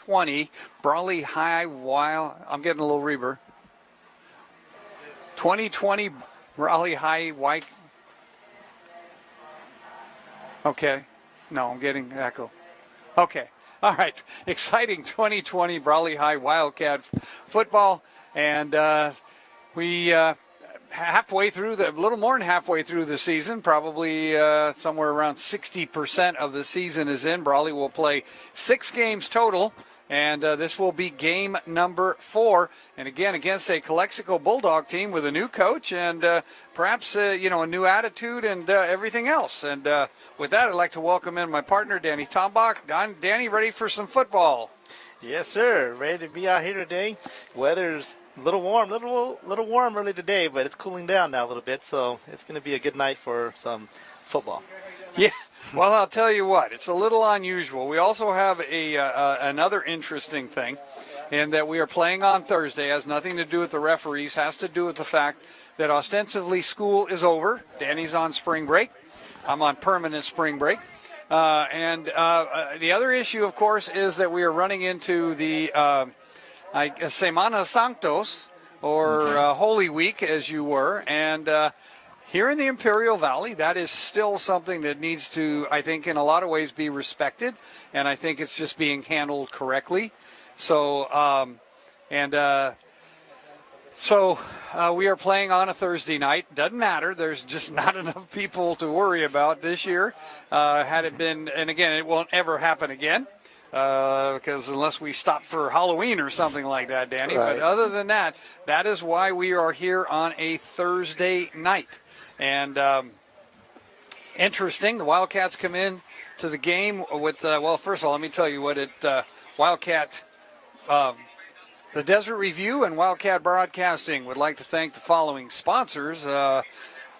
2020 Brawley High Wild. I'm getting a little reverb. 2020 Brawley High White. Okay. No, I'm getting echo. Okay. All right. Exciting 2020 Brawley High Wildcat football. And we halfway through a little more than halfway through the season, probably somewhere around 60% of the season is in. Brawley will play 6 games total. And this will be game number 4. And again, against a Calexico Bulldog team with a new coach and perhaps, a new attitude and everything else. And with that, I'd like to welcome in my partner, Danny Tombach. Danny, ready for some football? Yes, sir. Ready to be out here today. Weather's a little warm, little warm early today, but it's cooling down now a little bit. So it's going to be a good night for some football. Yeah. Well, I'll tell you what, it's a little unusual. We also have another interesting thing in that we are playing on Thursday. It has nothing to do with the referees, has to do with the fact that ostensibly school is over. Danny's on spring break. I'm on permanent spring break. And the other issue, of course, is that we are running into the Semana Santos, or Holy Week, as you were, and here in the Imperial Valley, that is still something that needs to, I think, in a lot of ways be respected, and I think it's just being handled correctly. So, we are playing on a Thursday night. Doesn't matter. There's just not enough people to worry about this year. Had it been, and again, it won't ever happen again. Because unless we stop for Halloween or something like that, Danny. Right. But other than that, that is why we are here on a Thursday night. And interesting, the Wildcats come in to the game with, first of all, let me tell you what Wildcat, the Desert Review and Wildcat Broadcasting would like to thank the following sponsors.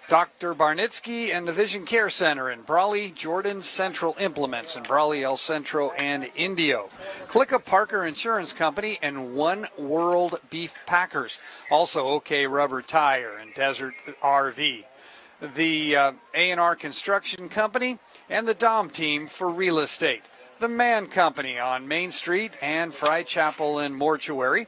Dr. Barnitsky and the Vision Care Center in Brawley, Jordan Central Implements in Brawley, El Centro, and Indio. Clicka Parker Insurance Company and One World Beef Packers. Also OK Rubber Tire and Desert RV. The A&R Construction Company and the Dom Team for Real Estate. The Mann Company on Main Street and Fry Chapel and Mortuary.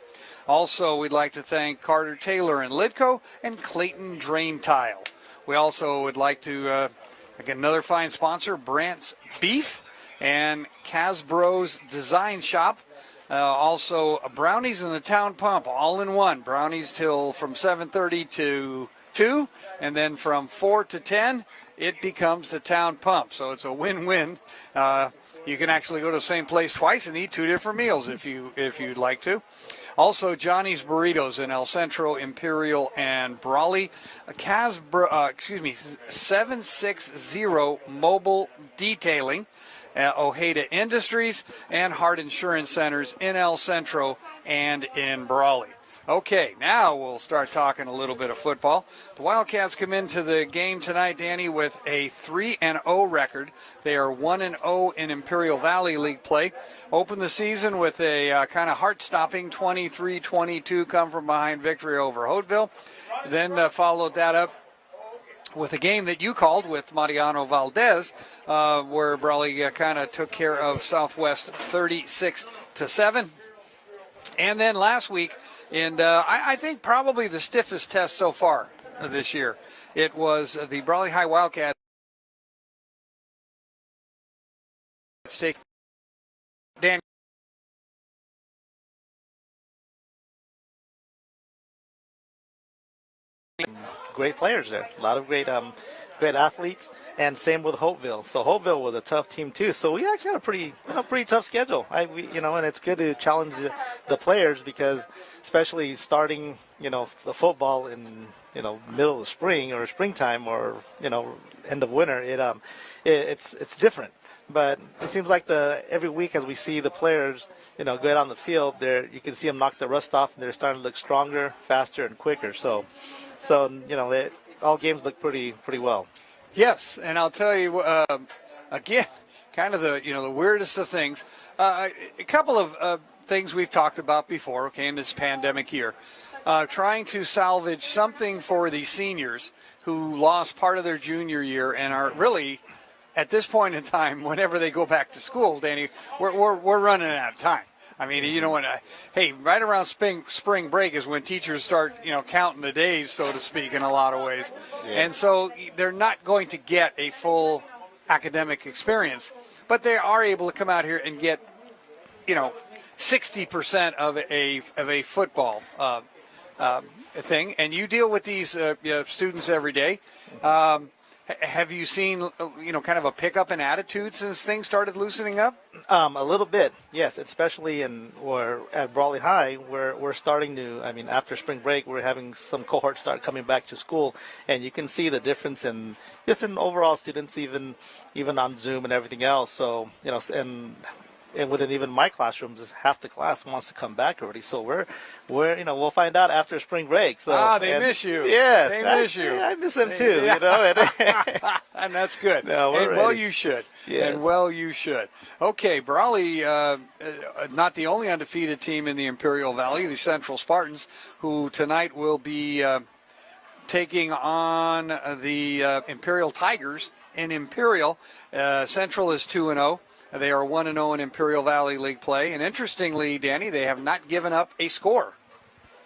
Also, we'd like to thank Carter Taylor and Lidco and Clayton Drain Tile. We also would like to, again, another fine sponsor, Brant's Beef and Casbro's Design Shop. Also, Brownies in the Town Pump, all in one. Brownies till from 7:30 to 2, and then from 4 to 10, it becomes the Town Pump. So it's a win-win. You can actually go to the same place twice and eat 2 different meals if you'd like to. Also, Johnny's Burritos in El Centro, Imperial, and Brawley. 760 Mobile Detailing, Ojeda Industries, and Hart Insurance Centers in El Centro and in Brawley. Okay, now we'll start talking a little bit of football. The Wildcats come into the game tonight, Danny, with a 3-0 record. They are 1-0 in Imperial Valley League play. Opened the season with a kind of heart-stopping 23-22 come-from-behind victory over Hauteville. Then followed that up with a game that you called with Mariano Valdez, where Brawley kind of took care of Southwest 36-7. And then last week, and I think probably the stiffest test so far this year, it was the Brawley High Wildcats. Dan. Great players there. A lot of great athletes, and same with Hauteville. So Hauteville was a tough team too. So we actually had a pretty tough schedule. And it's good to challenge the players, because especially starting the football in middle of spring or springtime or end of winter, it's different. But it seems like every week as we see the players go out on the field, you can see them knock the rust off, and they're starting to look stronger, faster, and quicker. So all games look pretty well. Yes, and I'll tell you again, kind of the weirdest of things. A couple of things we've talked about before, okay, in this pandemic year, trying to salvage something for the seniors who lost part of their junior year and are really, at this point in time, whenever they go back to school, Danny, we're running out of time. I mean, you know, hey, right around spring break is when teachers start, counting the days, so to speak, in a lot of ways. Yeah. And so they're not going to get a full academic experience, but they are able to come out here and get, 60% of a football thing. And you deal with these students every day. Have you seen, kind of a pickup in attitude since things started loosening up? A little bit, yes, especially at Brawley High, where we're starting to, after spring break, we're having some cohorts start coming back to school, and you can see the difference in overall students, even on Zoom and everything else. So, and within even my classrooms, half the class wants to come back already. So we'll find out after spring break. So they miss you. Yes, they miss you. I miss them too. And that's good. No, we're ready. Well, you should. Yes. And well, you should. Okay, Brawley, not the only undefeated team in the Imperial Valley, the Central Spartans, who tonight will be taking on the Imperial Tigers in Imperial. Central is 2-0. They are 1-0 in Imperial Valley League play. And interestingly, Danny, they have not given up a score.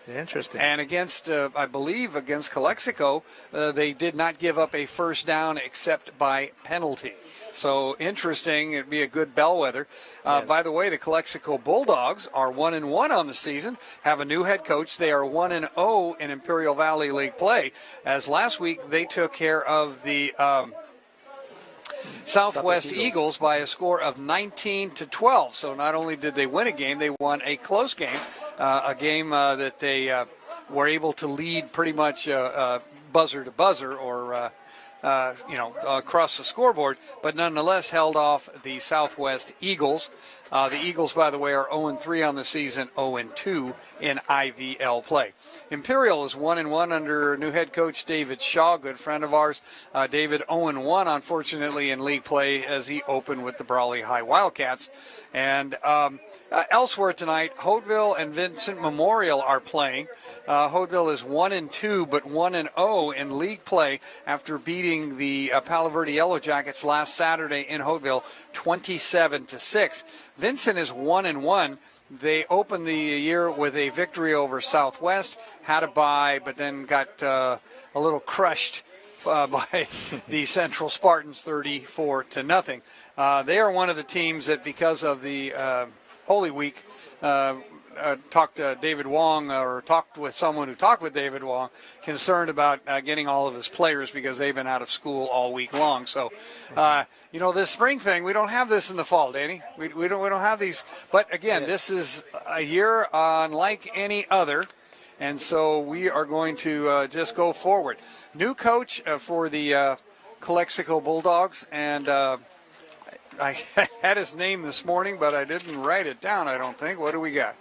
Interesting. And I believe against Calexico, they did not give up a first down except by penalty. So interesting. It'd be a good bellwether. Yes. By the way, the Calexico Bulldogs are 1-1 on the season, have a new head coach. They are 1-0 in Imperial Valley League play. As last week, they took care of the Southwest Eagles by a score of 19-12. So not only did they win a game, they won a close game, a game that they were able to lead pretty much buzzer to buzzer or across the scoreboard, but nonetheless held off the Southwest Eagles. The Eagles, by the way, are 0-3 on the season, 0-2 in IVL play. Imperial is 1-1 under new head coach David Shaw, good friend of ours. David 0-1, unfortunately, in league play as he opened with the Brawley High Wildcats. And elsewhere tonight, Hauteville and Vincent Memorial are playing. Hauteville is 1-2, but 1-0 in league play after beating the Palo Verde Yellow Jackets last Saturday in Hauteville, 27-6. Vincent is 1-1. They opened the year with a victory over Southwest, had a bye, but then got a little crushed by the Central Spartans, 34-0. They are one of the teams that, because of the Holy Week, talked to David Wong, or talked with someone who talked with David Wong, concerned about getting all of his players because they've been out of school all week long. So, this spring thing, we don't have this in the fall, Danny. We don't have these. But again, this is a year unlike any other, and so we are going to just go forward. New coach for the Calexico Bulldogs, and I had his name this morning, but I didn't write it down, I don't think. What do we got?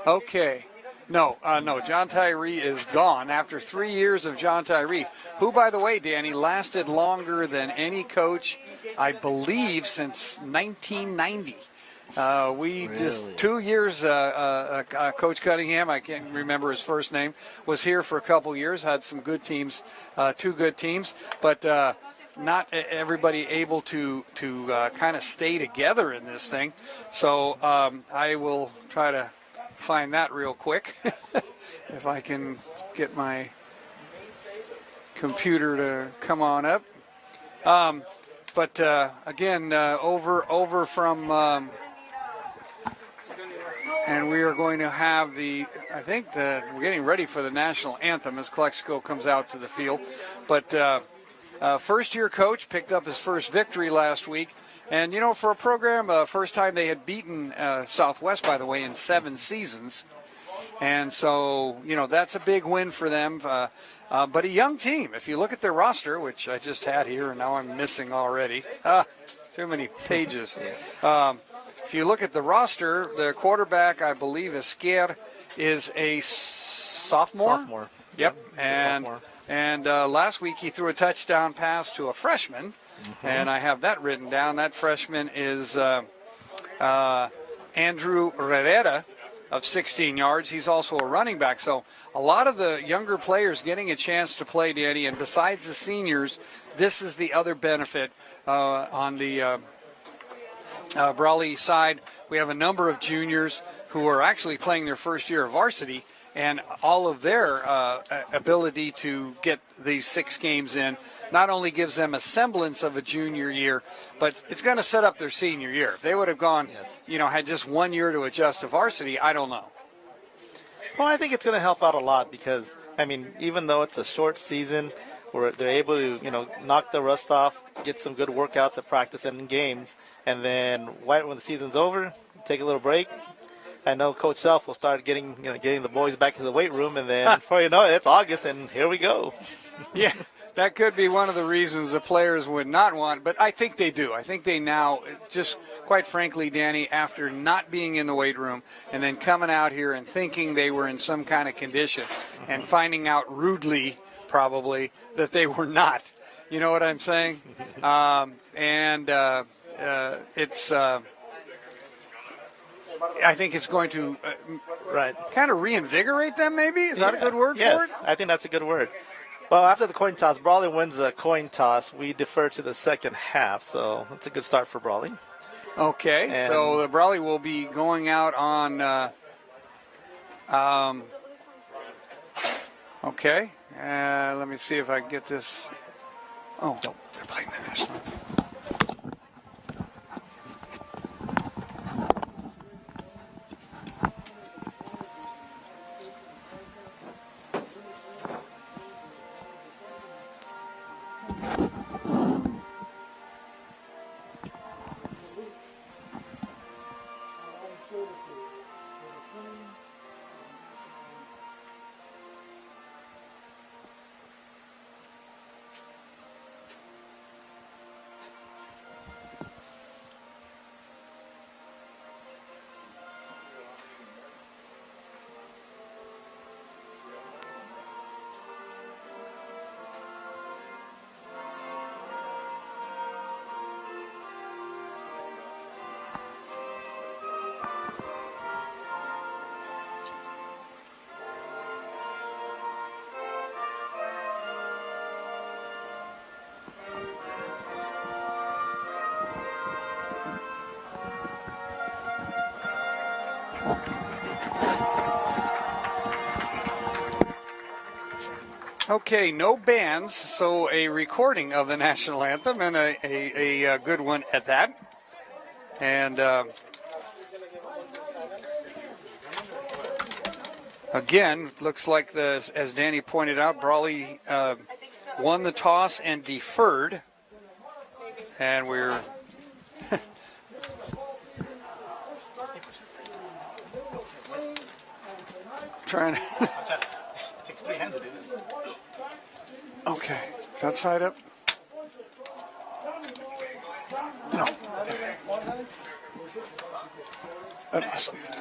Okay. No, John Tyree is gone after 3 years of John Tyree, who, by the way, Danny, lasted longer than any coach, I believe, since 1990. Just 2 years, Coach Cunningham, I can't remember his first name, was here for a couple years, had some good teams, 2 good teams, but not everybody able to kind of stay together in this thing. So I will try to find that real quick if I can get my computer to come on up. But again, over from and we are going to have I think that we're getting ready for the national anthem as Calexico comes out to the field. But first-year coach picked up his first victory last week. And, for a program, first time they had beaten Southwest, by the way, in 7 seasons. And so, that's a big win for them. But a young team. If you look at their roster, which I just had here, and now I'm missing already. Too many pages. If you look at the roster, the quarterback, I believe, Esquer, is a sophomore. Sophomore. Yep. And last week he threw a touchdown pass to a freshman. Mm-hmm. And I have that written down. That freshman is Andrew Rivera of 16 yards. He's also a running back. So a lot of the younger players getting a chance to play, Danny. And besides the seniors, this is the other benefit on the Brawley side, we have a number of juniors who are actually playing their first year of varsity, and all of their ability to get these 6 games in not only gives them a semblance of a junior year, but it's going to set up their senior year. If they would have gone, had just 1 year to adjust to varsity, I don't know. Well, I think it's going to help out a lot because, I mean, even though it's a short season where they're able to, knock the rust off, get some good workouts at practice and in games, and then right when the season's over, take a little break. I know Coach Self will start getting the boys back to the weight room, and then before you know it, it's August, and here we go. Yeah, that could be one of the reasons the players would not want, but I think they do. I think they now, just quite frankly, Danny, after not being in the weight room and then coming out here and thinking they were in some kind of condition and finding out rudely, probably, that they were not. You know what I'm saying? It's... I think it's going to kind of reinvigorate them, maybe? Is that a good word for it? I think that's a good word. Well, after the coin toss, Brawley wins the coin toss. We defer to the second half, so that's a good start for Brawley. Okay, so the Brawley will be going out on okay. Let me see if I can get this. Oh, no, they're playing the national. Okay, no bands, so a recording of the national anthem, and a good one at that. And again, looks like, as Danny pointed out, Brawley won the toss and deferred. And we're trying to... It takes 3 hands to do this. Okay, is that side up? No. That must be it.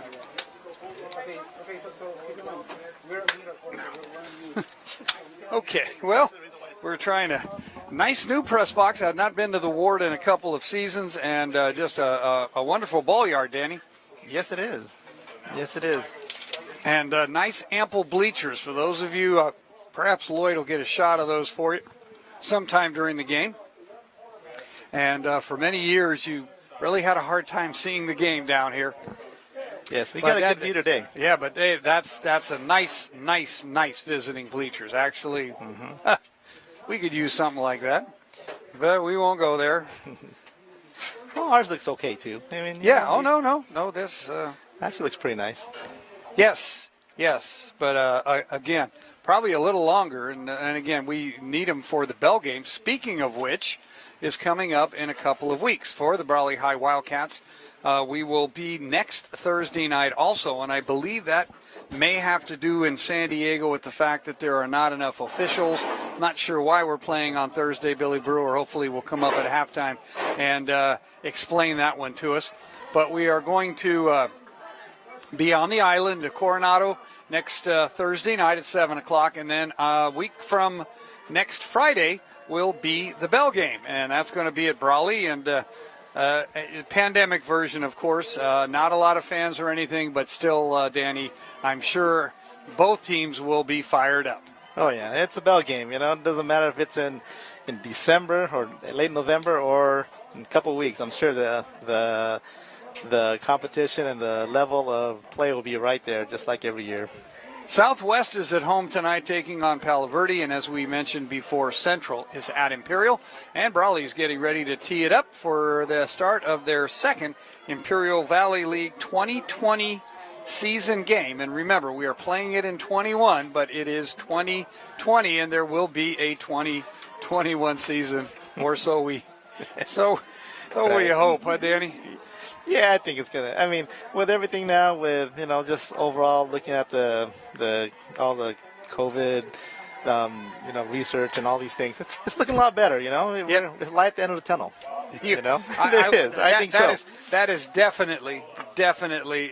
Okay, well, we're trying to... Nice new press box. I've not been to the ward in a couple of seasons, and just a wonderful ball yard, Danny. Yes, it is. Yes, it is. And nice ample bleachers for those of you... Perhaps Lloyd will get a shot of those for you sometime during the game. And for many years, you really had a hard time seeing the game down here. Yes, we got a good view today. Yeah, but that's a nice visiting bleachers. Actually, we could use something like that, but we won't go there. Well, ours looks okay too. I mean, yeah. No. This actually looks pretty nice. Yes, but again, probably a little longer, and again, we need them for the bell game. Speaking of which, is coming up in a couple of weeks for the Brawley High Wildcats. We will be next Thursday night also, and I believe that may have to do in San Diego with the fact that there are not enough officials. Not sure why we're playing on Thursday. Billy Brewer hopefully will come up at halftime and explain that one to us. But we are going to be on the island of Coronado next Thursday night at 7 o'clock, and then a week from next Friday will be the bell game, and that's going to be at Brawley, and a pandemic version, of course. Not a lot of fans or anything, but still, Danny, I'm sure both teams will be fired up. Oh, yeah, it's a bell game. It doesn't matter if it's in December or late November or in a couple of weeks, I'm sure the competition and the level of play will be right there, just like every year. Southwest is at home tonight taking on Palo Verde, and as we mentioned before, Central is at Imperial, and Brawley is getting ready to tee it up for the start of their second Imperial Valley League 2020 season game. And remember, we are playing it in 21, but it is 2020, and there will be a 2021 season, or so we hope, huh, Danny? Yeah, I think it's gonna. I mean, with everything now, with just overall looking at all the COVID, research and all these things, it's looking a lot better. Yep. It's light at the end of the tunnel. I think so. That is definitely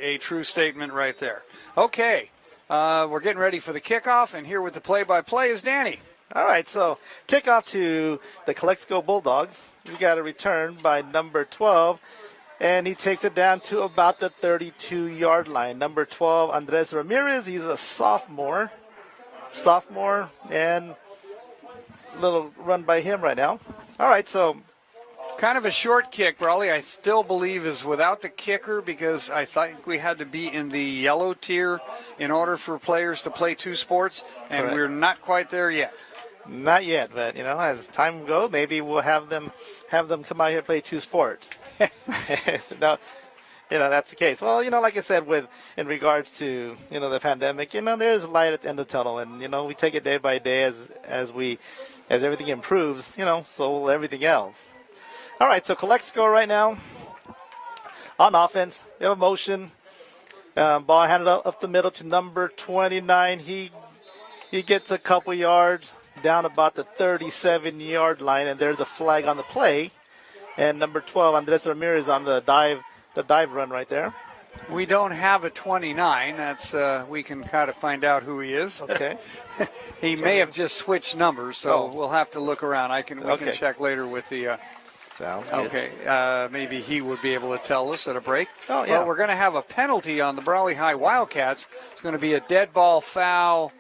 a true statement right there. Okay, we're getting ready for the kickoff, and here with the play-by-play is Danny. All right, so kickoff to the Calexico Bulldogs. We got a return by number 12. And he takes it down to about the 32-yard line. Number 12, Andres Ramirez. He's a sophomore, and a little run by him right now. All right, so kind of a short kick, Brawley. I still believe is without the kicker because I think we had to be in the yellow tier in order for players to play two sports, and correct. We're not quite there yet. Not yet, but as time goes, maybe we'll have them come out here and play two sports. No, that's the case. Well, like I said, in regards to the pandemic, there's light at the end of the tunnel, and we take it day by day as everything improves, so will everything else. All right, so Calexico right now on offense, we have a motion, ball handed up the middle to number 29. He gets a couple yards down about the 37-yard line, and there's a flag on the play. And number 12, Andres Ramirez on the dive run right there. We don't have a 29. That's we can kind of find out who he is. Okay. He may have just switched numbers, so we'll have to look around. We can check later with the. Sounds good. Okay. Maybe he would be able to tell us at a break. Oh yeah. But we're going to have a penalty on the Brawley High Wildcats. It's going to be a dead ball foul.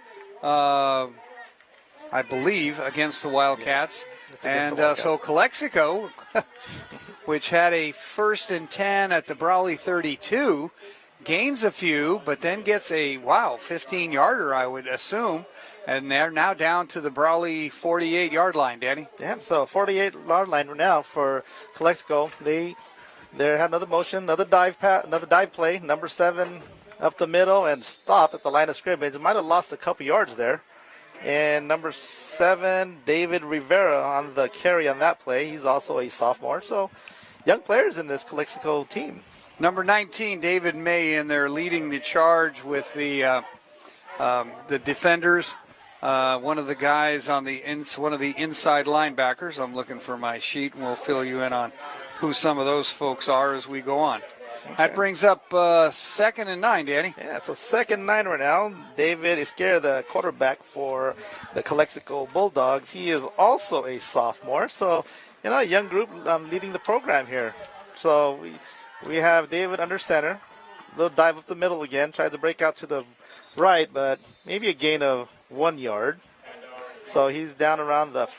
I believe, against the Wildcats. Yeah, and so Calexico, which had a 1st and 10 at the Brawley 32, gains a few, but then gets a, 15-yarder, I would assume. And they're now down to the Brawley 48-yard line, Danny. Yeah, so 48-yard line now for Calexico. They had another motion, another dive play, number 7 up the middle and stopped at the line of scrimmage. Might have lost a couple yards there. And number 7, David Rivera on the carry on that play. He's also a sophomore. So young players in this Calexico team. Number 19, David May, in there leading the charge with the defenders. One of the guys on one of the inside linebackers. I'm looking for my sheet, and we'll fill you in on who some of those folks are as we go on. Okay. That brings up 2nd and 9, Danny. Yeah, so 2nd and 9 right now. David Isquera, the quarterback for the Calexico Bulldogs. He is also a sophomore. So, a young group leading the program here. So we have David under center. Little dive up the middle again. Tries to break out to the right, but maybe a gain of 1 yard. So he's down around the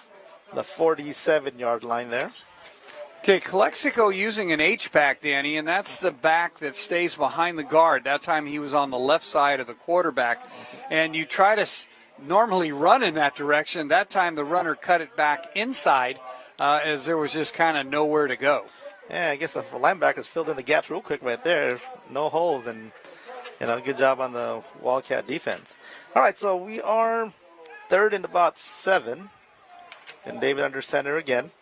47-yard line there. Okay, Calexico using an H-back, Danny, and that's the back that stays behind the guard. That time he was on the left side of the quarterback. And you try to normally run in that direction. That time the runner cut it back inside as there was just kind of nowhere to go. Yeah, I guess the linebackers filled in the gaps real quick right there. No holes, and, good job on the Wildcat defense. All right, so we are 3rd and about 7. And David under center again.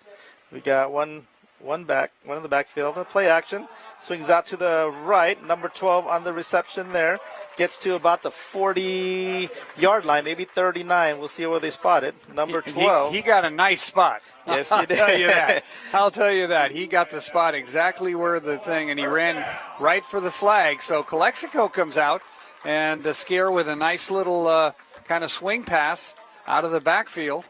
We got one in the backfield. The play action. Swings out to the right. Number 12 on the reception there. Gets to about the 40-yard line, maybe 39. We'll see where they spot it. Number 12. He got a nice spot. Yes, he did. I'll tell you that. He got the spot exactly where the thing, and he ran right for the flag. So Calexico comes out and scare with a nice little kind of swing pass out of the backfield.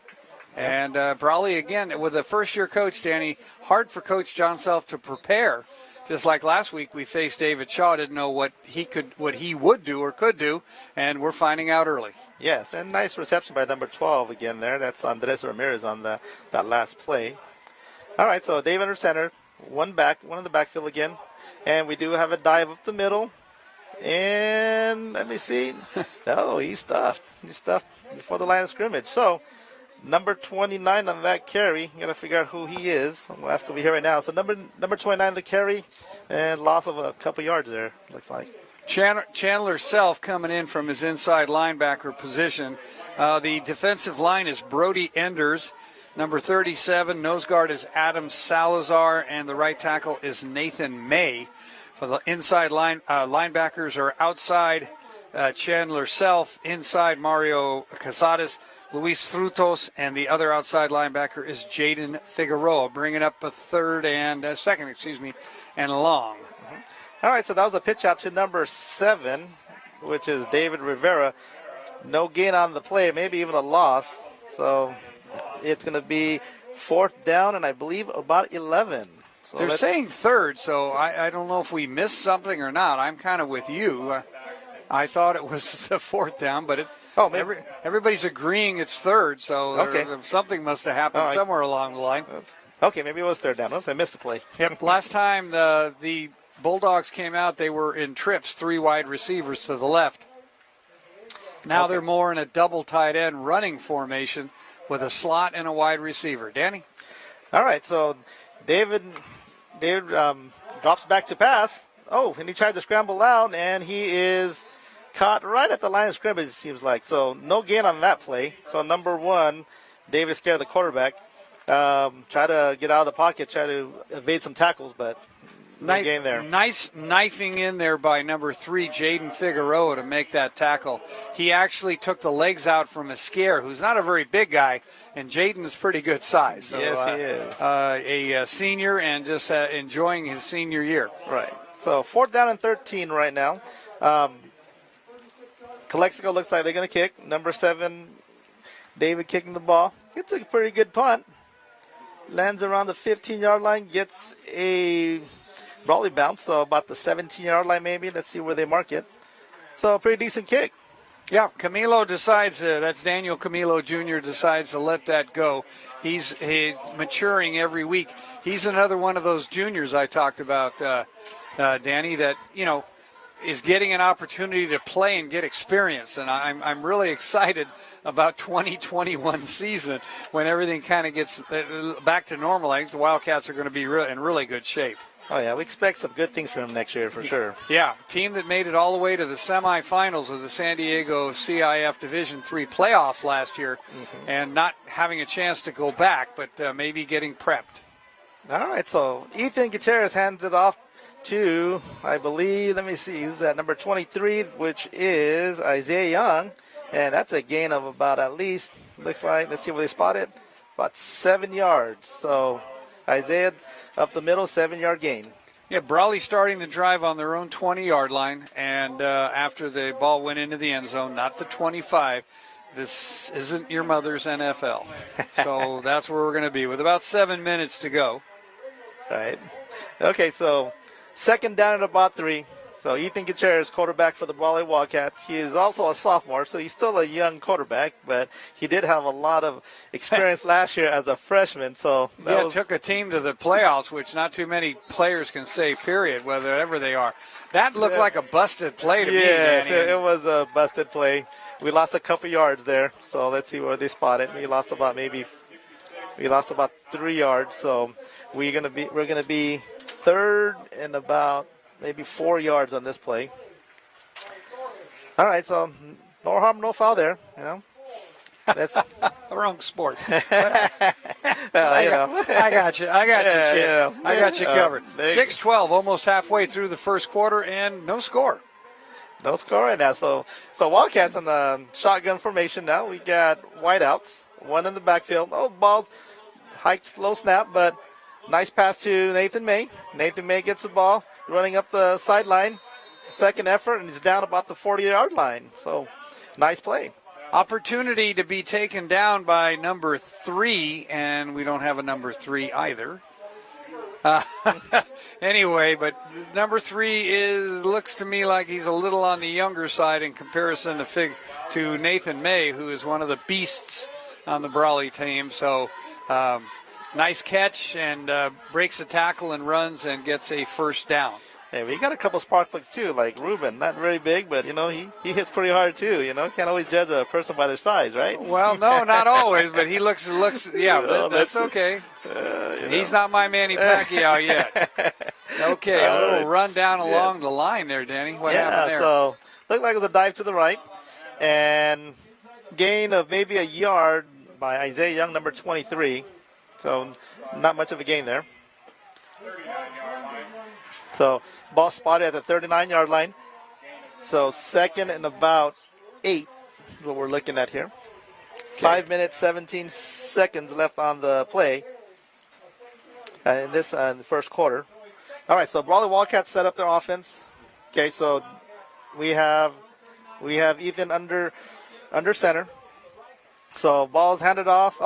And Brawley, again, with a first-year coach, Danny, hard for Coach John Self to prepare. Just like last week, we faced David Shaw, didn't know what he would do or could do, and we're finding out early. Yes, and nice reception by number 12 again there. That's Andres Ramirez on that last play. All right, so Dave under center. one in the backfield again. And we do have a dive up the middle. And let me see. No, he's stuffed. He's stuffed before the line of scrimmage. So number 29 on that carry. You got to figure out who he is. I'm going to ask over here right now. So number 29 the carry, and loss of a couple yards there, looks like. Chandler Self coming in from his inside linebacker position. The defensive line is Brody Enders. Number 37, nose guard is Adam Salazar, and the right tackle is Nathan May. For the inside linebackers are outside Chandler Self, inside Mario Casares, Luis Frutos, and the other outside linebacker is Jaden Figueroa, bringing up a second, and long. All right, so that was a pitch out to number 7, which is David Rivera. No gain on the play, maybe even a loss. So it's going to be 4th down, and I believe about 11. So they're saying 3rd, so I don't know if we missed something or not. I'm kind of with you. I thought it was the 4th down, but it's everybody's agreeing it's 3rd, so something must have happened somewhere along the line. Okay, maybe it was 3rd down. Oops, I missed the play. Yep. Last time the Bulldogs came out, they were in trips, 3 wide receivers to the left. Now they're more in a double tight end running formation with a slot and a wide receiver. Danny? All right, so David drops back to pass. Oh, and he tried to scramble out, and he is caught right at the line of scrimmage, it seems like. So no gain on that play. So number 1, David scared the quarterback. Try to get out of the pocket, try to evade some tackles, but no gain there. Nice knifing in there by number 3, Jaden Figueroa, to make that tackle. He actually took the legs out from Esquire, who's not a very big guy, and Jaden is pretty good size. So, yes, he is. A senior and just enjoying his senior year. Right. So 4th down and 13 right now. Calexico looks like they're going to kick. Number 7, David kicking the ball. Gets a pretty good punt. Lands around the 15-yard line. Gets a Brawley bounce, so about the 17-yard line maybe. Let's see where they mark it. So a pretty decent kick. Yeah, Camilo decides, that's Daniel Camilo Jr. decides to let that go. He's maturing every week. He's another one of those juniors I talked about, Danny, that, is getting an opportunity to play and get experience. And I'm really excited about 2021 season when everything kind of gets back to normal. I think the Wildcats are going to be in really good shape. Oh, yeah, we expect some good things from him next year for sure. Yeah, team that made it all the way to the semifinals of the San Diego CIF Division III playoffs last year, and not having a chance to go back, but maybe getting prepped. All right, so Ethan Gutierrez hands it off to, I believe, let me see, who's that, number 23, which is Isaiah Young, and that's a gain of about at least, looks like, let's see where they spot it, about 7 yards. So Isaiah up the middle, 7-yard gain. Yeah, Brawley starting the drive on their own 20-yard line, and after the ball went into the end zone, not the 25. This isn't your mother's NFL. So that's where we're going to be with about 7 minutes to go. All right. Okay, so 2nd down at about 3. So Ethan Gutierrez, quarterback for the Brawley Wildcats. He is also a sophomore, so he's still a young quarterback, but he did have a lot of experience last year as a freshman. So took a team to the playoffs, which not too many players can say, period, whatever they are. That looked like a busted play to me, Danny. Yes, it was a busted play. We lost a couple yards there, so let's see where they spot it. We lost about 3 yards, so we're gonna be 3rd and about maybe 4 yards on this play. All right, so no harm, no foul there. That's wrong sport. I got you. I got you covered. 6-12, almost halfway through the first quarter, and no score. No score right now. So Wildcats on the shotgun formation now. We got wideouts, 1 in the backfield. Oh, balls, hiked, slow snap, but nice pass to Nathan May. Nathan May gets the ball, running up the sideline. 2nd effort, and he's down about the 40-yard line. So nice play. Opportunity to be taken down by number 3, and we don't have a number 3 either. Anyway, but number 3 looks to me like he's a little on the younger side in comparison to Nathan May, who is one of the beasts on the Brawley team. So nice catch and breaks the tackle and runs and gets a first down. Hey, we got a couple spark plugs too, like Ruben, not very big, but he hits pretty hard too. Can't always judge a person by their size, right? Well, no, not always, but he looks. Yeah, Well, that's okay. He's not my Manny Pacquiao yet. Okay, a little rundown along the line there, Danny. What happened there? So looked like it was a dive to the right, and gain of maybe a yard by Isaiah Young, number 23. So not much of a gain there. So ball spotted at the 39-yard line. So second and about 8 is what we're looking at here. 5 minutes, 17 seconds left on the play in the first quarter. All right, so Brawley Wildcats set up their offense. Okay, so we have Ethan under center. So ball's handed off.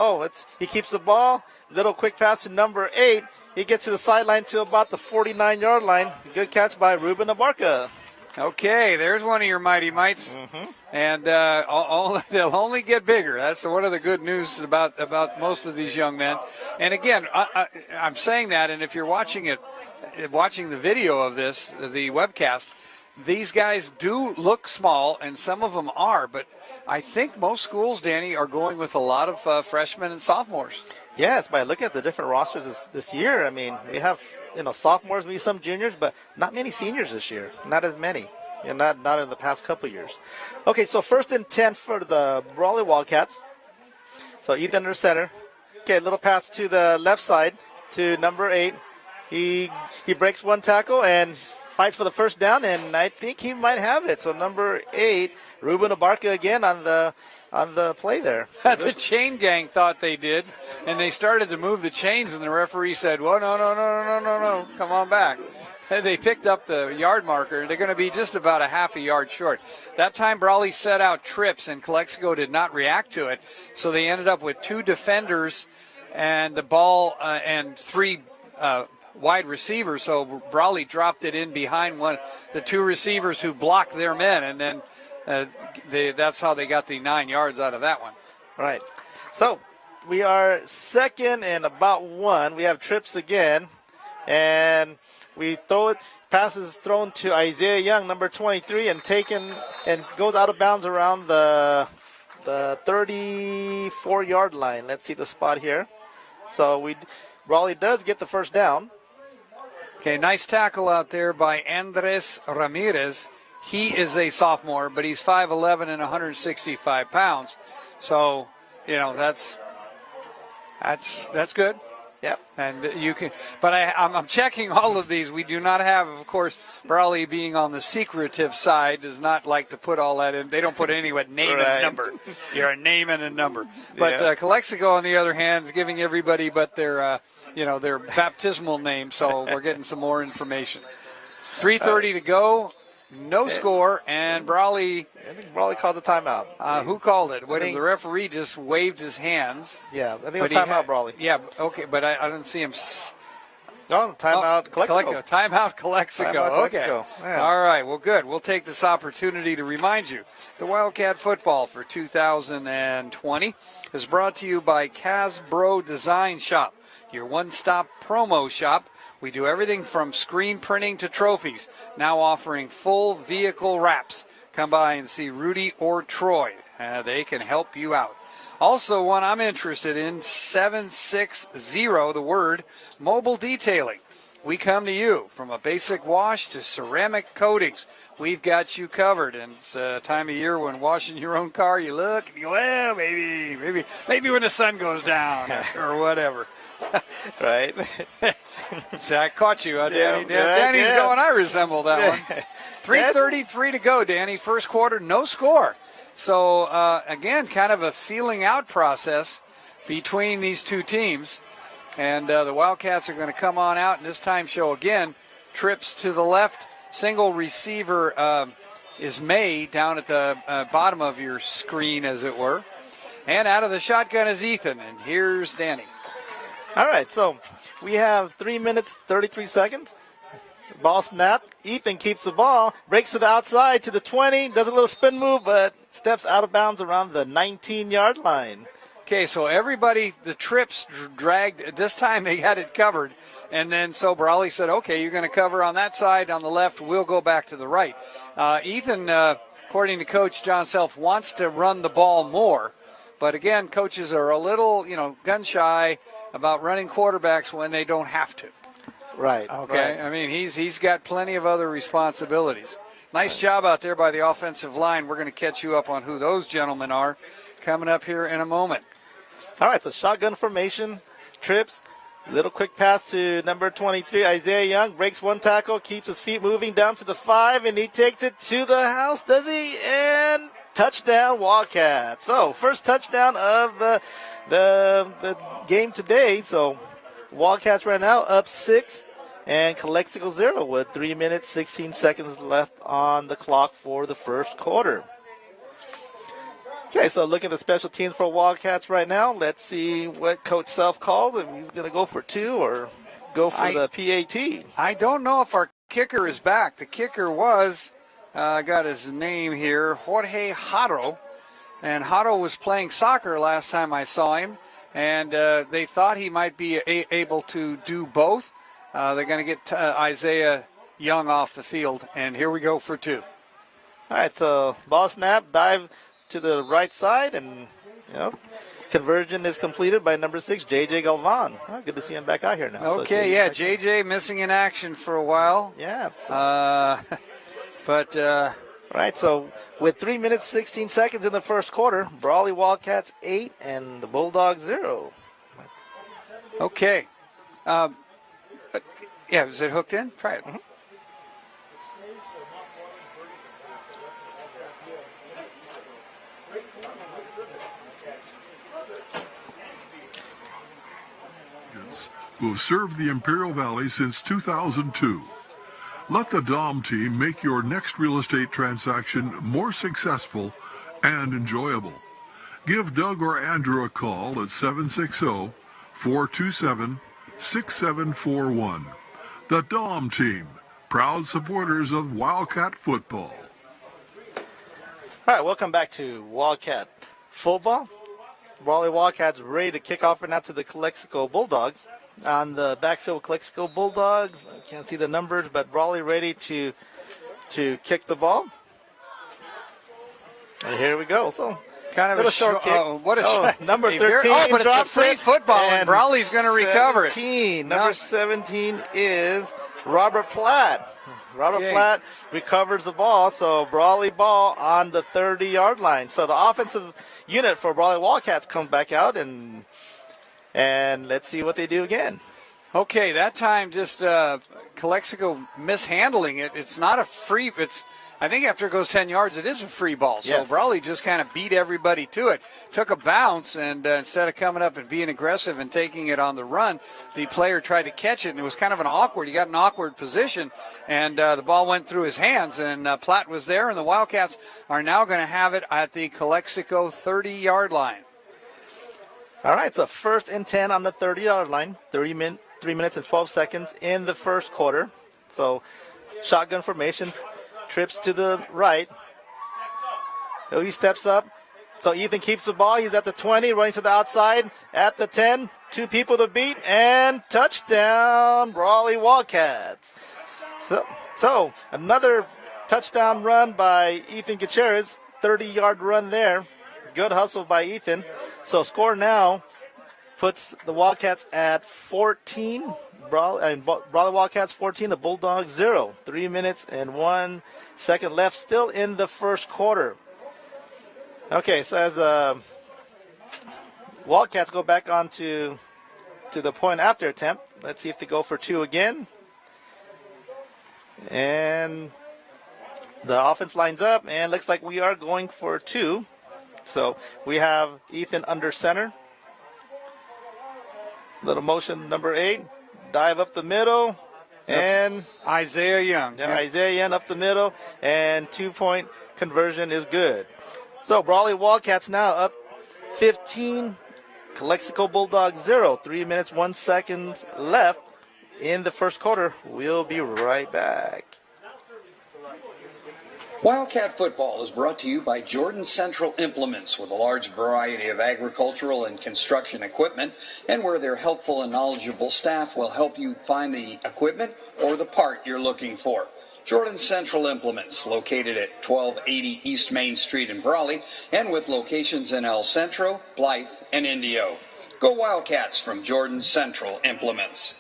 He keeps the ball. Little quick pass to number 8. He gets to the sideline to about the 49-yard line. Good catch by Ruben Abarca. Okay, there's one of your mighty mites. Mm-hmm. And they'll only get bigger. That's one of the good news about most of these young men. And again, I'm saying that, and if you're watching the video of this, the webcast, these guys do look small, and some of them are, but I think most schools, Danny, are going with a lot of freshmen and sophomores. Yes, by looking at the different rosters this year, I mean, we have sophomores, maybe some juniors, but not many seniors this year. Not as many. Not in the past couple years. Okay, so first and 10 for the Brawley Wildcats. So Ethan under center. Okay, little pass to the left side to number 8. He breaks one tackle and fights for the first down, and I think he might have it. So number 8, Ruben Abarca again on the play there. The chain gang thought they did, and they started to move the chains, and the referee said, well, no, come on back. They picked up the yard marker. They're going to be just about a half a yard short. That time Brawley set out trips, and Calexico did not react to it, so they ended up with 2 defenders and the ball and 3 wide receivers. So Brawley dropped it in behind the 2 receivers who blocked their men, and then that's how they got the 9 yards out of that one. Right. So we are second and about 1. We have trips again, and we throw it. Pass is thrown to Isaiah Young, number 23, and taken and goes out of bounds around the 34-yard line. Let's see the spot here. So Brawley does get the first down. Okay, nice tackle out there by Andres Ramirez. He is a sophomore, but he's 5'11" and 165 pounds. So, that's good. Yep. And you can, but I'm checking all of these. We do not have, of course, Brawley being on the secretive side does not like to put all that in. They don't put any name and number. You're a name and a number. But Calexico, on the other hand, is giving everybody but their baptismal name. So we're getting some more information. 3:30 to go. No score, and Brawley. I think Brawley calls a timeout. Who called it? The referee just waved his hands. Yeah, I think it was timeout, Brawley. Yeah, okay, but I didn't see him. No, timeout, Calexico. Timeout, Calexico. Okay. Yeah. All right, well, good. We'll take this opportunity to remind you the Wildcat football for 2020 is brought to you by Casbro Design Shop, your one-stop promo shop. We do everything from screen printing to trophies, now offering full vehicle wraps. Come by and see Rudy or Troy. They can help you out. Also, one I'm interested in, 760, the word, mobile detailing. We come to you from a basic wash to ceramic coatings. We've got you covered, and it's a time of year when washing your own car, you look and you go, well, maybe when the sun goes down or whatever. Right. So I caught you, Danny. Yeah, Danny's going, I resemble that one. 3:33 to go, Danny. First quarter, no score. So, again, kind of a feeling out process between these two teams. And the Wildcats are going to come on out and this time show again trips to the left. Single receiver is May down at the bottom of your screen, as it were. And out of the shotgun is Ethan. And here's Danny. All right, so we have 3 minutes, 33 seconds. Ball snap. Ethan keeps the ball, breaks to the outside to the 20, does a little spin move, but steps out of bounds around the 19-yard line. Okay, so everybody, the trips dragged. This time they had it covered. And then so Brawley said, okay, you're going to cover on that side, on the left. We'll go back to the right. Ethan, according to Coach John Self, wants to run the ball more. But again, coaches are a little, gun shy about running quarterbacks when they don't have to. Right. Okay. Right. I mean, he's got plenty of other responsibilities. Nice job out there by the offensive line. We're going to catch you up on who those gentlemen are coming up here in a moment. All right, so shotgun formation, trips, little quick pass to number 23, Isaiah Young, breaks one tackle, keeps his feet moving down to the 5, and he takes it to the house, does he? And touchdown, Wildcats. So first touchdown of the game today. So Wildcats right now up 6, and Calexico 0 with 3 minutes, 16 seconds left on the clock for the first quarter. Okay, so looking at the special teams for Wildcats right now. Let's see what Coach Self calls, if he's going to go for 2 or go for the PAT. I don't know if our kicker is back. The kicker was, I got his name here, Jorge Haro. And Haro was playing soccer last time I saw him. And they thought he might be able to do both. They're going to get Isaiah Young off the field. And here we go for 2. All right, so ball snap, dive to the right side, and conversion is completed by number 6, J.J. Galvan. Oh, good to see him back out here now. Okay, so J.J. missing in action for a while. Yeah. So. Right, so with 3 minutes, 16 seconds in the first quarter, Brawley Wildcats 8 and the Bulldogs 0. Okay. Is it hooked in? Try it. Mm-hmm. Who have served the Imperial Valley since 2002. Let the DOM team make your next real estate transaction more successful and enjoyable. Give Doug or Andrew a call at 760-427-6741. The DOM team, proud supporters of Wildcat football. All right, welcome back to Wildcat football. Brawley Wildcats ready to kick off right now to the Calexico Bulldogs. On the backfield, Calexico Bulldogs. I can't see the numbers, but Brawley ready to kick the ball. And here we go. So kind of a short kick. Number 13 but it's a free football, and Brawley's going to recover it. Number 17 is Robert Platt. Platt recovers the ball, so Brawley ball on the 30-yard line. So the offensive unit for Brawley Wildcats comes back out, and let's see what they do again. Okay, that time just Calexico mishandling it. It's not a free. I think after it goes 10 yards, it is a free ball. So yes. Brawley just kind of beat everybody to it. Took a bounce, and instead of coming up and being aggressive and taking it on the run, the player tried to catch it, and it was kind of he got an awkward position, and the ball went through his hands, and Platt was there, and the Wildcats are now going to have it at the Calexico 30-yard line. All right, so first and 10 on the 30-yard line, 3 minutes and 12 seconds in the first quarter. So shotgun formation, trips to the right. So he steps up. So Ethan keeps the ball. He's at the 20, running to the outside, at the 10. 2 people to beat, and touchdown, Brawley Wildcats. So another touchdown run by Ethan Gutierrez, 30-yard run there. Good hustle by Ethan. So score now puts the Wildcats at 14. Brawley Wildcats 14, the Bulldogs 0. 3 minutes and 1 second left, still in the first quarter. Okay, so as Wildcats go back on to the point after attempt, let's see if they go for 2 again. And the offense lines up, and looks like we are going for 2. So we have Ethan under center. Little motion number 8. Dive up the middle. And Isaiah Young. Yeah, Isaiah Young up the middle. And 2-point conversion is good. So Brawley Wildcats now up 15. Calexico Bulldogs 0. 3 minutes, 1 second left in the first quarter. We'll be right back. Wildcat Football is brought to you by Jordan Central Implements, with a large variety of agricultural and construction equipment, and where their helpful and knowledgeable staff will help you find the equipment or the part you're looking for. Jordan Central Implements, located at 1280 East Main Street in Brawley, and with locations in El Centro, Blythe, and Indio. Go Wildcats from Jordan Central Implements.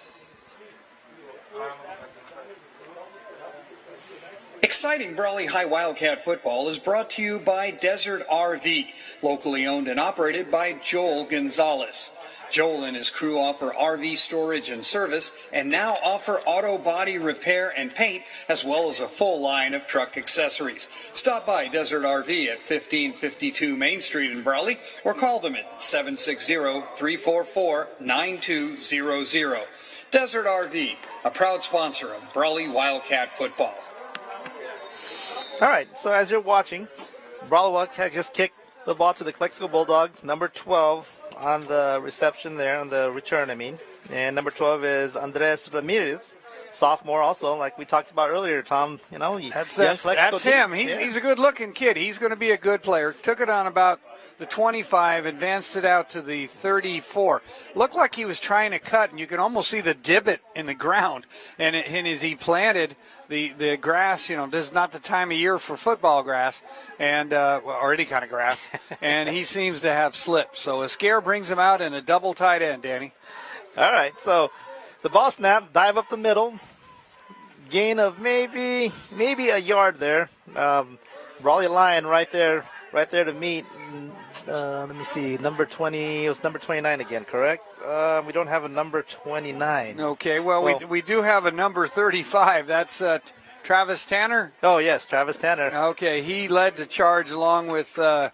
Exciting Brawley High Wildcat football is brought to you by Desert RV, locally owned and operated by Joel Gonzalez. Joel and his crew offer RV storage and service, and now offer auto body repair and paint, as well as a full line of truck accessories. Stop by Desert RV at 1552 Main Street in Brawley, or call them at 760-344-9200. Desert RV, a proud sponsor of Brawley Wildcat football. All right, so as you're watching, Brawley Wildcat just kicked the ball to the Calexico Bulldogs, number 12 on the reception there, on the return, I mean. And number 12 is Andres Ramirez, sophomore also, like we talked about earlier, Tom. You know, that's him. He's a good-looking kid. He's going to be a good player. Took it on about the 25, advanced it out to the 34. Looked like he was trying to cut, and you can almost see the divot in the ground. And as he planted the grass, you know, this is not the time of year for football grass, and or any kind of grass, and he seems to have slipped. So a scare brings him out in a double tight end, Danny. All right, so the ball snap, dive up the middle, gain of maybe a yard there. Brawley line right there to meet. Let me see, number 20, it was number 29 again, correct? We don't have a number 29. Okay, well, we do have a number 35. That's Travis Tanner. Oh, yes, Travis Tanner. Okay, he led the charge along with a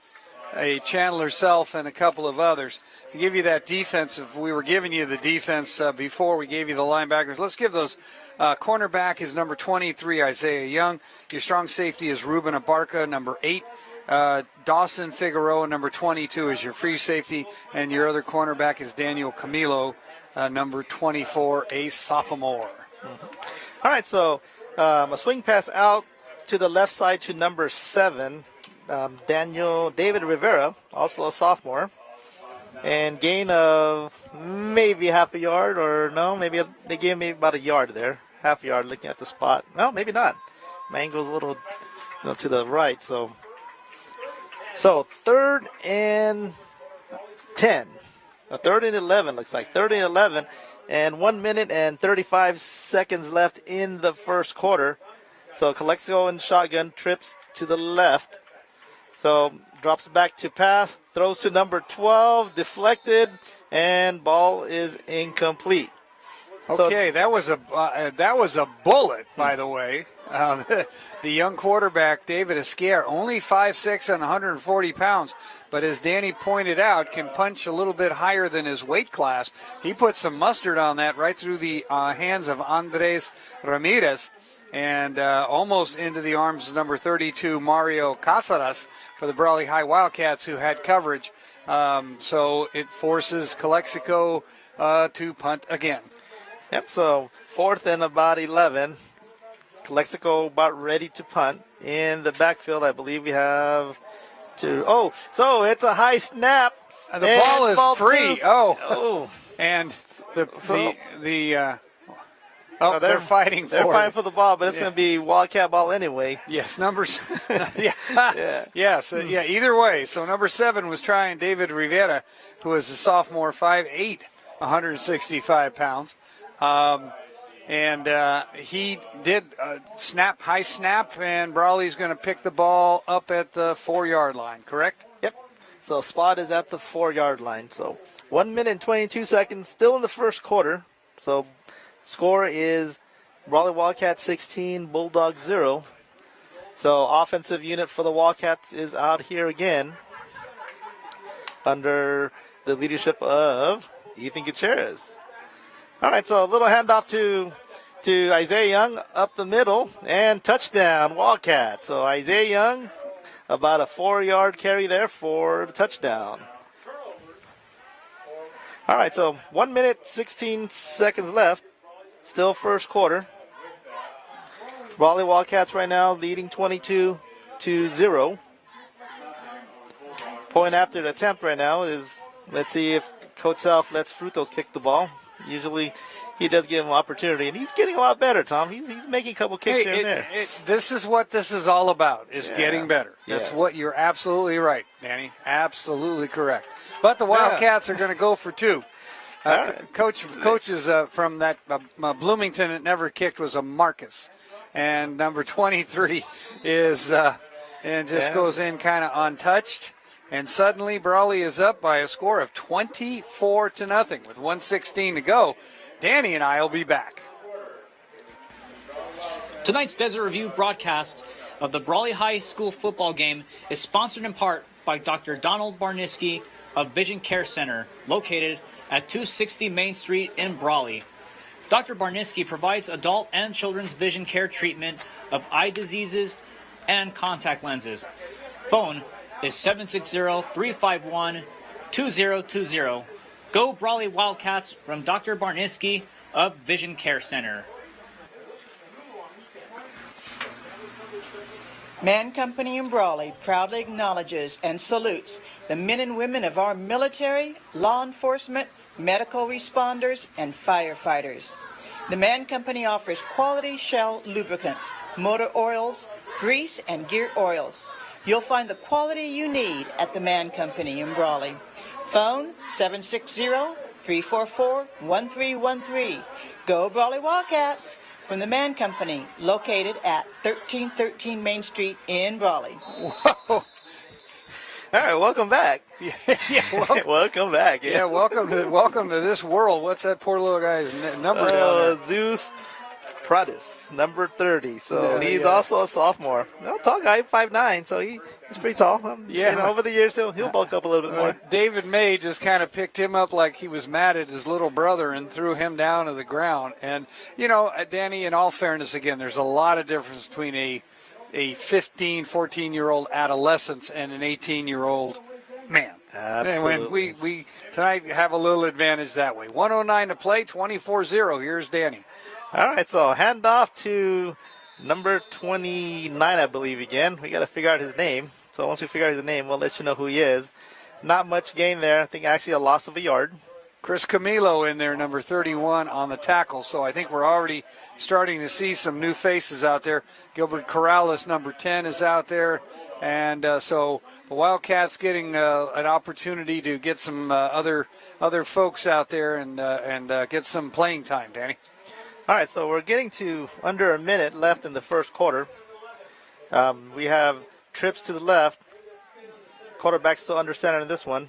Chandler Self and a couple of others. To give you that defensive, we were giving you the defense before we gave you the linebackers. Let's give those. Cornerback is number 23, Isaiah Young. Your strong safety is Ruben Abarca, number 8. Dawson Figueroa, number 22, is your free safety, and your other cornerback is Daniel Camilo, number 24, a sophomore. Mm-hmm. All right, so a swing pass out to the left side to number 7, David Rivera, also a sophomore, and gain of maybe half a yard, or no, maybe they gave me about a yard there, half a yard looking at the spot. No, maybe not. My angle's a little to the right, so 3rd and 10. A 3rd and 11 looks like. 3rd and 11. And 1 minute and 35 seconds left in the first quarter. So Calexico in shotgun, trips to the left. So drops back to pass. Throws to number 12. Deflected. And ball is incomplete. Okay, so, that was a bullet, by the way. The young quarterback, David Esquer, only 5'6" and 140 pounds, but as Danny pointed out, can punch a little bit higher than his weight class. He put some mustard on that right through the hands of Andres Ramirez, and almost into the arms of number 32, Mario Casares, for the Brawley High Wildcats, who had coverage. So it forces Calexico to punt again. Yep, so 4th and about 11. Calexico about ready to punt. In the backfield, I believe we have so it's a high snap. The ball is free. And they're fighting for it. They're fighting for the ball, but it's going to be Wildcat ball anyway. Yes, numbers. Yes, either way. So number 7 was trying David Rivera, who is a sophomore, 5'8", 165 pounds. And he did high snap, and Brawley's going to pick the ball up at the 4-yard line, correct? Yep. So spot is at the 4-yard line. So 1 minute and 22 seconds, still in the first quarter. So score is Brawley Wildcats 16, Bulldogs 0. So offensive unit for the Wildcats is out here again under the leadership of Ethan Gutierrez. All right, so a little handoff to Isaiah Young up the middle, and touchdown, Wildcats. So Isaiah Young, about a 4-yard carry there for the touchdown. All right, so 1 minute, 16 seconds left. Still first quarter. Brawley Wildcats right now leading 22-0. 2-0. Point after the attempt right now is, let's see if Coach Self lets Frutos kick the ball. Usually he does give him opportunity, and he's getting a lot better, Tom. He's making a couple kicks here and there. This is what this is all about, is getting better. That's what you're absolutely right, Danny. Absolutely correct. But the Wildcats are going to go for two. Coach is from that Bloomington that never kicked was a Marcus. And number 23 is and just goes in kind of untouched. And suddenly Brawley is up by a score of 24-0 with 1:16 to go. Danny and I will be back. Tonight's Desert Review broadcast of the Brawley High School football game is sponsored in part by Dr. Donald Barniski of Vision Care Center, located at 260 Main Street in Brawley. Dr. Barniski provides adult and children's vision care treatment of eye diseases and contact lenses. Phone is 760-351-2020. Go Brawley Wildcats from Dr. Barniski of Vision Care Center. Man Company in Brawley proudly acknowledges and salutes the men and women of our military, law enforcement, medical responders, and firefighters. The Man Company offers quality Shell lubricants, motor oils, grease, and gear oils. You'll find the quality you need at the Man Company in Brawley. Phone 760-344-1313. Go Brawley Wildcats from the Man Company, located at 1313 Main Street in Brawley. Whoa. All right, welcome back. Welcome back. Yeah, welcome to this world. What's that poor little guy's number down there? Zeus Pradis, number 30. So he's also a sophomore. No, tall guy, 5'9", so he's pretty tall. Over the years, he'll bulk up a little bit more. David May just kind of picked him up like he was mad at his little brother and threw him down to the ground. And, Danny, in all fairness, again, there's a lot of difference between a 15, 14-year-old adolescent and an 18-year-old man. Absolutely. And we tonight have a little advantage that way. 109 to play, 24-0. Here's Danny. All right, so hand off to number 29, I believe, again. We got to figure out his name. So once we figure out his name, we'll let you know who he is. Not much gain there. I think actually a loss of a yard. Chris Camilo in there, number 31 on the tackle. So I think we're already starting to see some new faces out there. Gilbert Corrales, number 10, is out there. And so the Wildcats getting an opportunity to get some other folks out there and get some playing time, Danny. All right, so we're getting to under a minute left in the first quarter. We have trips to the left. Quarterback's still under center in this one.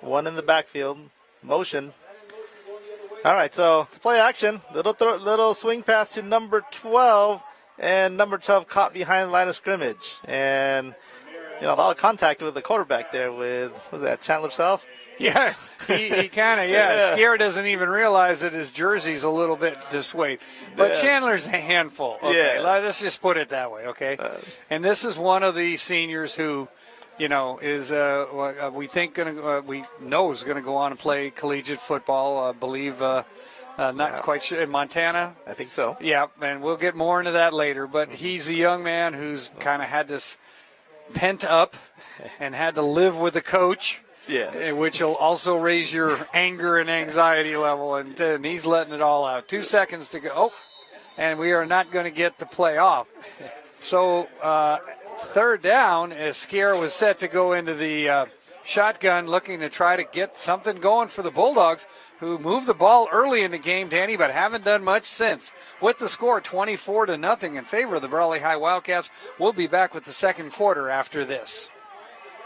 One in the backfield. Motion. All right, so it's play action. Little swing pass to number 12, and number 12 caught behind the line of scrimmage. And, a lot of contact with the quarterback there with, was that Chandler Self? Yeah, he kind of, Skier doesn't even realize that his jersey's a little bit dissuade. But Chandler's a handful. Okay, let's just put it that way, okay? And this is one of the seniors who, is we know is going to go on and play collegiate football. I believe, not quite sure, in Montana. I think so. Yeah, and we'll get more into that later. But he's a young man who's kind of had this pent up and had to live with the coach. Yes. Which will also raise your anger and anxiety level, and he's letting it all out. 2 seconds to go. Oh, and we are not going to get the play off. So third down, as Skier was set to go into the shotgun, looking to try to get something going for the Bulldogs, who moved the ball early in the game, Danny, but haven't done much since. With the score 24-0 in favor of the Brawley High Wildcats, we'll be back with the second quarter after this.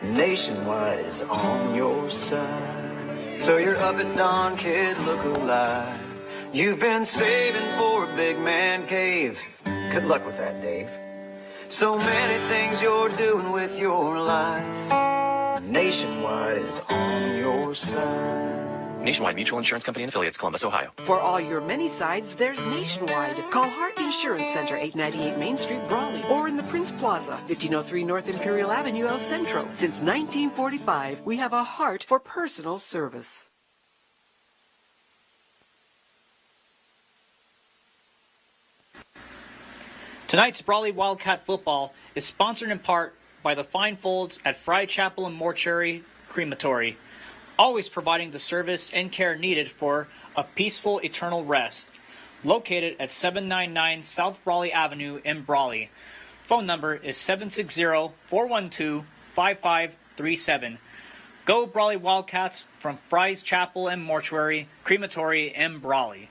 Nationwide is on your side, so you're up at dawn, kid, look alive. You've been saving for a big man cave. Good luck with that, Dave. So many things you're doing with your life. Nationwide is on your side. Nationwide Mutual Insurance Company and Affiliates, Columbus, Ohio. For all your many sides, there's Nationwide. Call Hart Insurance Center, 898 Main Street, Brawley, or in the Prince Plaza, 1503 North Imperial Avenue, El Centro. Since 1945, we have a heart for personal service. Tonight's Brawley Wildcat football is sponsored in part by the fine folds at Fry Chapel and Mortuary Crematory, always providing the service and care needed for a peaceful eternal rest. Located at 799 South Brawley Avenue in Brawley. Phone number is 760-412-5537. Go Brawley Wildcats from Fry's Chapel and Mortuary Crematory in Brawley.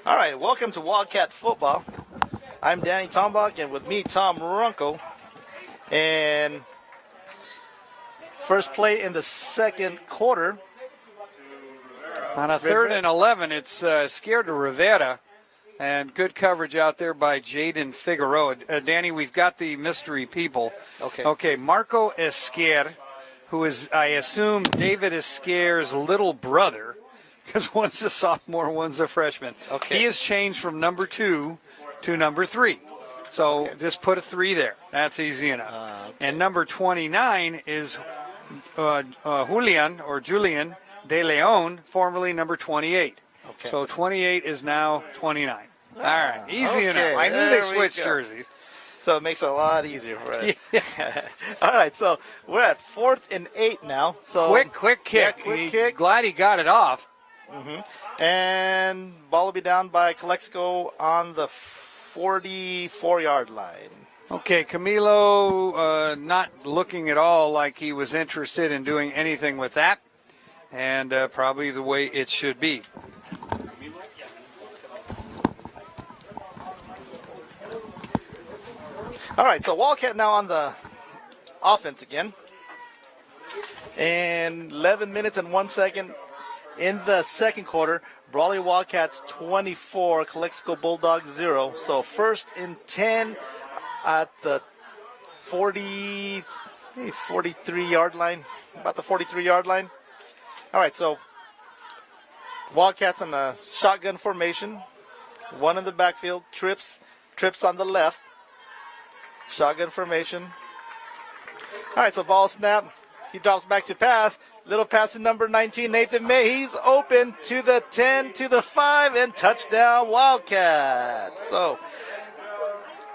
All right, welcome to Wildcat Football. I'm Danny Tombach, and with me, Tom Runkel. And first play in the second quarter. On a 3rd and 11, it's scared to Rivera. And good coverage out there by Jaden Figueroa. Danny, we've got the mystery people. Okay, Marco Esquer, who is, I assume, David Esquer's little brother. Because one's a sophomore, one's a freshman. Okay. He has changed from number 2 to number 3. So just put a 3 there. That's easy enough. And number 29 is Julian De Leon, formerly number 28. Okay. So 28 is now 29. All right, easy enough. I knew there they we switched go. jerseys. So it makes it a lot easier for us. All right, so we're at 4th and 8 now. So Quick kick. Yeah, quick kick. Glad he got it off. And ball will be down by Calexico on the 44-yard line. Okay, Camilo not looking at all like he was interested in doing anything with that, and probably the way it should be. All right, so Wildcat now on the offense again. And 11 minutes and 1 second in the second quarter. Brawley Wildcats 24, Calexico Bulldogs 0. So 1st and 10 at the 43-yard line, about the 43-yard line. All right, so Wildcats in a shotgun formation. One in the backfield, trips on the left. Shotgun formation. All right, so ball snap. He drops back to pass. Little pass to number 19, Nathan May. He's open to the 10, to the 5, and touchdown Wildcats. So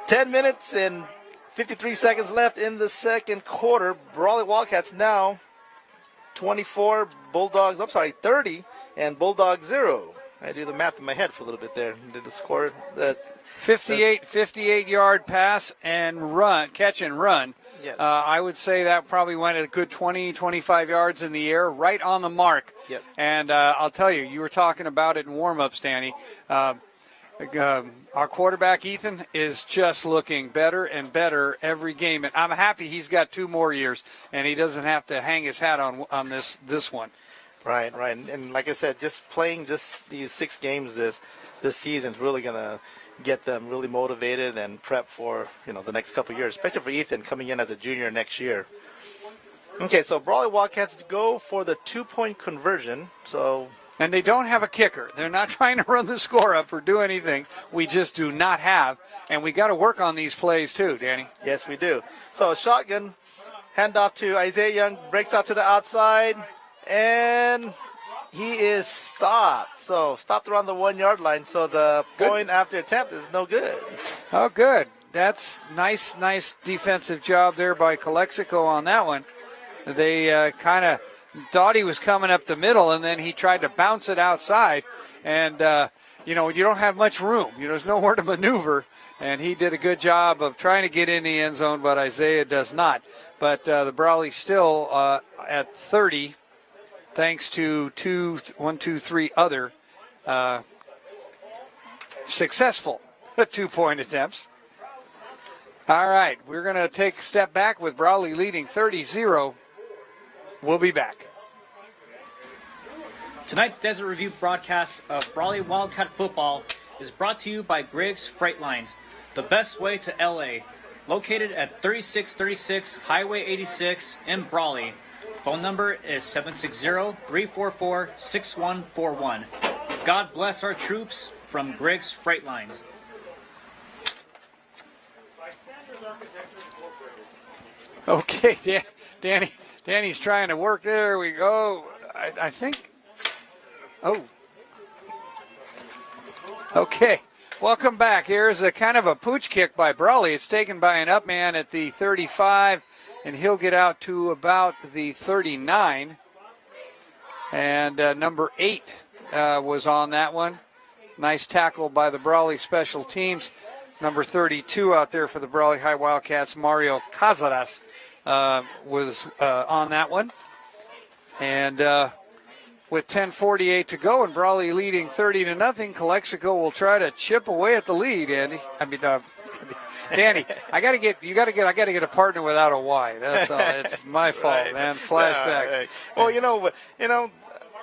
10 minutes and 53 seconds left in the second quarter. Brawley Wildcats now 24, Bulldogs, 30, and Bulldogs 0. I do the math in my head for a little bit there. Did the score. 58-yard pass and run, catch and run. Yes. I would say that probably went a good 20, 25 yards in the air, right on the mark. Yes. And I'll tell you, you were talking about it in warm-ups, Danny. Our quarterback, Ethan, is just looking better and better every game. And I'm happy he's got 2 more years, and he doesn't have to hang his hat on this one. Right. And like I said, just playing these 6 games this season is really going to get them really motivated and prep for the next couple of years, especially for Ethan coming in as a junior next year. Okay, so Brawley Wildcats go for the 2-point conversion. And they don't have a kicker. They're not trying to run the score up or do anything. We just do not have, and we got to work on these plays too, Danny. Yes, we do. So shotgun, handoff to Isaiah Young, breaks out to the outside, and he is stopped. So stopped around the 1-yard line. So the point after attempt is no good. Oh, good. That's nice defensive job there by Calexico on that one. They kind of thought he was coming up the middle, and then he tried to bounce it outside. And, you don't have much room. There's nowhere to maneuver. And he did a good job of trying to get in the end zone, but Isaiah does not. But the Brawley still at 30. Thanks to 3 other successful 2-point attempts. All right, we're going to take a step back with Brawley leading 30-0. We'll be back. Tonight's Desert Review broadcast of Brawley Wildcat football is brought to you by Griggs Freight Lines, the best way to LA. Located at 3636 Highway 86 in Brawley. Phone number is 760-344-6141. God bless our troops from Griggs Freight Lines. Okay, Danny's trying to work. There we go. I think. Oh. Okay. Welcome back. Here's a kind of a pooch kick by Brawley. It's taken by an up man at the 35, and he'll get out to about the 39. And number 8 was on that one. Nice tackle by the Brawley special teams. Number 32 out there for the Brawley High Wildcats, Mario Cazares, was on that one. And with 10:48 to go and Brawley leading 30-0, Calexico will try to chip away at the lead. Andy, Danny, I got to get a partner without a Y. That's all. It's my fault, Right. man. Flashbacks. Yeah, right. Well, you know,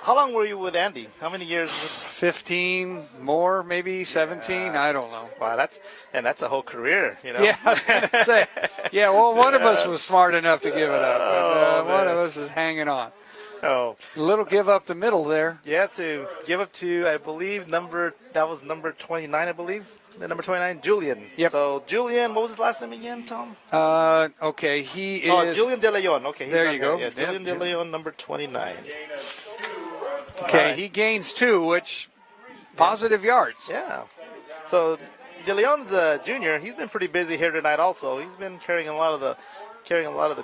how long were you with Andy? How many years? 15 more, maybe 17. I don't know. Wow, that's a whole career, you know. Yeah, I was going to say. Yeah, well, one of us was smart enough to give it up. But, one of us is hanging on. Oh, A little give up the middle there. yeah, to give up to, I believe, number 29, I believe. The number 29, Julian. Yep. So, Julian, what was his last name again, Tom? Okay, he is. Oh, Julian De Leon. Okay, he's There on you go. Yeah, Julian De Leon, number 29. Okay, Right. he gains 2, which positive yards. Yeah. So, De Leon's a junior. He's been pretty busy here tonight also. He's been carrying a lot of the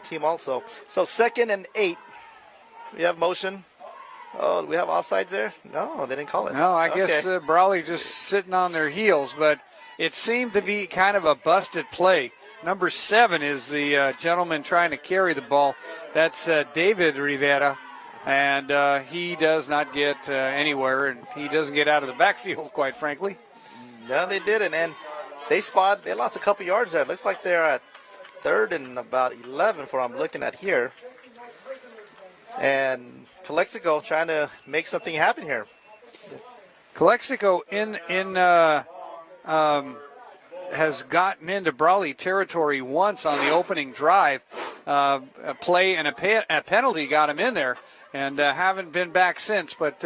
team also. So, 2nd and 8. We have motion. Oh, do we have offsides there? No, they didn't call it. No, I Okay. guess Brawley just sitting on their heels, but it seemed to be kind of a busted play. Number 7 is the gentleman trying to carry the ball. That's David Rivera, and he does not get anywhere, and he doesn't get out of the backfield, quite frankly. No, they didn't, and they lost a couple yards there. It looks like they're at 3rd and about 11 for what I'm looking at here. And Calexico trying to make something happen here. Calexico has gotten into Brawley territory once on the opening drive. A play and a penalty got him in there, and haven't been back since, but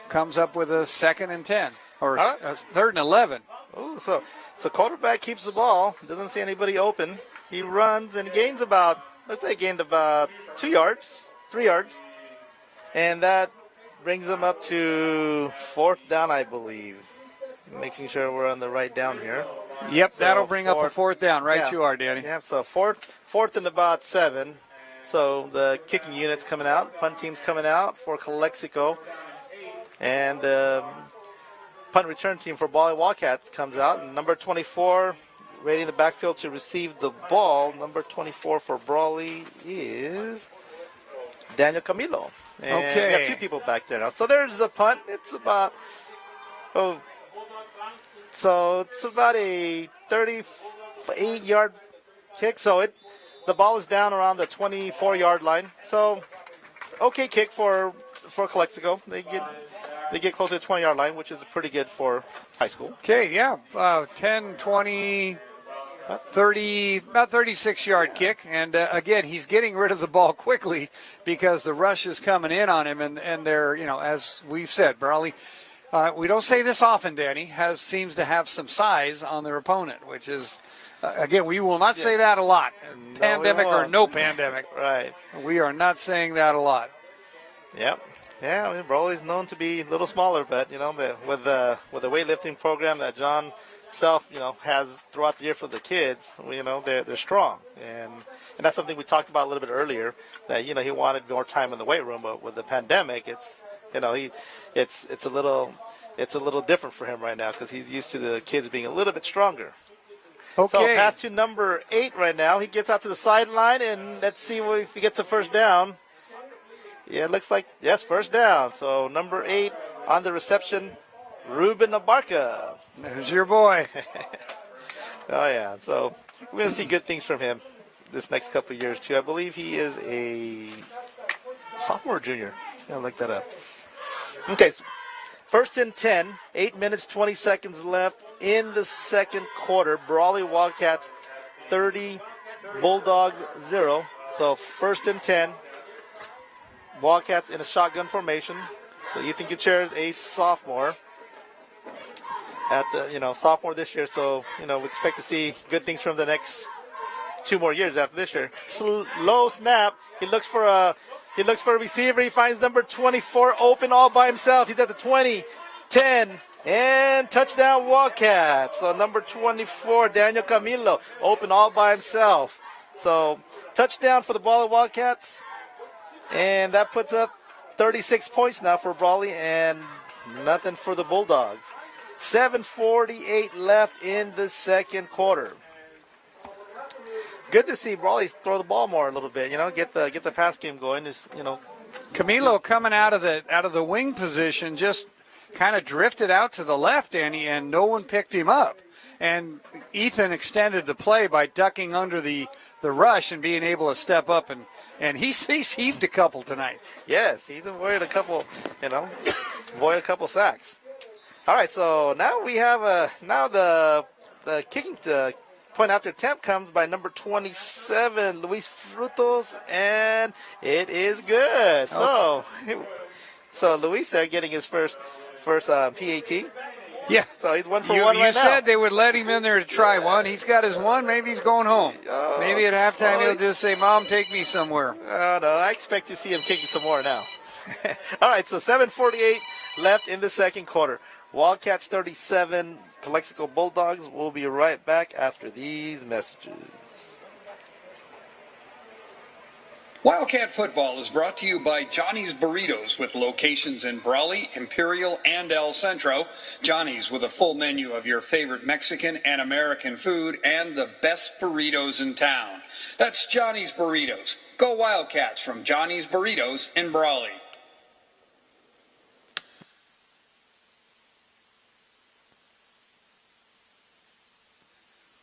comes up with a 2nd and 10, or 3rd and 11. Oh, so quarterback keeps the ball, doesn't see anybody open. He runs and gains about 2 yards, 3 yards. And that brings him up to 4th down, I believe. Making sure we're on the right down here. Yep, So that'll bring up a 4th down. Right, yeah. you are, Danny. Yeah, so fourth and about 7. So the kicking unit's coming out. Punt team's coming out for Calexico. And the punt return team for Brawley Wildcats comes out. And number 24, raiding the backfield to receive the ball. Number 24 for Brawley is Daniel Camilo. And Okay. we have 2 people back there now. So there's a punt. It's about a 38-yard kick. So the ball is down around the 24-yard line. So okay kick for Calexico. They get closer to the 20-yard line, which is pretty good for high school. Okay, yeah, 10, 20, 30, about 36-yard kick. And, again, he's getting rid of the ball quickly because the rush is coming in on him. And they're, as we've said, Brawley, we don't say this often, Danny, seems to have some size on their opponent, which is, again, we will not say that a lot. Pandemic or no pandemic. Right. We are not saying that a lot. Yep. Yeah, I mean, Brawley's known to be a little smaller, but, with the weightlifting program that John Self, has throughout the year for the kids, they're strong. And that's something we talked about a little bit earlier, that, he wanted more time in the weight room, but with the pandemic, it's a little different for him right now because he's used to the kids being a little bit stronger. Okay. So pass to number 8 right now. He gets out to the sideline, and let's see if he gets a first down. Yeah, it looks like, yes, first down. So number 8 on the reception, Ruben Abarca. There's your boy. Oh, yeah. So we're going to see good things from him this next couple of years, too. I believe he is a sophomore or junior. I'll look that up. Okay, so 1st and 10, 8 minutes, 20 seconds left in the second quarter. Brawley Wildcats 30, Bulldogs 0. So 1st and 10. Wildcats in a shotgun formation. So Ethan Gutierrez, a sophomore. At the sophomore this year, so we expect to see good things from the next 2 more years after this year. Low snap. He looks for a receiver. He finds number 24 open all by himself. He's at the 20, 10, and touchdown Wildcats. So number 24, Daniel Camilo, open all by himself. So touchdown for the Brawley Wildcats, and that puts up 36 points now for Brawley and nothing for the Bulldogs. 7:48 left in the second quarter. Good to see Brawley throw the ball more a little bit. Get the pass game going. Camilo coming out of the wing position just kind of drifted out to the left, Annie, and no one picked him up. And Ethan extended the play by ducking under the rush and being able to step up, and he's heaved a couple tonight. Yes, he's avoided a couple sacks. All right, so now we have the kicking the point after attempt comes by number 27, Luis Frutos, and it is good. Okay. So Luis there getting his first PAT. Yeah. So he's 1 for 1 right now. You said they would let him in there to try one. He's got his one. Maybe he's going home. Maybe at halftime he'll just say, "Mom, take me somewhere." Oh, no, I expect to see him kicking some more now. All right, so 7:48 left in the second quarter. Wildcats 37, Calexico Bulldogs. We'll be right back after these messages. Wildcat football is brought to you by Johnny's Burritos with locations in Brawley, Imperial, and El Centro. Johnny's with a full menu of your favorite Mexican and American food and the best burritos in town. That's Johnny's Burritos. Go Wildcats from Johnny's Burritos in Brawley.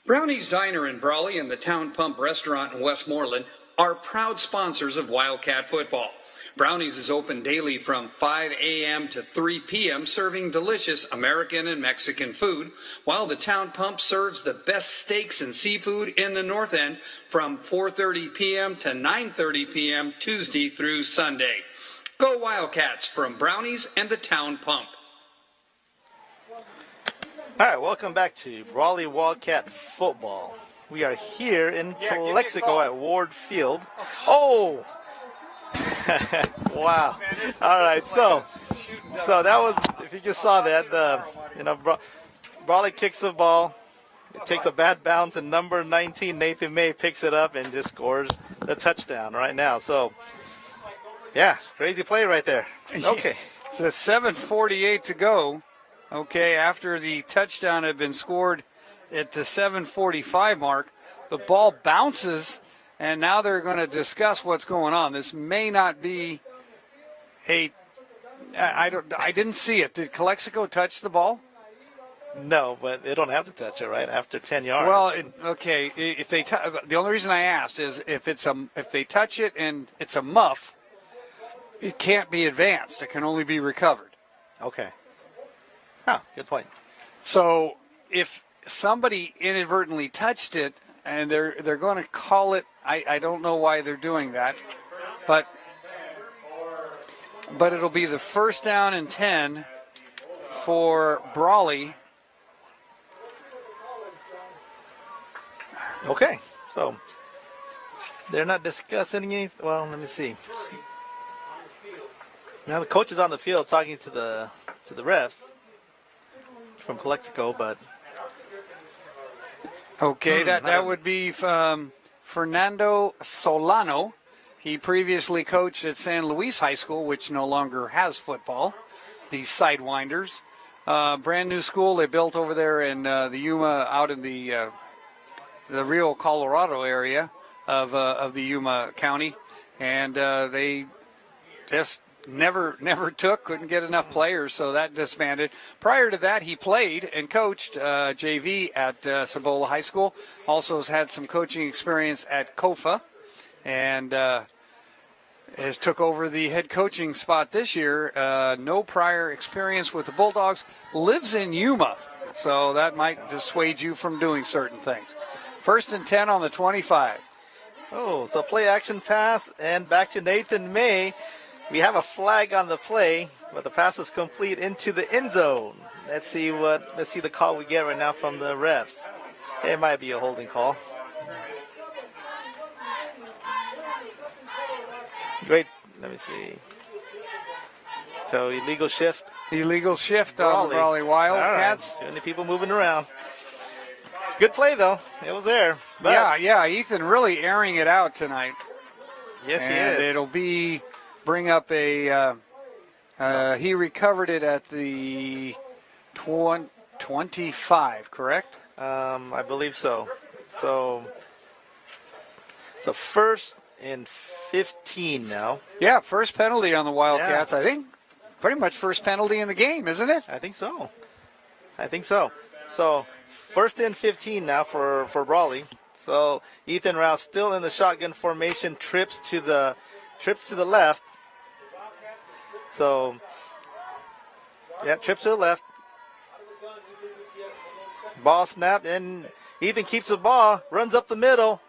Brownie's Diner in Brawley and the Town Pump Restaurant in Westmoreland are proud sponsors of Wildcat football. Brownie's is open daily from 5 a.m. to 3 p.m., serving delicious American and Mexican food, while the Town Pump serves the best steaks and seafood in the North End from 4:30 p.m. to 9:30 p.m. Tuesday through Sunday. Go Wildcats from Brownie's and the Town Pump. All right, welcome back to Brawley Wildcat football. We are here in Calexico at Ward Field. Oh! Wow. All right, so that was, if you just saw that, Brawley kicks the ball. It takes a bad bounce, and number 19, Nathan May, picks it up and just scores the touchdown right now. So, yeah, crazy play right there. Okay. So 7:48 to go. Okay, after the touchdown had been scored at the 7:45 mark, the ball bounces, and now they're going to discuss what's going on. This may not be I didn't see it. Did Calexico touch the ball? No, but they don't have to touch it, right? After 10 yards. Well, okay. If they the only reason I asked is if they touch it and it's a muff, it can't be advanced. It can only be recovered. Okay. Oh, good point. So if somebody inadvertently touched it and they're going to call it, I don't know why they're doing that, but it'll be the first down and 10 for Brawley. Okay, so they're not discussing anything. Well, let me see. Now the coach is on the field talking to the refs from Calexico, but okay, that would be Fernando Solano. He previously coached at San Luis High School, which no longer has football. These Sidewinders, brand new school they built over there in the Yuma, out in the Rio Colorado area of the Yuma County, and they just never couldn't get enough players, so that disbanded. Prior to that, he played and coached JV at Cibola High School. Also has had some coaching experience at COFA, and has took over the head coaching spot this year. No prior experience with the Bulldogs. Lives in Yuma, so that might dissuade you from doing certain things. First and 10 on the 25. Oh, so play action pass and back to Nathan May. We have a flag on the play, but the pass is complete into the end zone. Let's see the call we get right now from the refs. It might be a holding call. Great. Let me see. So illegal shift. Illegal shift on the Brawley Wildcats. Right. Too many people moving around. Good play though. It was there. But yeah. Ethan really airing it out tonight. Yes, and he is. It'll bring up a. He recovered it at the 25, correct? I believe so. So first and 15 now. Yeah, first penalty on the Wildcats. Yeah. I think pretty much first penalty in the game, isn't it? I think so. So first and 15 now for Brawley. So Ethan Rouse still in the shotgun formation, trips to the left. So trips to the left. Ball snapped, and Ethan keeps the ball, runs up the middle.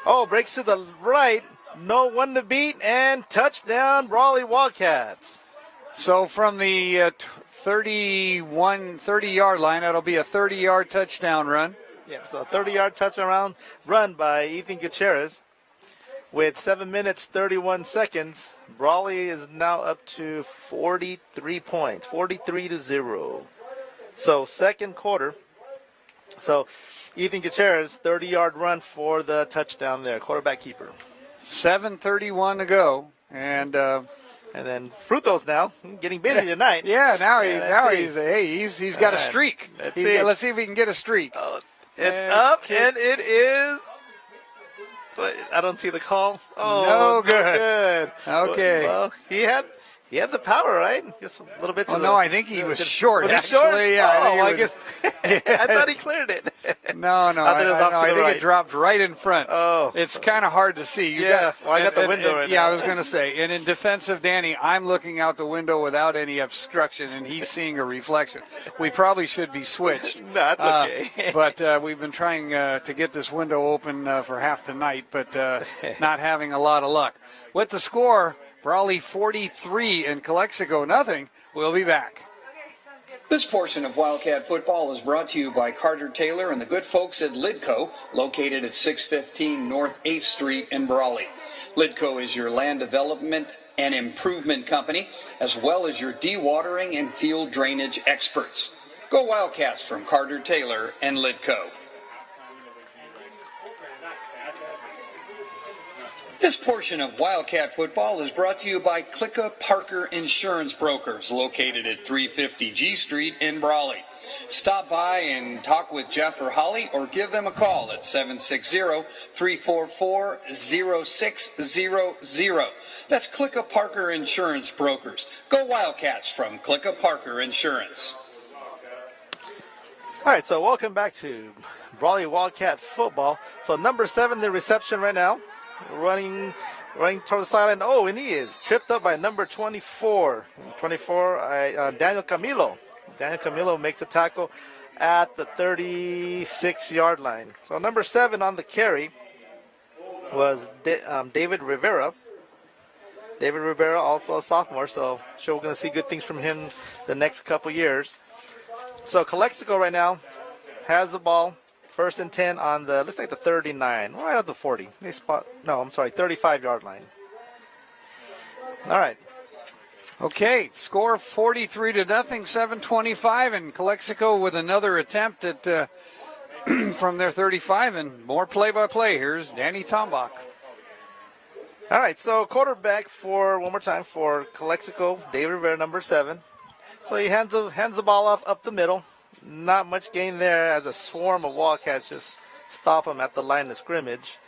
Oh, breaks to the right. No one to beat, and touchdown, Brawley Wildcats. So from the 30-yard line, that'll be a 30-yard touchdown run. Yeah, so a 30-yard touchdown run by Ethan Gutierrez. With 7 minutes, 31 seconds, Brawley is now up to 43 points, 43-0. So second quarter. So Ethan Gutierrez, 30-yard run for the touchdown there, quarterback keeper. 7:31 to go, and then Frutos now getting busy tonight. Yeah, now he's got a streak. Let's see if he can get a streak. Oh, it's up, and it is. I don't see the call. Oh, no good. Okay. Well, he had the power, right? Just a little bit. No, I think he was short. Was he short? Yeah. I guess. I thought he cleared it. No. I think it dropped right in front. Oh. It's kind of hard to see. I got the window right now. Yeah, I was going to say. And in defense of Danny, I'm looking out the window without any obstruction, and he's seeing a reflection. We probably should be switched. No, that's okay. But we've been trying to get this window open for half the night, but not having a lot of luck. With the score, Brawley 43 and Calexico nothing. We'll be back. This portion of Wildcat Football is brought to you by Carter Taylor and the good folks at Lidco, located at 615 North 8th Street in Brawley. Lidco is your land development and improvement company, as well as your dewatering and field drainage experts. Go Wildcats from Carter Taylor and Lidco. This portion of Wildcat Football is brought to you by Kickoff Parker Insurance Brokers, located at 350 G Street in Brawley. Stop by and talk with Jeff or Holly, or give them a call at 760-344-0600. That's Kickoff Parker Insurance Brokers. Go Wildcats from Kickoff Parker Insurance. All right, so welcome back to Brawley Wildcat Football. So number 7, the reception right now. Running toward the sideline. Oh, and he is tripped up by number 24. Daniel Camilo. Daniel Camilo makes the tackle at the 36-yard line. So number 7 on the carry was David Rivera. David Rivera, also a sophomore, so sure we're going to see good things from him the next couple years. So Calexico right now has the ball. First and 10 on the, looks like the 39, right at the 40. 35-yard line. All right. Okay, score 43-0, 7:25, and Calexico with another attempt at from their 35, and more play-by-play. Here's Danny Tombach. All right, so quarterback one more time for Calexico, David Rivera, number 7. So he hands the ball off up the middle. Not much gain there as a swarm of Wildcats just stop him at the line of scrimmage.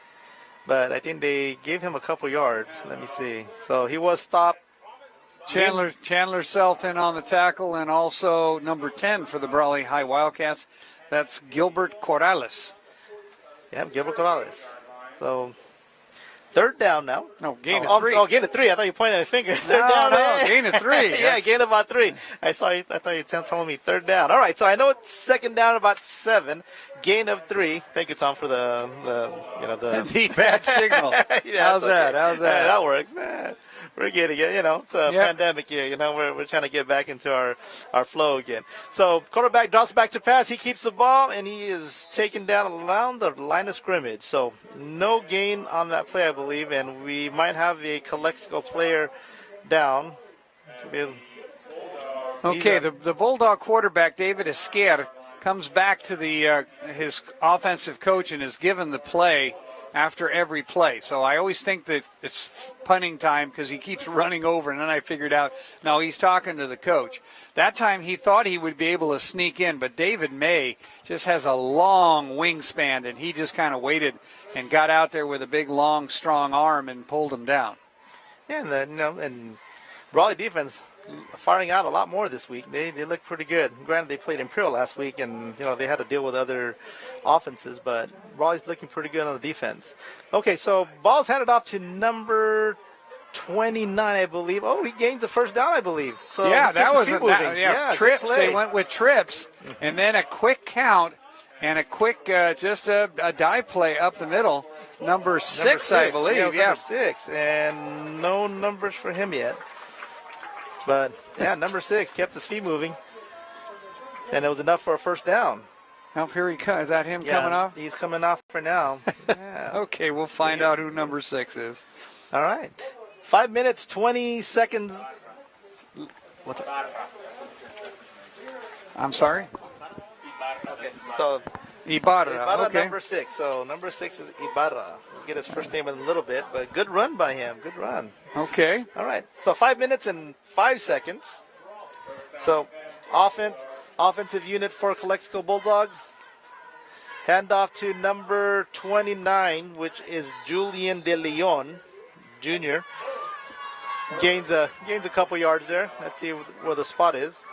But I think they gave him a couple yards. Let me see. So he was stopped. Chandler Self in on the tackle, and also number 10 for the Brawley High Wildcats. That's Gilbert Corrales. Yeah, Gilbert Corrales. So third down now. No, gain of 3. Gain of 3. I thought you pointed at a finger. Third down. Gain of 3. Yeah, gain about 3. I thought you were telling me third down. All right, so I know it's second down about 7. Gain of 3. Thank you, Tom, for the The bad signal. Yeah, How's it's okay. that? How's that? Yeah, that works. We're getting it. It's a pandemic year. We're trying to get back into our flow again. So quarterback drops back to pass. He keeps the ball, and he is taken down around the line of scrimmage. So no gain on that play, I believe, and we might have a Calexico player down. Okay, the Bulldog quarterback, David Esquer, comes back to his offensive coach and is given the play after every play. So I always think that it's punting time because he keeps running over, and then I figured out, no, he's talking to the coach. That time he thought he would be able to sneak in, but David May just has a long wingspan, and he just kind of waited and got out there with a big, long, strong arm and pulled him down. Yeah, and then, and Brawley defense firing out a lot more this week. They look pretty good. Granted, they played Imperial last week, and they had to deal with other offenses, but Brawley's looking pretty good on the defense. Okay, so ball's handed off to number 29, I believe. Oh, he gains the first down, I believe. So yeah, that was trips. They went with trips, and then a quick count and a quick just a dive play up the middle. Number six, I believe. Number 6, and no numbers for him yet. But, number 6 kept his feet moving, and it was enough for a first down. Now, here he comes. Is that him coming off? He's coming off for now. Yeah. Okay, we'll find out who number 6 is. All right. 5 minutes, 20 seconds. What's it? I'm sorry? Okay, so Ibarra, okay. number 6. So number 6 is Ibarra. We'll get his first name in a little bit, but good run by him. Good run. Okay. All right. So 5 minutes and 5 seconds. So offensive unit for Calexico Bulldogs. Handoff to number 29, which is Julian De Leon, Jr. Gains a couple yards there. Let's see where the spot is.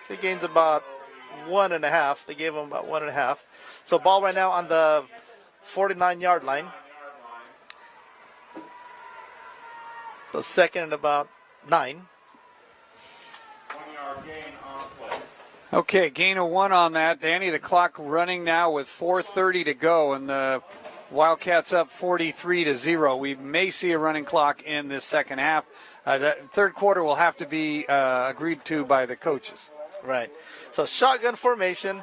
So he gains about 1.5. They gave him about 1.5. So ball right now on the 49-yard line. So second and about 9. Okay, gain of 1 on that. Danny, the clock running now with 4:30 to go, and the Wildcats up 43-0. We may see a running clock in this second half. The third quarter will have to be agreed to by the coaches. Right. So shotgun formation.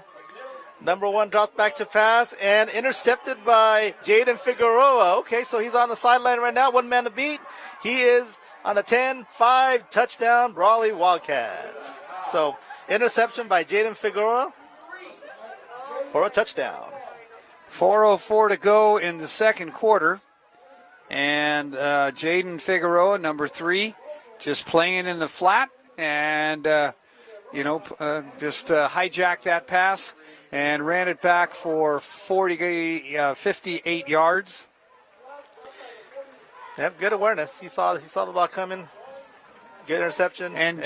Number 1 drops back to pass and intercepted by Jaden Figueroa. Okay, so he's on the sideline right now. 1 man to beat. He is on a 10-5 touchdown, Brawley Wildcats. So interception by Jaden Figueroa for a touchdown. 4:04 to go in the second quarter. And Jaden Figueroa, number 3, just playing in the flat and, just hijacked that pass and ran it back for 58 yards. Yep, good awareness. He saw the ball coming. Good interception. And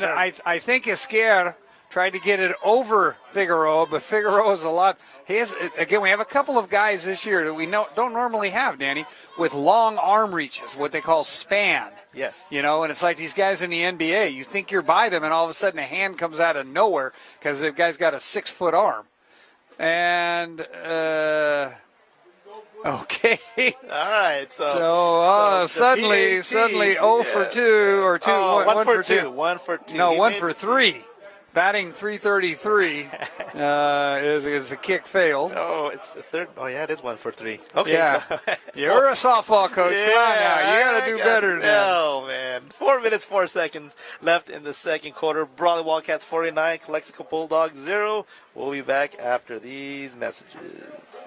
I think Esquer tried to get it over Figueroa, but Figueroa's a lot. We have a couple of guys this year that we don't normally have, Danny, with long arm reaches, what they call span. Yes. And it's like these guys in the NBA. You think you're by them, and all of a sudden a hand comes out of nowhere because the guy's got a 6-foot arm. And okay. All right. So suddenly 0 for 2 or 2. 1 for 2. 1 for 2. No, 1 for 3. Batting .333 is a kick failed. Oh, it's the third. Oh, yeah, it is 1 for 3. Okay. Yeah. You're a softball coach. Yeah, come on now. You got to do better than that. Oh, man. 4 minutes, 4 seconds left in the second quarter. Brawley Wildcats 49, Calexico Bulldogs 0. We'll be back after these messages.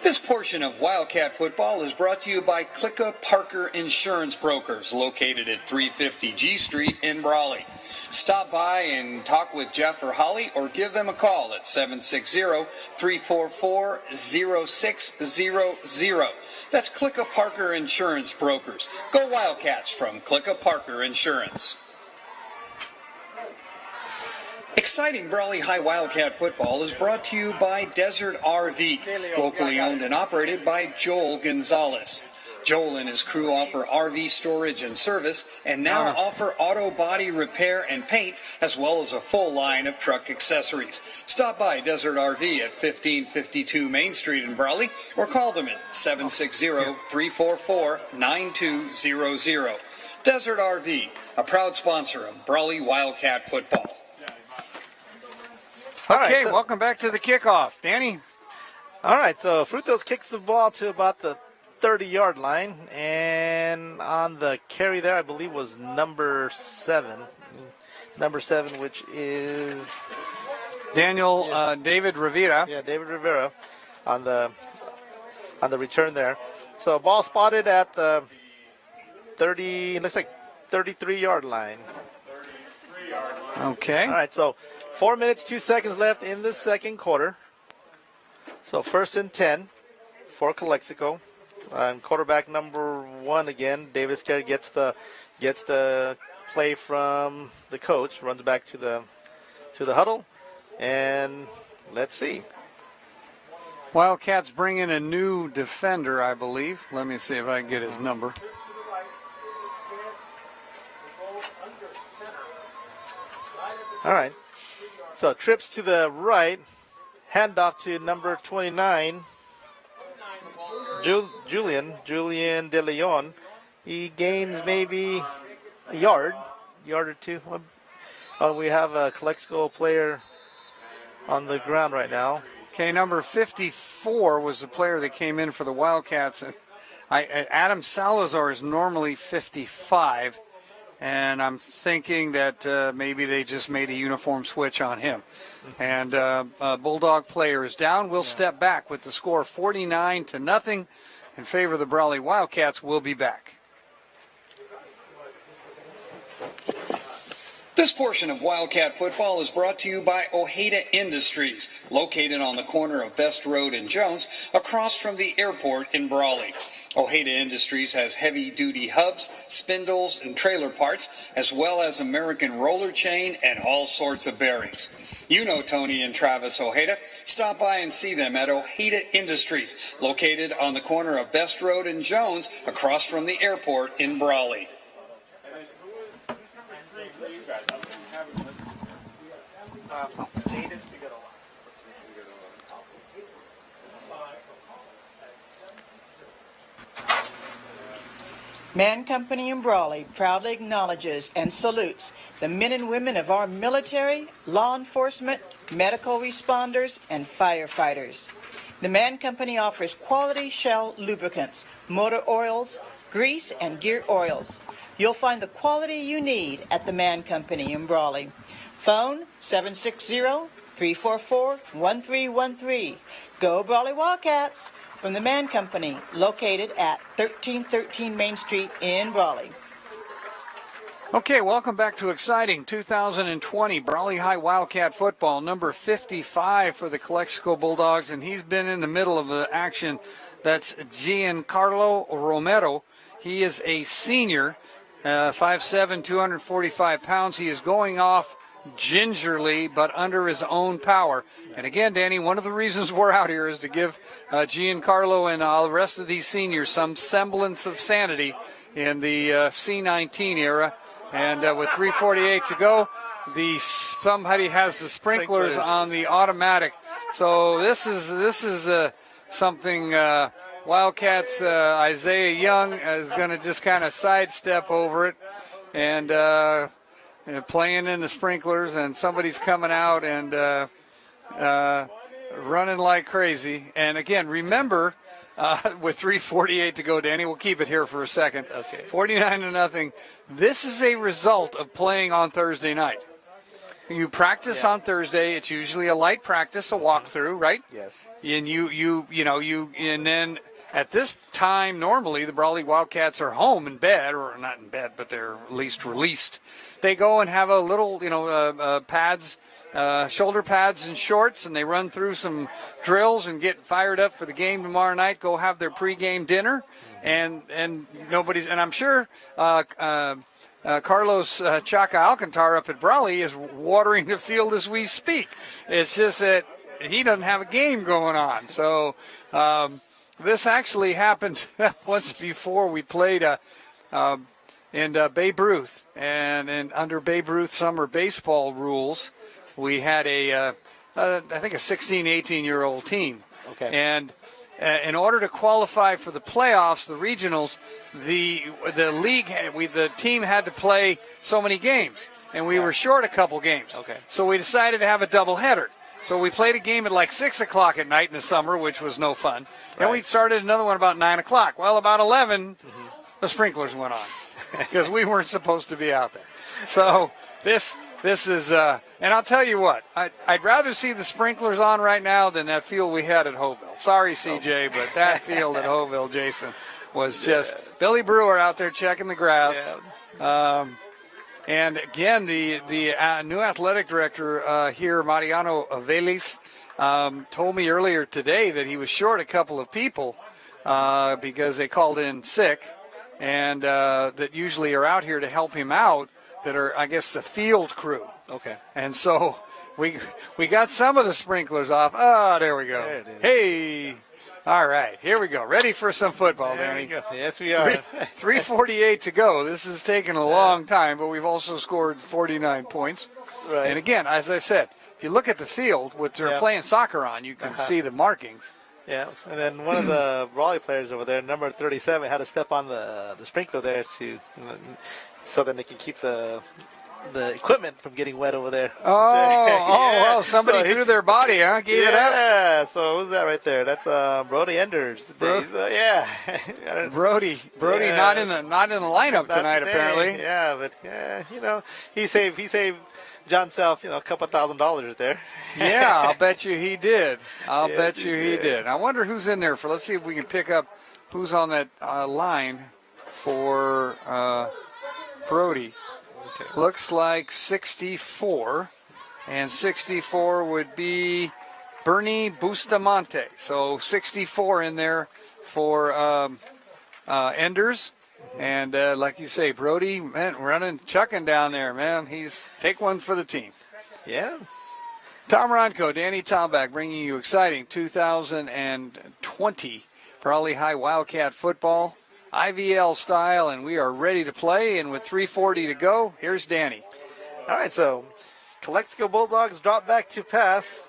This portion of Wildcat football is brought to you by Kickoff Parker Insurance Brokers, located at 350 G Street in Brawley. Stop by and talk with Jeff or Holly, or give them a call at 760-344-0600. That's Kickoff Parker Insurance Brokers. Go Wildcats from Kickoff Parker Insurance. Exciting Brawley High Wildcat football is brought to you by Desert RV, locally owned and operated by Joel Gonzalez. Joel and his crew offer RV storage and service, and now offer auto body repair and paint, as well as a full line of truck accessories. Stop by Desert RV at 1552 Main Street in Brawley, or call them at 760-344-9200. Desert RV, a proud sponsor of Brawley Wildcat football. Okay, welcome back to the kickoff. Danny? All right, so Frutos kicks the ball to about the 30-yard line, and on the carry there, I believe, was number 7. Number 7, which is David Rivera. Yeah, David Rivera on the return there. So ball spotted at the 33-yard line. Okay. All right, so 4 minutes, 2 seconds left in the second quarter. So 1st and 10 for Calexico. And quarterback number 1 again, David Iscari gets the play from the coach, runs back to the huddle, and let's see. Wildcats bring in a new defender, I believe. Let me see if I can get his number. All right. So trips to the right, handoff to number 29. Julian De Leon. He gains maybe a yard or two. We have a Calexico player on the ground right now. Okay, number 54 was the player that came in for the Wildcats. Adam Salazar is normally 55, and I'm thinking that maybe they just made a uniform switch on him. And Bulldog player is down. We'll step back with the score 49-0 in favor of the Brawley Wildcats. We'll be back. This portion of Wildcat football is brought to you by Ojeda Industries, located on the corner of Best Road and Jones, across from the airport in Brawley. Ojeda Industries has heavy-duty hubs, spindles, and trailer parts, as well as American roller chain and all sorts of bearings. You know Tony and Travis Ojeda. Stop by and see them at Ojeda Industries, located on the corner of Best Road and Jones, across from the airport in Brawley. Man Company in Brawley proudly acknowledges and salutes the men and women of our military, law enforcement, medical responders, and firefighters. The Man Company offers quality Shell lubricants, motor oils, grease, and gear oils. You'll find the quality you need at the Man Company in Brawley. Phone 760-344-1313. Go Brawley Wildcats! From the Man Company, located at 1313 Main Street in Brawley. Okay, welcome back to exciting 2020 Brawley High Wildcat football, number 55 for the Calexico Bulldogs, and he's been in the middle of the action. That's Giancarlo Romero. He is a senior, 5'7", 245 pounds. He is going off gingerly, but under his own power. And again, Danny, one of the reasons we're out here is to give Giancarlo and all the rest of these seniors some semblance of sanity in the C19 era. And with 3:48 to go, somebody has the sprinklers on the automatic. So this is something Wildcats Isaiah Young is going to just kind of sidestep over it and playing in the sprinklers, and somebody's coming out and running like crazy. And again, remember, with 3:48 to go, Danny, we'll keep it here for a second. Okay. 49-0. This is a result of playing on Thursday night. You practice on Thursday. It's usually a light practice, a walkthrough, right? Yes. And and then at this time, normally the Brawley Wildcats are home in bed, or not in bed, but they're at least released. They go and have a little, pads, shoulder pads and shorts, and they run through some drills and get fired up for the game tomorrow night. Go have their pregame dinner, and I'm sure Carlos Chaka Alcantar up at Brawley is watering the field as we speak. It's just that he doesn't have a game going on. So this actually happened once before. We played in Babe Ruth, and under Babe Ruth summer baseball rules, we had I think a 16, 18-year-old team. Okay. And in order to qualify for the playoffs, the regionals, the team had to play so many games, and we were short a couple games. Okay. So we decided to have a doubleheader. So we played a game at like 6 o'clock at night in the summer, which was no fun. And we started another one about 9 o'clock. Well, about 11, the sprinklers went on because we weren't supposed to be out there. So this is, and I'll tell you what, I'd rather see the sprinklers on right now than that field we had at Hoville. Sorry, CJ, but that field at Hoville, Jason, was just Billy Brewer out there checking the grass. Yeah. And again, the new athletic director here, Mariano Avelis, told me earlier today that he was short a couple of people because they called in sick, and that usually are out here to help him out, that are, I guess, the field crew. Okay. And so we got some of the sprinklers off. Oh, there we go. There it is. Hey. All right, here we go. Ready for some football, There Danny. we go. Yes, we are. 3:48 to go. This has taken a long time, but we've also scored 49 points. Right. And again, as I said, if you look at the field, what they're playing soccer on, you can see the markings. Yeah, and then one of the Brawley players over there, number 37, had to step on the sprinkler there so that they can keep the equipment from getting wet over there. Well, somebody threw their body, huh? Gave it up. Yeah, so who's that right there? That's Brody Enders. Yeah. Brody, Yeah. not in the lineup Not tonight, today. apparently. Yeah, but he saved John Self, a couple $1,000s there. Yeah, I'll bet you he did. I'll bet you he did. I wonder who's in there for. Let's see if we can pick up who's on that line for Brody. Okay. Looks like 64, and 64 would be Bernie Bustamante. So 64 in there for Enders. And like you say, Brody, man, chucking down there, man. Take one for the team. Yeah. Tom Ronco, Danny Tomback, bringing you exciting 2020 Brawley High Wildcat football, IVL style, and we are ready to play. And with 3:40 to go, here's Danny. All right, so Calexico Bulldogs drop back to pass.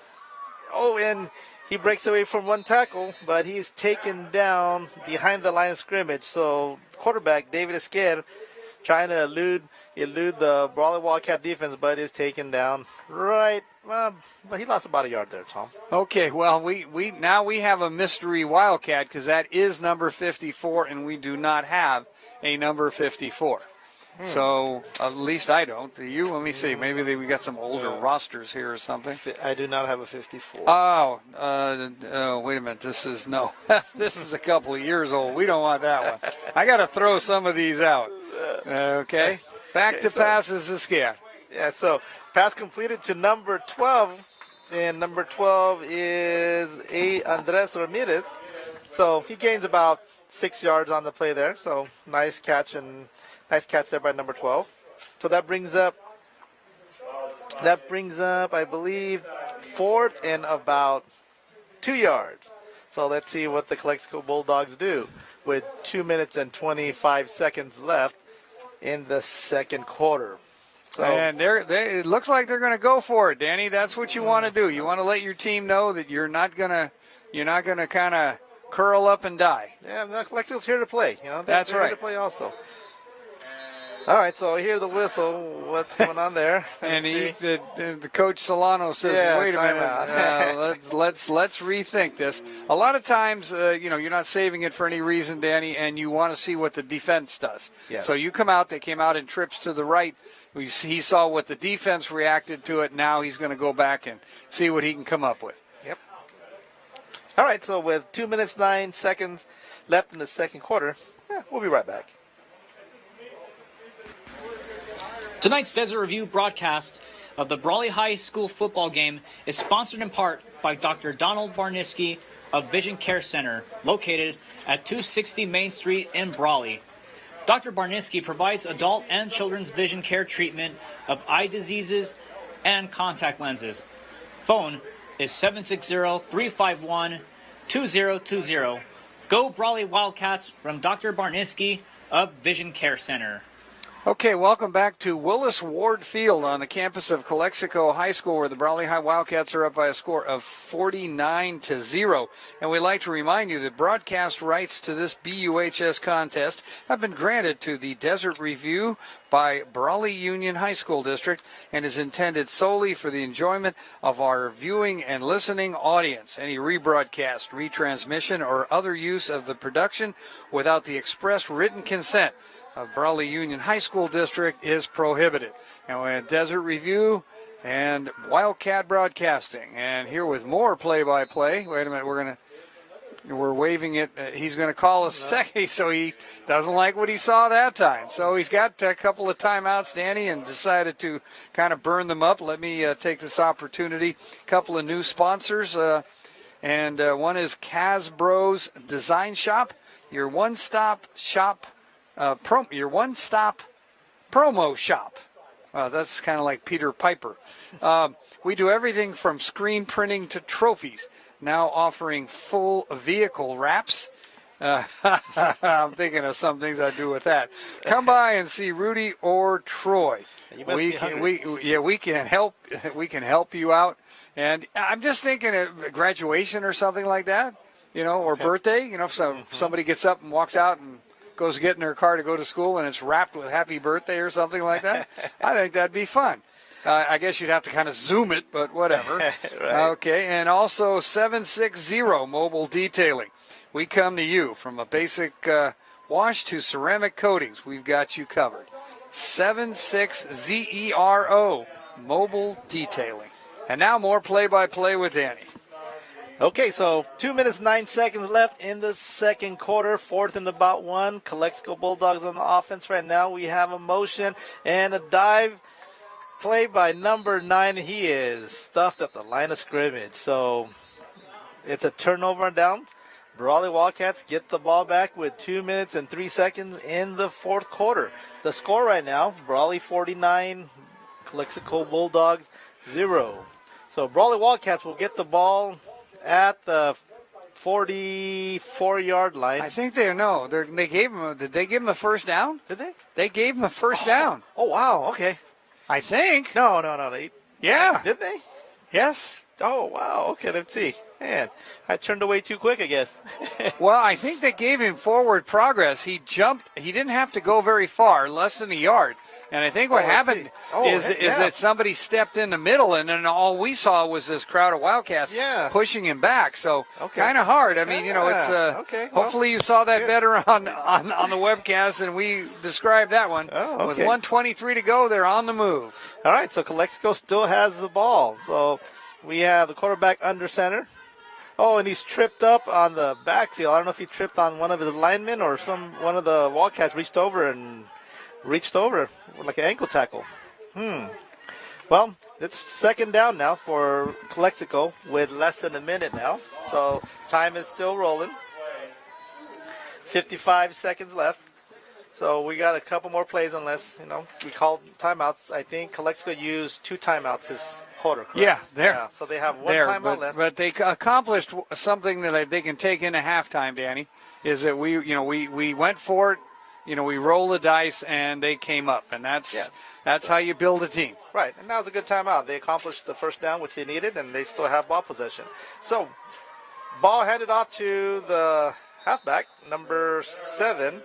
Oh, and he breaks away from one tackle, but he's taken down behind the line of scrimmage. So quarterback David Esquer trying to elude the Brawley Wildcat defense, but is taken down right. But he lost about a yard there, Tom. Okay, well, we now have a mystery Wildcat because that is number 54, and we do not have a number 54. So at least I don't. Do you? Let me see. Maybe we got some older rosters here or something. I do not have a 54. Wait a minute. This is this is a couple of years old. We don't want that one. I got to throw some of these out. Okay. Back to passes this guy. Yeah, so pass completed to number 12, and number 12 is Andres Ramirez. So he gains about 6 yards on the play there. So nice catch there by number 12. So that brings up, I believe, fourth and about 2 yards. So let's see what the Calexico Bulldogs do with 2 minutes and 25 seconds left in the second quarter. So, and it looks like they're going to go for it, Danny. That's what you want to do. You want to let your team know that you're not gonna kind of curl up and die. Yeah, Calexico's here to play. That's they're right. Here to play also. All right, so I hear the whistle. What's going on there? And the coach Solano says, "Wait a minute, let's rethink this." A lot of times, you're not saving it for any reason, Danny, and you want to see what the defense does. Yes. So you come out. They came out in trips to the right. He saw what the defense reacted to it. Now he's going to go back and see what he can come up with. Yep. All right, so with 2 minutes, 9 seconds left in the second quarter, we'll be right back. Tonight's Desert Review broadcast of the Brawley High School football game is sponsored in part by Dr. Donald Barniski of Vision Care Center, located at 260 Main Street in Brawley. Dr. Barniski provides adult and children's vision care treatment of eye diseases and contact lenses. Phone is 760-351-2020. Go Brawley Wildcats from Dr. Barniski of Vision Care Center. Okay, welcome back to Willis Ward Field on the campus of Calexico High School, where the Brawley High Wildcats are up by a score of 49-0. And we'd like to remind you that broadcast rights to this BUHS contest have been granted to the Desert Review by Brawley Union High School District and is intended solely for the enjoyment of our viewing and listening audience. Any rebroadcast, retransmission, or other use of the production without the express written consent of Brawley Union High School District is prohibited. And we have Desert Review and Wildcat Broadcasting. And here with more play-by-play. Wait a minute, we're waving it. He's going to call a second, so he doesn't like what he saw that time. So he's got a couple of timeouts, Danny, and decided to kind of burn them up. Let me take this opportunity. A couple of new sponsors, and one is Casbro's Design Shop, your one-stop shop. Your one-stop promo shop. That's kind of like Peter Piper. We do everything from screen printing to trophies. Now offering full vehicle wraps. I'm thinking of some things I do with that. Come by and see Rudy or Troy. We can help. We can help you out. And I'm just thinking of graduation or something like that, or birthday. If somebody gets up and walks out and goes to get in their car to go to school and it's wrapped with happy birthday or something like that. I think that'd be fun. I guess you'd have to kind of zoom it, but whatever. Right. Okay, and also 760 Mobile Detailing. We come to you from a basic wash to ceramic coatings. We've got you covered. 76 Mobile Detailing. And now more play-by-play with Danny. Okay, so 2 minutes, 9 seconds left in the second quarter. Fourth and about one. Calexico Bulldogs on the offense right now. We have a motion and a dive play by number 9. He is stuffed at the line of scrimmage. So it's a turnover down. Brawley Wildcats get the ball back with 2 minutes and 3 seconds in the fourth quarter. The score right now, Brawley 49, Calexico Bulldogs 0. So Brawley Wildcats will get the ball at the 44-yard line. I think they gave him. Did they give him a first down? Did they? They gave him a first down. Oh wow. Okay. I think. No. Yeah. Did they? Yes. Oh wow. Okay. Let's see. Man, I turned away too quick, I guess. Well, I think they gave him forward progress. He jumped. He didn't have to go very far, less than a yard. And I think what happened is that somebody stepped in the middle, and then all we saw was this crowd of Wildcats pushing him back. So kind of hard. I mean, it's hopefully you saw that better on the webcast, and we described that one. With 1:23 to go, they're on the move. All right, so Calexico still has the ball. So we have the quarterback under center. Oh, and he's tripped up on the backfield. I don't know if he tripped on one of his linemen or one of the Wildcats reached over like an ankle tackle. Well, it's second down now for Calexico with less than a minute now. So time is still rolling. 55 seconds left. So we got a couple more plays unless, we called timeouts. I think Calexico used 2 timeouts this quarter, correct? Yeah, so they have one timeout left. But they accomplished something that they can take into halftime, Danny, is that we went for it. We roll the dice, and they came up, and that's how you build a team. Right, and that was a good timeout. They accomplished the first down, which they needed, and they still have ball possession. So, ball handed off to the halfback, number 7.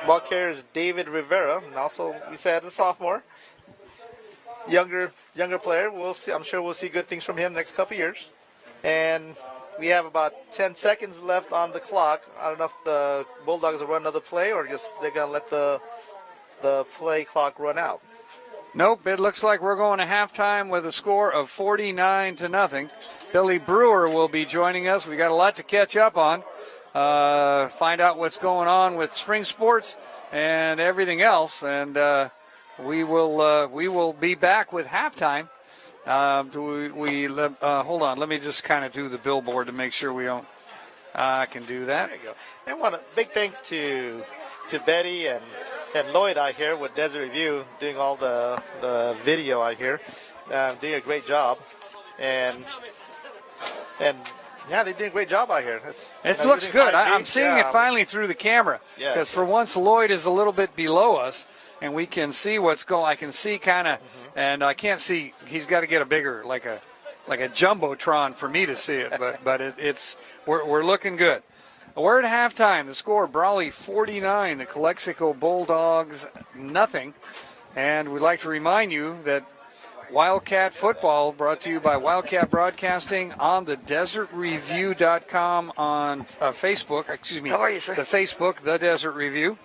Ball carrier is David Rivera, and also we said a sophomore, younger player. We'll see. I'm sure we'll see good things from him next couple years, and we have about 10 seconds left on the clock. I don't know if the Bulldogs will run another play or just they're going to let the play clock run out. Nope, it looks like we're going to halftime with a score of 49-0. Billy Brewer will be joining us. We got a lot to catch up on. Find out what's going on with spring sports and everything else. And we will be back with halftime. Hold on. Let me just kind of do the billboard to make sure we don't. I can do that. There you go. And big thanks to Betty and Lloyd out here with Desert Review doing all the video out here, doing a great job. And Yeah, they did a great job out here. It looks good. I'm seeing it finally through the camera. Yeah. Because for once, Lloyd is a little bit below us, and we can see what's going. I can see kind of, and I can't see. He's got to get a bigger, like a jumbotron for me to see it. But we're looking good. We're at halftime. The score: Brawley 49, the Calexico Bulldogs nothing. And we'd like to remind you that Wildcat football brought to you by Wildcat Broadcasting on the desertreview.com on Facebook. Excuse me. How are you, sir? The Facebook, The Desert Review.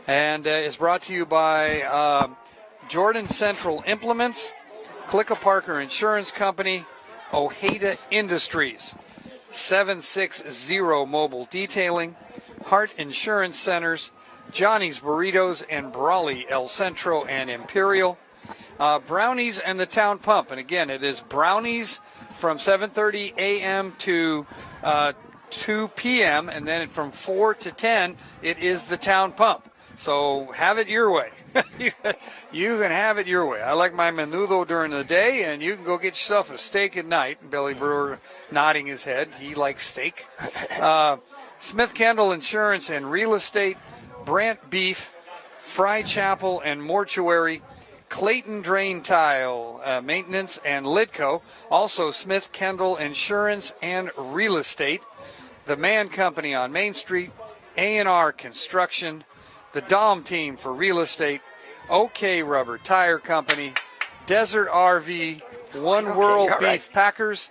And it's brought to you by Jordan Central Implements, Clicka Parker Insurance Company, Ojeda Industries, 760 Mobile Detailing, Hart Insurance Centers, Johnny's Burritos and Brawley, El Centro and Imperial, Brownies and the Town Pump. And again, it is Brownies from 7:30 a.m. to 2 p.m. and then from 4 to 10, it is the Town Pump. So have it your way. You can have it your way. I like my menudo during the day, and you can go get yourself a steak at night. Billy Brewer nodding his head. He likes steak. Smith Kendall Insurance and Real Estate, Brant Beef, Fry Chapel and Mortuary, Clayton Drain Tile Maintenance and Lidco, also Smith Kendall Insurance and Real Estate, the Mann Company on Main Street, A&R Construction, the Dom Team for Real Estate, OK Rubber Tire Company, Desert RV, One World Beef Packers,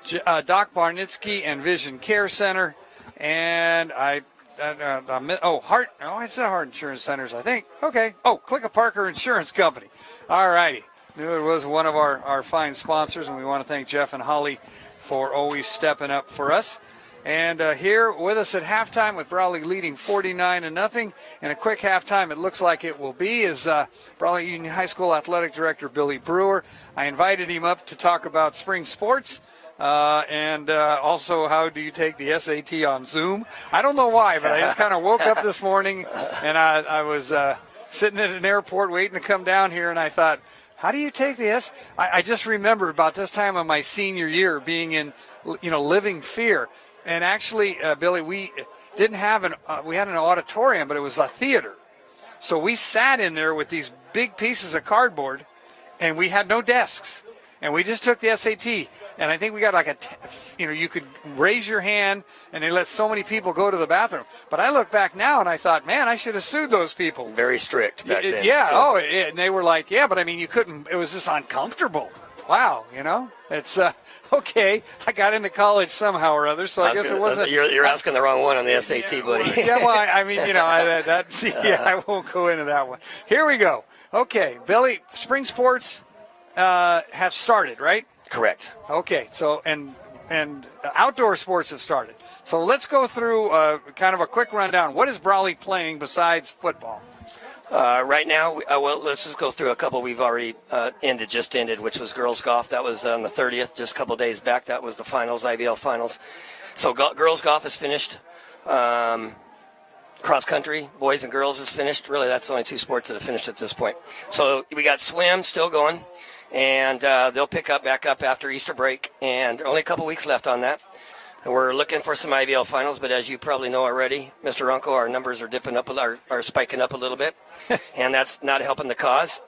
Doc Barnitsky and Vision Care Center, and I said Hart Insurance Centers, I think. Okay. Oh, Clicka Parker Insurance Company. All righty. Knew it was one of our fine sponsors, and we want to thank Jeff and Holly for always stepping up for us. And here with us at halftime with Brawley leading 49-0, and a quick halftime it looks like it will be, is Brawley Union High School Athletic Director Billy Brewer. I invited him up to talk about spring sports and also how do you take the SAT on Zoom. I don't know why, but I just kind of woke up this morning and I was sitting at an airport waiting to come down here, and I thought, how do you take the SAT? I just remember about this time of my senior year being in, living fear. And actually, Billy, we didn't have we had an auditorium, but it was a theater. So we sat in there with these big pieces of cardboard, and we had no desks. And we just took the SAT. And I think we got you could raise your hand, and they let so many people go to the bathroom. But I look back now, and I thought, man, I should have sued those people. Very strict back then. Yeah, and they were like, yeah, but I mean, you couldn't, it was just uncomfortable. Wow, it's okay. I got into college somehow or other, so I guess it wasn't. You're asking the wrong one on the SAT, buddy. Yeah, well, I mean, I won't go into that one. Here we go. Okay, Billy, spring sports have started, right? Correct. Okay, so and outdoor sports have started. So let's go through kind of a quick rundown. What is Brawley playing besides football? Right now, let's just go through a couple we've already just ended, which was girls golf. That was on the 30th, just a couple days back. That was the finals, IBL finals. So girls golf is finished. Cross country, boys and girls, is finished. Really, that's the only two sports that have finished at this point. So we got swim still going, and they'll pick back up after Easter break, and only a couple weeks left on that. We're looking for some IBL finals, but as you probably know already, Mr. Runko, our numbers are are spiking up a little bit, and that's not helping the cause.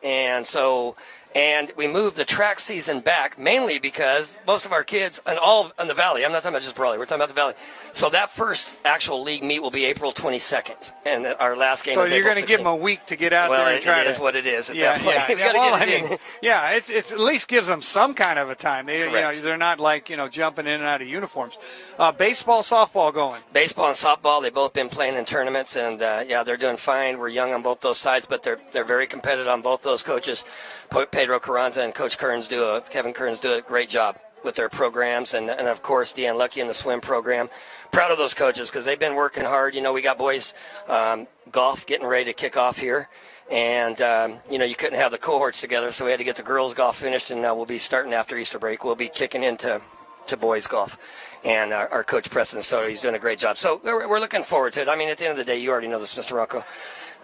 And we moved the track season back mainly because most of our kids in the Valley, I'm not talking about just Brawley, we're talking about the Valley. So that first actual league meet will be April 22nd, and our last game is April 16th. So you're going to give them a week to get out there and try to. Well, it is what it is at that point. It at least gives them some kind of a time. They're not like, jumping in and out of uniforms. Baseball, softball going. Baseball and softball, they've both been playing in tournaments, and they're doing fine. We're young on both those sides, but they're very competitive on both those coaches. Pedro Carranza and Coach Kevin Kearns do a great job with their programs, and of course Deanne Lucky in the swim program. Proud of those coaches because they've been working hard. We got boys golf getting ready to kick off here, and you couldn't have the cohorts together, so we had to get the girls golf finished, and now we'll be starting after Easter break. We'll be kicking into boys golf, and our coach Preston Soto, he's doing a great job. So we're looking forward to it. I mean, at the end of the day, you already know this, Mr. Rocco.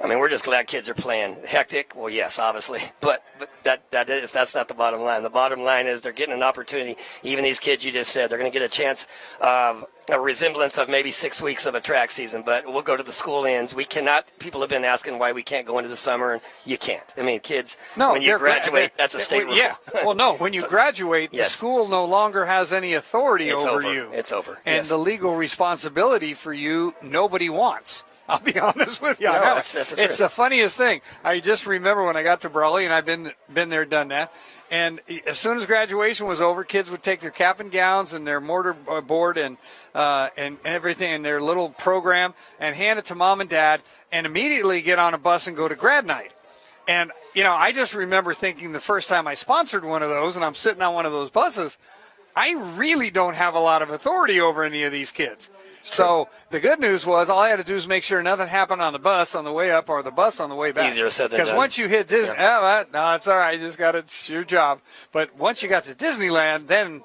I mean, we're just glad kids are playing. Hectic? Well, yes, obviously. But that's not the bottom line. The bottom line is they're getting an opportunity. Even these kids you just said, they're going to get a chance of a resemblance of maybe 6 weeks of a track season. But we'll go to the school ends. We cannot. People have been asking why we can't go into the summer, and you can't. I mean, kids, when you graduate, that's a state rule. Yeah. Well, no, when you graduate, the school no longer has any authority over you. It's over. And the legal responsibility for you, nobody wants. I'll be honest with you. No, I know. that's It's the funniest thing. I just remember when I got to Brawley, and I've been there, done that. And as soon as graduation was over, kids would take their cap and gowns and their mortar board and everything and their little program and hand it to mom and dad and immediately get on a bus and go to grad night. And, I just remember thinking the first time I sponsored one of those and I'm sitting on one of those buses, I really don't have a lot of authority over any of these kids. So the good news was all I had to do is make sure nothing happened on the bus on the way up or the bus on the way back. Easier said than done. Because once you hit Disney, no, it's all right. You just got it's your job. But once you got to Disneyland, then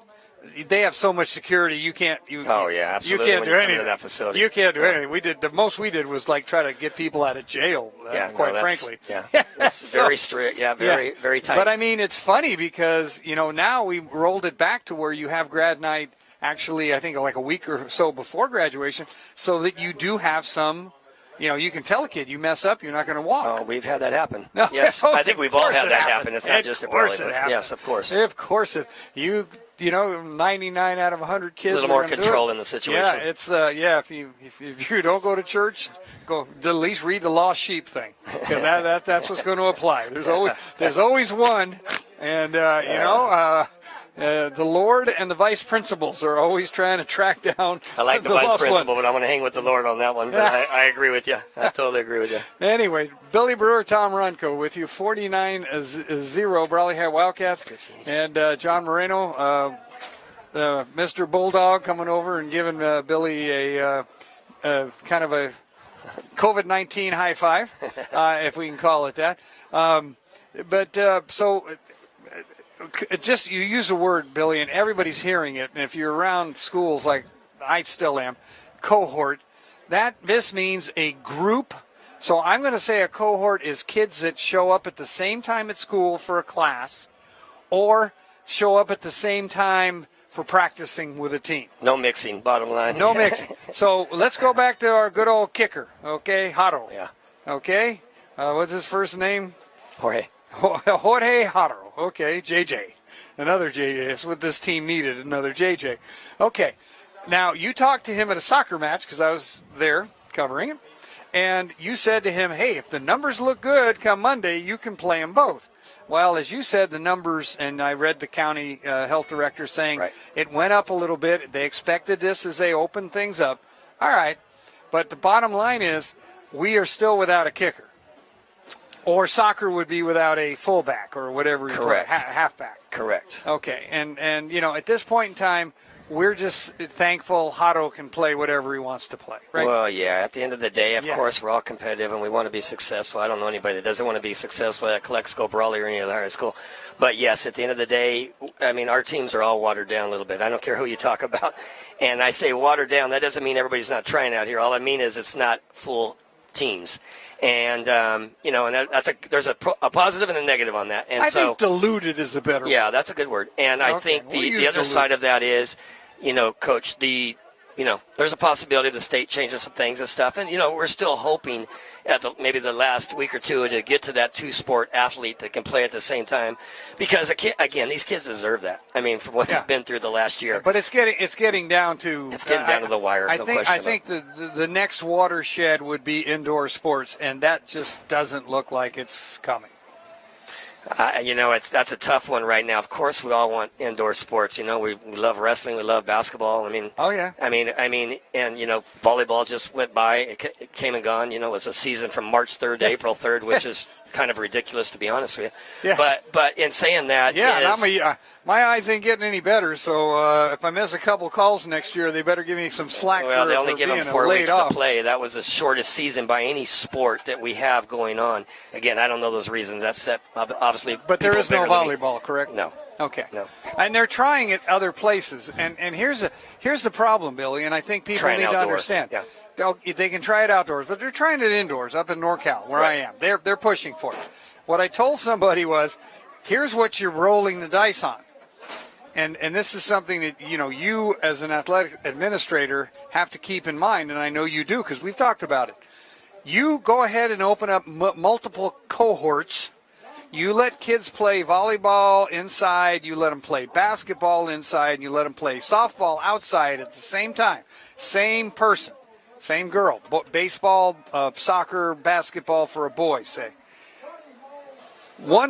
they have so much security you can't. Absolutely. You can't do anything. To that facility. You can't do anything. The most we did was like try to get people out of jail. Frankly. Yeah, that's very strict. Yeah, very tight. But I mean, it's funny because now we rolled it back to where you have grad night. Actually, I think like a week or so before graduation, so that you do have some, you can tell a kid, you mess up, you're not going to walk. Oh, we've had that happen. No, yes, I think we've all had that happen. It's not just a Brawley. Yes, of course. Of course. 99 out of 100 kids. A little more control in the situation. Yeah, it's if you don't go to church, go at least read the lost sheep thing, because that's what's going to apply. There's always one, and the Lord and the vice principals are always trying to track down. I like the vice principal, but I'm going to hang with the Lord on that one. But I agree with you. I totally agree with you. Anyway, Billy Brewer, Tom Runco with you, 49-0 Brawley High Wildcats, and John Moreno, Mr. Bulldog, coming over and giving Billy a kind of a COVID-19 high five, if we can call it that. You use the word, Billy, and everybody's hearing it. And if you're around schools like I still am, cohort, this means a group. So I'm going to say a cohort is kids that show up at the same time at school for a class or show up at the same time for practicing with a team. No mixing, bottom line. No mixing. So let's go back to our good old kicker, okay, Haro. Yeah. Okay? What's his first name? Jorge Haro. Okay, JJ. Another JJ. That's what this team needed, another JJ. Okay. Now, you talked to him at a soccer match because I was there covering it, and you said to him, hey, if the numbers look good come Monday, you can play them both. Well, as you said, the numbers, and I read the county health director saying it went up a little bit. They expected this as they opened things up. All right. But the bottom line is we are still without a kicker. Or soccer would be without a fullback or whatever. Correct. Halfback. Correct. Okay. And at this point in time, we're just thankful Haro can play whatever he wants to play, right? Well, yeah. At the end of the day, of course, we're all competitive and we want to be successful. I don't know anybody that doesn't want to be successful at Calexico, Brawley, or any other high school. But, yes, at the end of the day, I mean, our teams are all watered down a little bit. I don't care who you talk about. And I say watered down. That doesn't mean everybody's not trying out here. All I mean is it's not full teams. And, there's a positive and a negative on that. And I think diluted is a better word. Yeah, that's a good word. And I think the other side of that is, Coach, there's a possibility the state changes some things and stuff. And, we're still hoping at maybe the last week or two to get to that two-sport athlete that can play at the same time. Because, again, these kids deserve that. I mean, from what they've been through the last year. But it's getting down to... It's getting down to the wire. I think the next watershed would be indoor sports, and that just doesn't look like it's coming. That's a tough one right now. Of course, we all want indoor sports. We love wrestling, we love basketball. I mean, oh yeah. I mean, and volleyball just went by. It came and gone. It was a season from March 3rd to April 3rd, which is kind of ridiculous to be honest with you. Yeah. But in saying that, my eyes ain't getting any better. So if I miss a couple calls next year, they better give me some slack. Well, they only give them 4 weeks to play. That was the shortest season by any sport that we have going on. Again, I don't know those reasons. That's set obviously. But there is no volleyball, correct? No. Okay. No. And they're trying it other places. And here's the problem, Billy, and I think people need to understand. Yeah. they can try it outdoors, but they're trying it indoors up in NorCal where I am. They're pushing for it. What I told somebody was, here's what you're rolling the dice on. And this is something that, you as an athletic administrator have to keep in mind, and I know you do because we've talked about it. You go ahead and open up multiple cohorts. You let kids play volleyball inside. You let them play basketball inside. And you let them play softball outside at the same time. Same person, same girl. Baseball, soccer, basketball for a boy, say.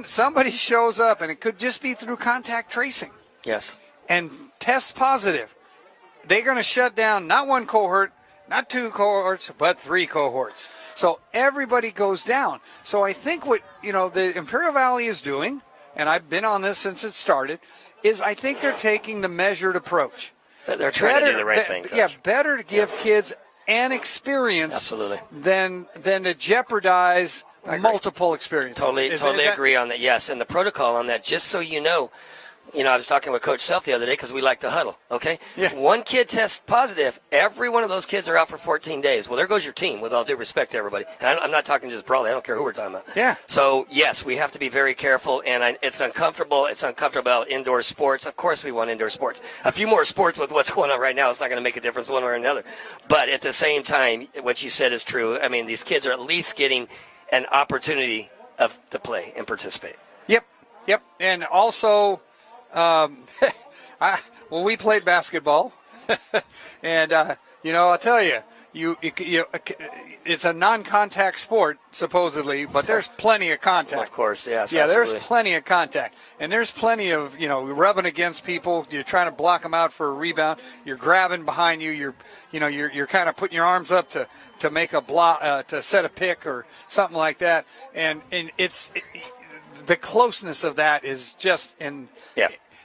Somebody shows up, and it could just be through contact tracing. Yes. And tests positive. They're going to shut down not one cohort, not two cohorts, but 3 cohorts. So everybody goes down. So I think what, the Imperial Valley is doing, and I've been on this since it started, is I think they're taking the measured approach. They're trying to do the right thing, Coach. Yeah, better to give kids an experience Absolutely. than to jeopardize multiple experiences. Totally agree on that, yes. And the protocol on that, just so you know, I was talking with Coach Self the other day because we like to huddle, okay? Yeah. One kid tests positive, every one of those kids are out for 14 days. Well, there goes your team, with all due respect to everybody. And I'm not talking just Brawley. I don't care who we're talking about. Yeah. So, yes, we have to be very careful, and it's uncomfortable. It's uncomfortable about indoor sports. Of course we want indoor sports. A few more sports with what's going on right now, it's not going to make a difference one way or another. But at the same time, what you said is true. I mean, these kids are at least getting an opportunity to play and participate. Yep. And also... we played basketball, and I'll tell you, it's a non-contact sport supposedly, but there's plenty of contact. Of course, yes. Yeah, absolutely. there's plenty of contact, and there's plenty of rubbing against people. You're trying to block them out for a rebound. You're grabbing behind you. You're kind of putting your arms up to make a block, to set a pick or something like that, and the closeness of that is just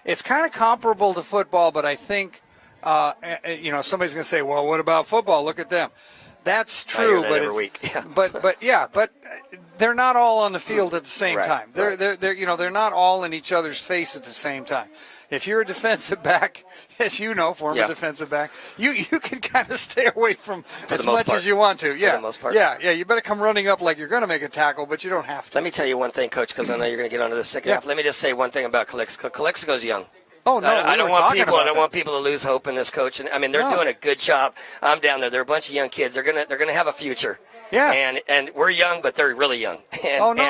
it's kind of comparable to football, but I think somebody's going to say, well, what about football? Look at them. That's true, but they're not all on the field at the same time. They're not all in each other's face at the same time. If you're a defensive back, as you know, former defensive back, you can kind of stay away from as much as you want to. Yeah, for the most part. Yeah. You better come running up like you're going to make a tackle, but you don't have to. Let me tell you one thing, Coach, because I know you're going to get onto the second half. Let me just say one thing about Calexico. Calexico's young. Oh no! I don't want people to lose hope in this, Coach. And I mean, they're doing a good job. I'm down there. They're a bunch of young kids. They're gonna have a future. Yeah. And we're young, but they're really young.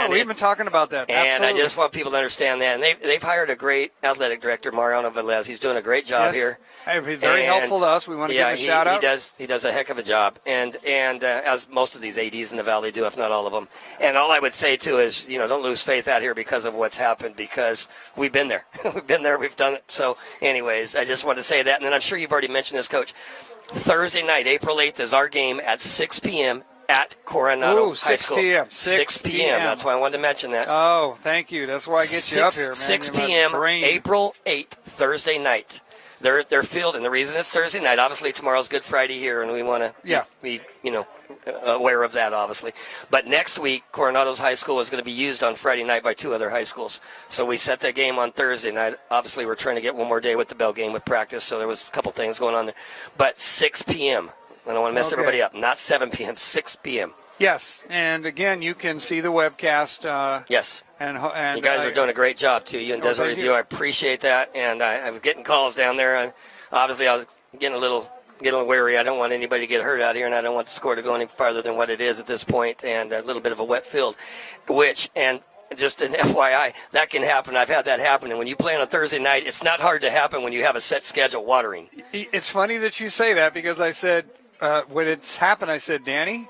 We've been talking about that. And I just want people to understand that. And they've hired a great athletic director, Mariano Velez. He's doing a great job here. He's very helpful to us. We want to give him a shout out. He does a heck of a job, and as most of these ADs in the Valley do, if not all of them. And all I would say too is, don't lose faith out here because of what's happened, because we've been there, we've done it. So, anyways, I just wanted to say that, and then I'm sure you've already mentioned this, Coach. Thursday night, April 8th, is our game at 6 p.m. at Coronado High School. 6 p.m. That's why I wanted to mention that. Oh, thank you. That's why I get you up here, man. 6 p.m. April 8th, Thursday night. They're filled, and the reason it's Thursday night, obviously tomorrow's Good Friday here, and we want to be aware of that, obviously. But next week, Coronado's high school is going to be used on Friday night by 2 other high schools. So we set that game on Thursday night. Obviously, we're trying to get one more day with the Bell game with practice, so there was a couple things going on there. But 6 p.m. I don't want to mess everybody up. Not 7 p.m., 6 p.m. Yes, and again, you can see the webcast. Yes. And you guys are doing a great job, too. You and Desert Review, I appreciate that. And I'm getting calls down there. Obviously, I was getting a little wary. I don't want anybody to get hurt out here, and I don't want the score to go any farther than what it is at this point, and a little bit of a wet field, and just an FYI, that can happen. I've had that happen. And when you play on a Thursday night, it's not hard to happen when you have a set schedule watering. It's funny that you say that, because I said, when it's happened, I said, Danny,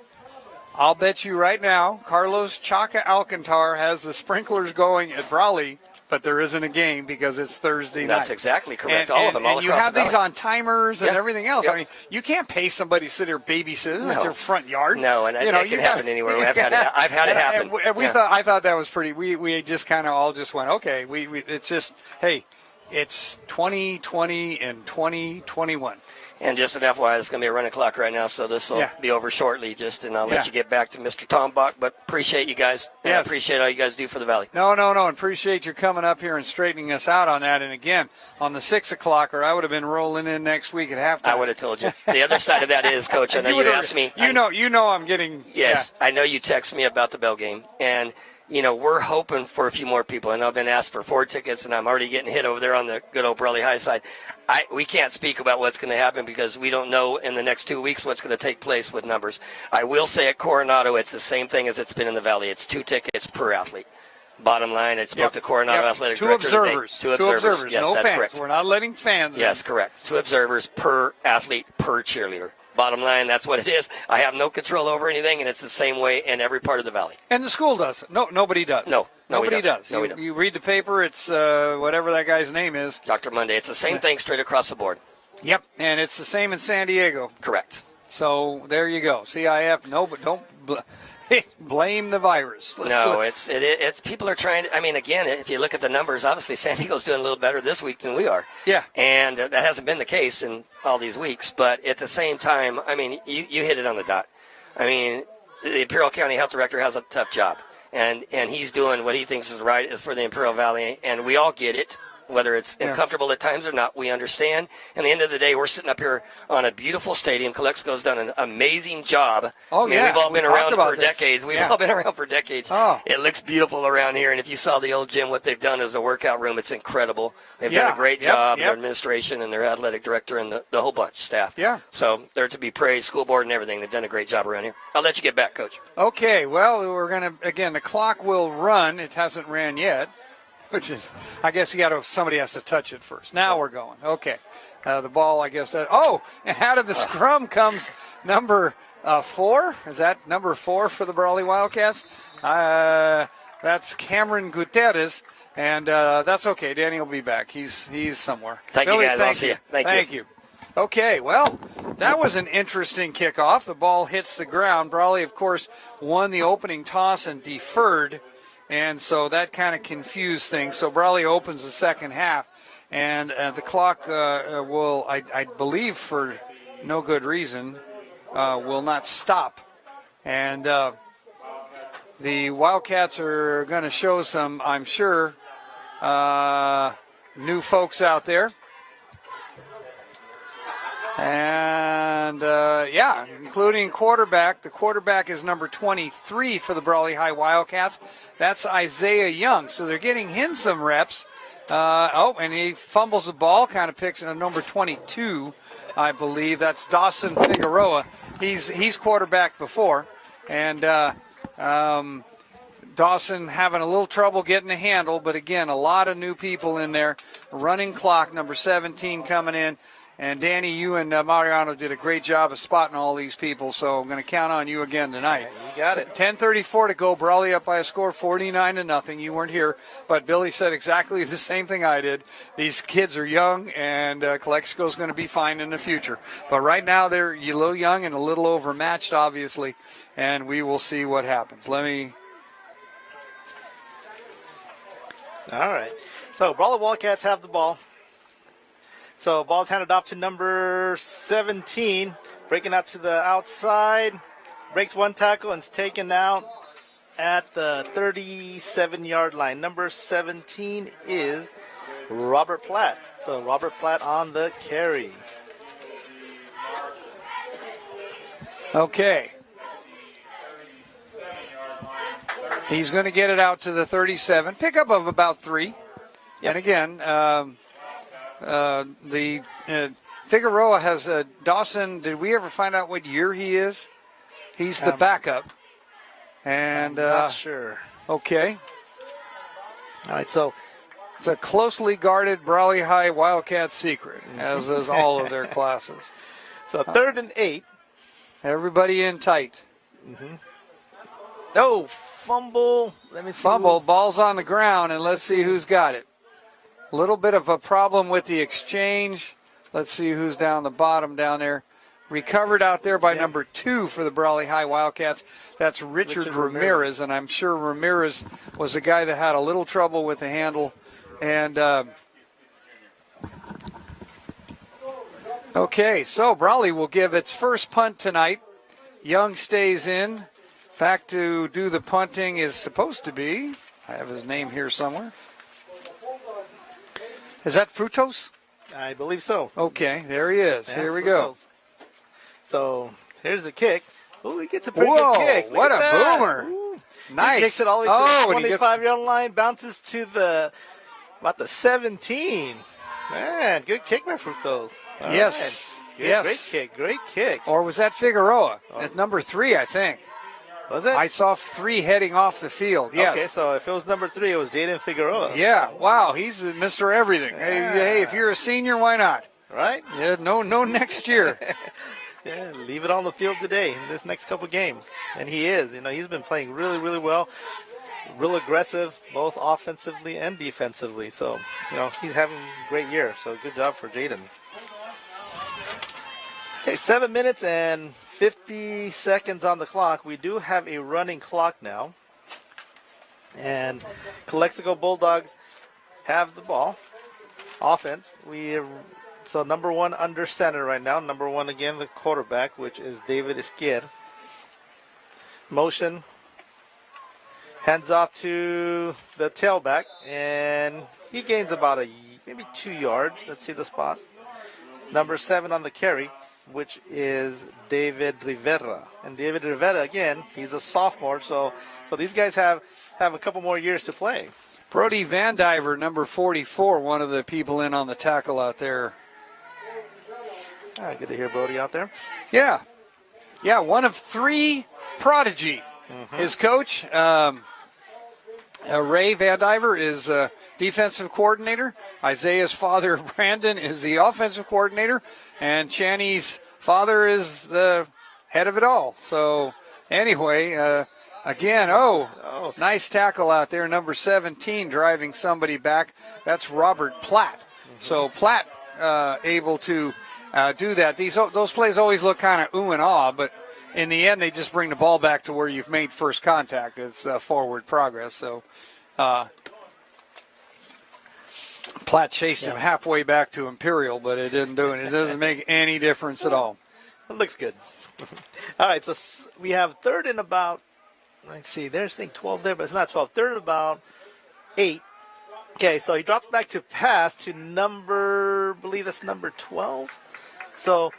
I'll bet you right now, Carlos Chaka Alcantar has the sprinklers going at Brawley, but there isn't a game because it's Thursday night. That's exactly correct. All of them, all across the you have valley. these on timers and everything else. I mean, you can't pay somebody to sit there babysitting at their front yard. No, and that can happen anywhere. I've had it happen. And I thought that was pretty. We just kind of all just went, okay. It's just, hey, it's 2020 and 2021. And just an FYI, it's going to be a running clock right now, so this will be over shortly. And I'll let you get back to Mr. Tom Bach. But appreciate you guys. And I appreciate all you guys do for the Valley. No. And appreciate you coming up here and straightening us out on that. And again, on the 6 o'clock, or I would have been rolling in next week at halftime. I would have told you. The other side of that is, Coach, I know you asked me. You know I'm getting. Yes, I know you text me about the Bell game. And we're hoping for a few more people. I know I've been asked for 4 tickets, and I'm already getting hit over there on the good old Brawley High side. We can't speak about what's going to happen because we don't know in the next 2 weeks what's going to take place with numbers. I will say at Coronado, it's the same thing as it's been in the Valley. It's 2 tickets per athlete. Bottom line, I spoke to Coronado Athletic Director today. Two observers. Yes, no that's fans. correct. We're not letting fans in. Yes, correct. 2 observers per athlete per cheerleader. Bottom line, that's what it is. I have no control over anything, and it's the same way in every part of the Valley. And the school does. No, nobody does. Nobody does. You read the paper, it's whatever that guy's name is. Dr. Monday. It's the same thing straight across the board. Yep, and it's the same in San Diego. Correct. So there you go. CIF, no, but don't blame the virus. It's people are trying to, again, if you look at the numbers, obviously San Diego's doing a little better this week than we are. Yeah. And that hasn't been the case in all these weeks. But at the same time, you hit it on the dot. The Imperial County Health Director has a tough job. And he's doing what he thinks is right is for the Imperial Valley. And we all get it. Whether it's uncomfortable at times or not, we understand. And at the end of the day, we're sitting up here on a beautiful stadium. Calexico's done an amazing job. We've all been around for decades. We've all been around for decades. It looks beautiful around here. And if you saw the old gym, what they've done as a workout room, it's incredible. They've done a great job, their administration and their athletic director and the whole bunch, staff. Yeah. So they're to be praised, school board and everything. They've done a great job around here. I'll let you get back, Coach. Okay, well, we're going to, again, the clock will run. It hasn't ran yet. Which is, I guess somebody has to touch it first. Now we're going. Okay. The ball, I guess. And out of the scrum comes number 4. Is that number 4 for the Brawley Wildcats? That's Cameron Gutierrez. And that's okay. Danny will be back. He's somewhere. Thank you, guys. I'll see you. Thank you. Okay, well, that was an interesting kickoff. The ball hits the ground. Brawley, of course, won the opening toss and deferred. And so that kind of confused things. So Brawley opens the second half, and the clock will, I believe for no good reason, will not stop. And the Wildcats are going to show some, I'm sure, new folks out there. And, including quarterback. The quarterback is number 23 for the Brawley High Wildcats. That's Isaiah Young. So they're getting him some reps. And he fumbles the ball, kind of picks number 22, I believe. That's Dawson Figueroa. He's quarterback before. And Dawson having a little trouble getting the handle. But, again, a lot of new people in there. Running clock, number 17 coming in. And, Danny, you and Mariano did a great job of spotting all these people, so I'm going to count on you again tonight. Yeah, you got it. 10:34 to go. Brawley up by a score 49-0. You weren't here, but Billy said exactly the same thing I did. These kids are young, and Calexico's going to be fine in the future. But right now they're a little young and a little overmatched, obviously, and we will see what happens. All right. So Brawley Wildcats have the ball. So ball's handed off to number 17, breaking out to the outside, breaks one tackle and is taken out at the 37-yard line. Number 17 is Robert Platt. So Robert Platt on the carry. Okay. He's going to get it out to the 37. Pickup of about 3. Yep. And again, the Figueroa has Dawson. Did we ever find out what year he is? He's the backup. And I'm not sure. Okay. All right, so it's a closely guarded Brawley High Wildcat secret, as is all of their classes. So 3rd and 8. Everybody in tight. Mm-hmm. Oh, fumble. Let me see. Fumble. Ball's on the ground, and let's see who's got it. A little bit of a problem with the exchange. Let's see who's down the bottom down there. Recovered out there by number 2 for the Brawley High Wildcats. That's Richard Ramirez, and I'm sure Ramirez was the guy that had a little trouble with the handle. And Okay, so Brawley will give its first punt tonight. Young stays in. Back to do the punting is supposed to be, I have his name here somewhere. Is that Frutos? I believe so. Okay, there he is. Yeah, Here we go. So here's the kick. Oh, he gets a pretty Whoa, good kick. Look what at a that. boomer. Ooh. Nice. He kicks it all the way to and the he 25-yard line, bounces to about the 17. Man, good kick by Frutos. All Yes. right. Good, Yes. Great kick. Or was that Figueroa? At number 3, I think. Was it? I saw 3 heading off the field. Yes. Okay, so if it was number 3, it was Jaden Figueroa. Yeah. Wow. He's Mr. Everything. Yeah. Hey, if you're a senior, why not? Right? Yeah. No. Next year. Yeah, leave it on the field today in this next couple games. And he is. He's been playing really, really well. Real aggressive, both offensively and defensively. So, he's having a great year. So, good job for Jaden. Okay, 7 minutes and 50 seconds on the clock. We do have a running clock now. And Calexico Bulldogs have the ball. Offense. So number 1 under center right now. Number 1 again, the quarterback, which is David Esquier. Motion. Hands off to the tailback. And he gains about maybe 2 yards. Let's see the spot. Number 7 on the carry, which is David Rivera. And David Rivera, again, he's a sophomore. So these guys have a couple more years to play. Brody Vandiver, number 44, one of the people in on the tackle out there. Good to hear Brody out there. Yeah, one of 3 prodigy. Mm-hmm. His coach, Ray Vandiver, is defensive coordinator. Isaiah's father, Brandon, is the offensive coordinator. And Channy's father is the head of it all. So, anyway, again, nice tackle out there. Number 17 driving somebody back. That's Robert Platt. Mm-hmm. So, Platt able to do that. Those plays always look kind of ooh and ah, but in the end, they just bring the ball back to where you've made first contact. It's forward progress. So, Platt chased him halfway back to Imperial, but it didn't do it. It doesn't make any difference at all. It looks good. All right, so we have third and about, let's see, there's 12 there, but it's not 12. Third and about 8. Okay, so he drops back to pass to I believe that's number 12. So,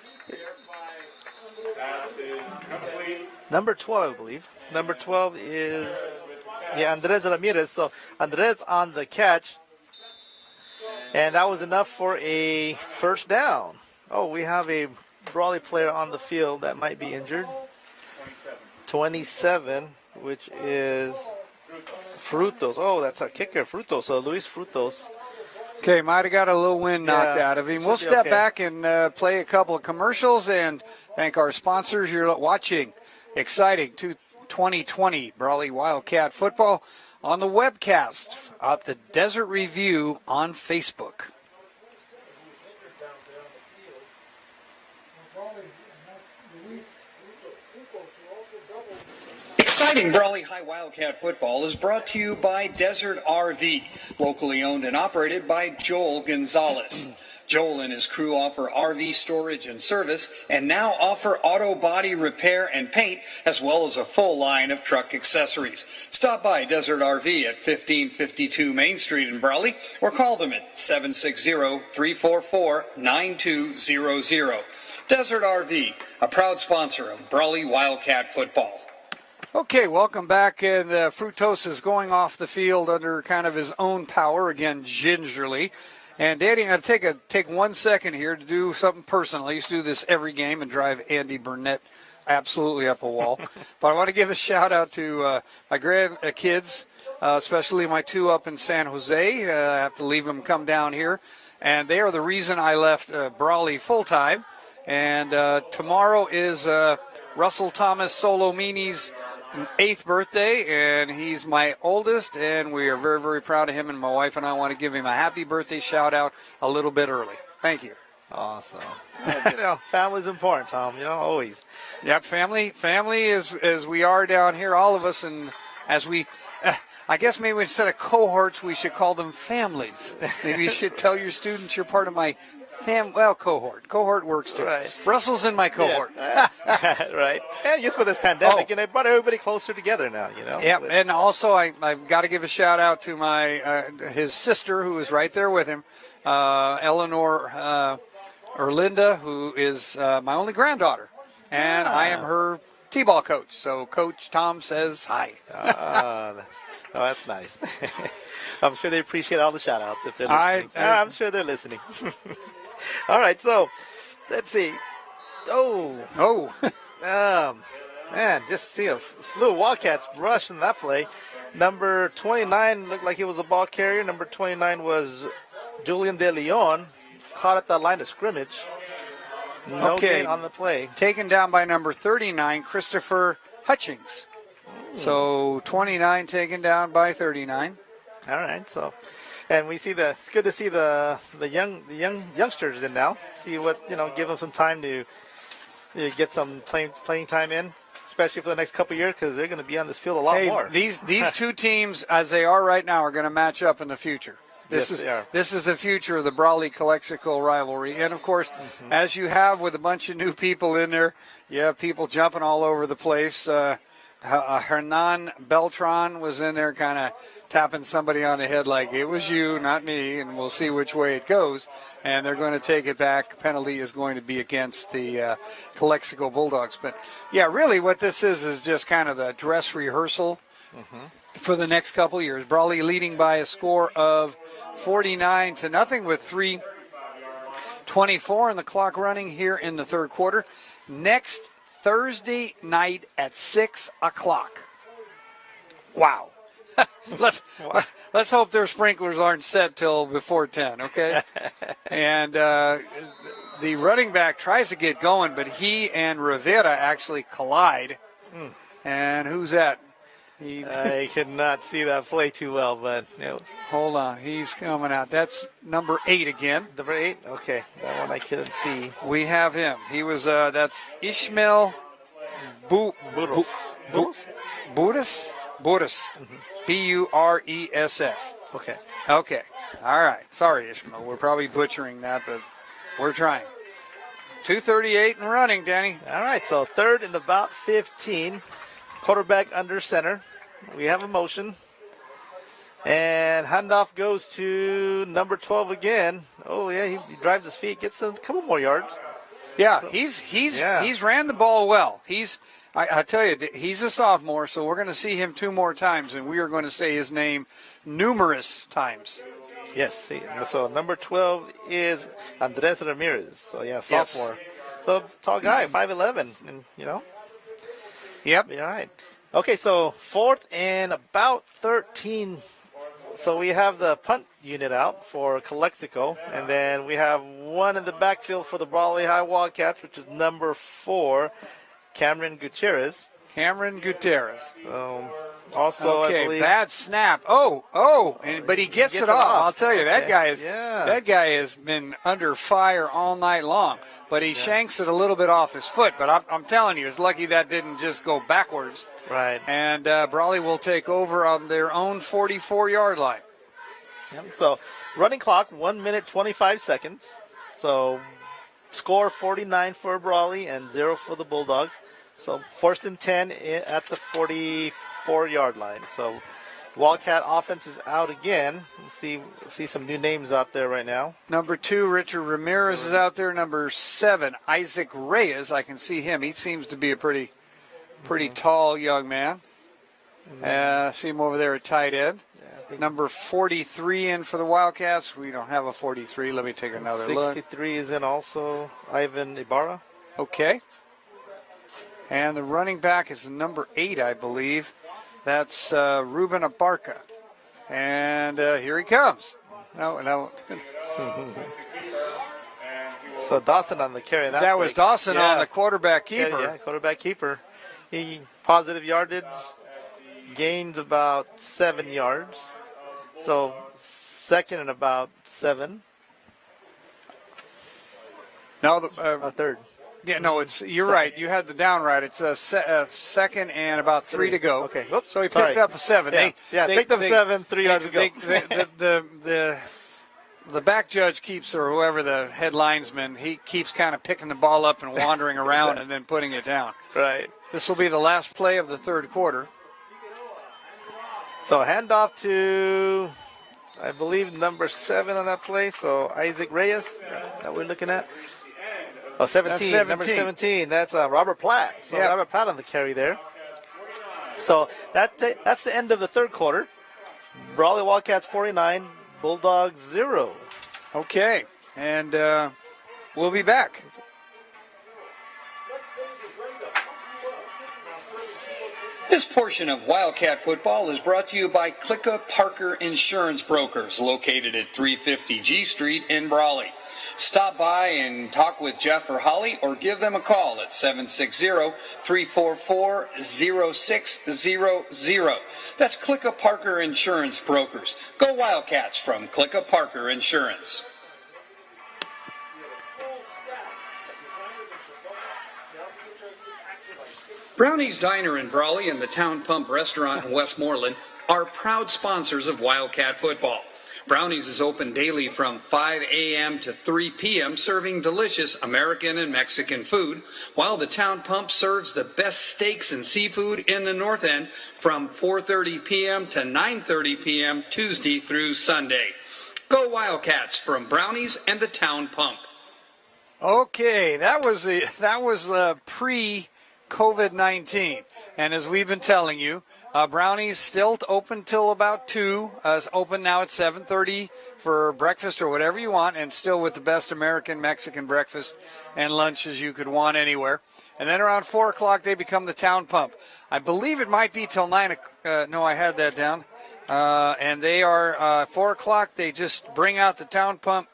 number 12, I believe. Number 12 is, Andres Ramirez. So, Andres on the catch. And that was enough for a first down. Oh, we have a Brawley player on the field that might be injured. 27, which is Frutos. Oh, that's our kicker, Frutos. So, Luis Frutos. Okay, might have got a little wind knocked out of him. We'll step back and play a couple of commercials and thank our sponsors. You're watching exciting 2020 Brawley Wildcat football on the webcast at the Desert Review on Facebook. Exciting Brawley High Wildcat football is brought to you by Desert RV, locally owned and operated by Joel Gonzalez. Joel and his crew offer RV storage and service and now offer auto body repair and paint as well as a full line of truck accessories. Stop by Desert RV at 1552 Main Street in Brawley or call them at 760-344-9200. Desert RV, a proud sponsor of Brawley Wildcat football. Okay, welcome back. And Frutos is going off the field under kind of his own power, again, gingerly. And Danny, I'm going to take 1 second here to do something personal. I used to do this every game and drive Andy Burnett absolutely up a wall. But I want to give a shout-out to my grandkids, especially my 2 up in San Jose. I have to leave them come down here. And they are the reason I left Brawley full-time. And tomorrow is Russell Thomas Solomini's 8th birthday, and he's my oldest, and we are very, very proud of him, and my wife and I want to give him a happy birthday shout-out a little bit early. Thank you. Awesome. Family's important, Tom, always. Yep, family is as we are down here, all of us, and as we, I guess maybe instead of cohorts, we should call them families. Maybe you should tell your students you're part of my Cohort. Cohort works too. Right. Russell's in my cohort. Yeah. Right. And just with this pandemic, and it brought everybody closer together now, you know. Yeah, and also I've got to give a shout out to my his sister who is right there with him, Eleanor Erlinda, who is my only granddaughter, and I am her T-ball coach. So Coach Tom says hi. That's nice. I'm sure they appreciate all the shout outs if they're listening. I'm sure they're listening. All right, so let's see. Man, just see a slew of Wildcats rush in that play. Number 29 looked like he was a ball carrier. Number 29 was Julian De Leon, caught at the line of scrimmage. No gain on the play. Taken down by number 39, Christopher Hutchings. So 29 taken down by 39. All right, so, and we see it's good to see the youngsters in now. See what, give them some time to get some playing time in, especially for the next couple of years, because they're going to be on this field a lot more. These two teams, as they are right now, are going to match up in the future. This is the future of the Brawley Calexico rivalry. And, of course, as you have with a bunch of new people in there, you have people jumping all over the place. Hernan Beltran was in there kind of tapping somebody on the head like, it was you, not me, and we'll see which way it goes. And they're going to take it back. Penalty is going to be against the Calexico Bulldogs. But, yeah, really what this is just kind of the dress rehearsal for the next couple of years. Brawley leading by a score of 49-0 with 3:24 in the clock running here in the third quarter. Next Thursday night at 6 o'clock. Wow. Let's hope their sprinklers aren't set till before 10, okay? And the running back tries to get going, but he and Rivera actually collide. And who's that? I could not see that play too well, but hold on, he's coming out. That's number 8 again. Number 8, okay, that one I couldn't see. We have him. He was that's Ishmael Buras. Buras. Buress. Okay. All right. Sorry, Ishmael. We're probably butchering that, but we're trying. 2:38 and running, Danny. All right. So third and about 15. Quarterback under center. We have a motion. And handoff goes to number 12 again. Oh, yeah, he drives his feet, gets a couple more yards. Yeah, he's ran the ball well. I tell you, he's a sophomore, so we're going to see him 2 more times, and we are going to say his name numerous times. Yes, so number 12 is Andres Ramirez. So, yeah, sophomore. Yes. So, tall guy, 5'11", and, Yep. All right. Okay, so fourth and about 13. So we have the punt unit out for Calexico, and then we have one in the backfield for the Brawley High Wildcats, which is number 4, Cameron Gutierrez. Also, okay, I believe, bad snap. But he gets it off. I'll tell you, that guy has been under fire all night long. But he shanks it a little bit off his foot. But I'm telling you, it's lucky that didn't just go backwards. Right. And Brawley will take over on their own 44-yard line. Yep. So running clock, 1 minute 25 seconds. So score 49 for Brawley and 0 for the Bulldogs. So first and 10 at the 44-yard line. So Wildcat offense is out again. We'll see some new names out there right now. Number 2, Richard Ramirez is out there. Number 7, Isaac Reyes. I can see him. He seems to be a pretty tall young man. See him over there at tight end. Number 43 in for the Wildcats. We don't have a 43. Let me take another 63 look. 63 is in also, Ivan Ibarra. Okay. And the running back is number 8, I believe. That's Ruben Abarca. And here he comes. No. So Dawson on the carry. That was Dawson on the quarterback keeper. Yeah, quarterback keeper. He positive yardage, gains about 7 yards. So second and about 7. No, third. Yeah, no, you're right. You had the down right. It's a second and about 3 to go. Okay. Oops. So he picked up a 7. Yeah, picked up 7, 3 yards to go. the back judge keeps, or whoever the head linesman, he keeps kind of picking the ball up and wandering around and then putting it down. Right. This will be the last play of the third quarter. So handoff to, I believe, number 7 on that play. So Isaac Reyes, that we're looking at. Oh, 17. Number 17. That's Robert Platt. So Robert Platt on the carry there. So that's the end of the third quarter. Brawley Wildcats 49, Bulldogs 0. Okay, and we'll be back. This portion of Wildcat football is brought to you by Kickoff Parker Insurance Brokers, located at 350 G Street in Brawley. Stop by and talk with Jeff or Holly, or give them a call at 760-344-0600. That's Kickoff Parker Insurance Brokers. Go Wildcats from Kickoff Parker Insurance. Brownie's Diner in Brawley and the Town Pump Restaurant in Westmoreland are proud sponsors of Wildcat football. Brownie's is open daily from 5 a.m. to 3 p.m., serving delicious American and Mexican food, while the Town Pump serves the best steaks and seafood in the North End from 4:30 p.m. to 9:30 p.m. Tuesday through Sunday. Go Wildcats from Brownie's and the Town Pump. Okay, that was pre-COVID-19, and as we've been telling you, Brownie's still open till about 2. It's open now at 7:30 for breakfast or whatever you want, and still with the best American Mexican breakfast and lunches you could want anywhere. And then around 4 o'clock they become the Town Pump. I believe it might be till 9 o'clock. No, I had that down. And they are 4 o'clock. They just bring out the Town Pump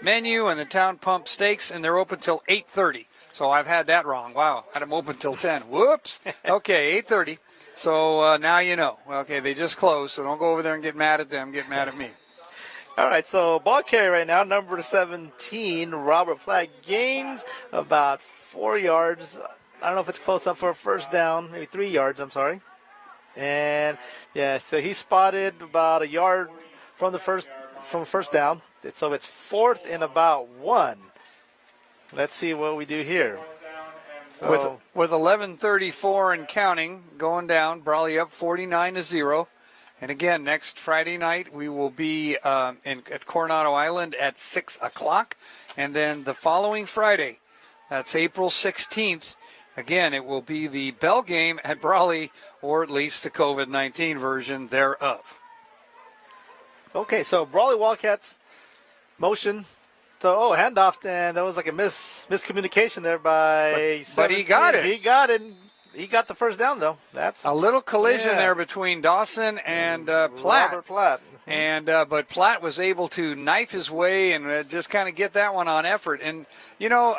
menu and the Town Pump steaks, and they're open till 8:30. So I've had that wrong. Wow, had them open till 10. Whoops. Okay, 8:30. So now you know. Okay, they just closed, so don't go over there and get mad at them. Get mad at me. All right, so ball carry right now, number 17, Robert Platt, gains about 4 yards. I don't know if it's close up for a first down, maybe 3 yards, I'm sorry. And, yeah, so he spotted about a yard from first down. So it's 4th and about 1. Let's see what we do here. So, with 11:34 and counting going down, Brawley up 49-0. And again, next Friday night we will be at Coronado Island at 6 o'clock. And then the following Friday, that's April 16th, again, it will be the Bell game at Brawley, or at least the COVID-19 version thereof. Okay, so Brawley Wildcats motion. So, handoff, and that was like a miscommunication there by 17. But he got it. He got it. He got the first down, though. That's a little collision there between Dawson and Platt. Robert Platt. And but Platt was able to knife his way and just kind of get that one on effort. And, you know,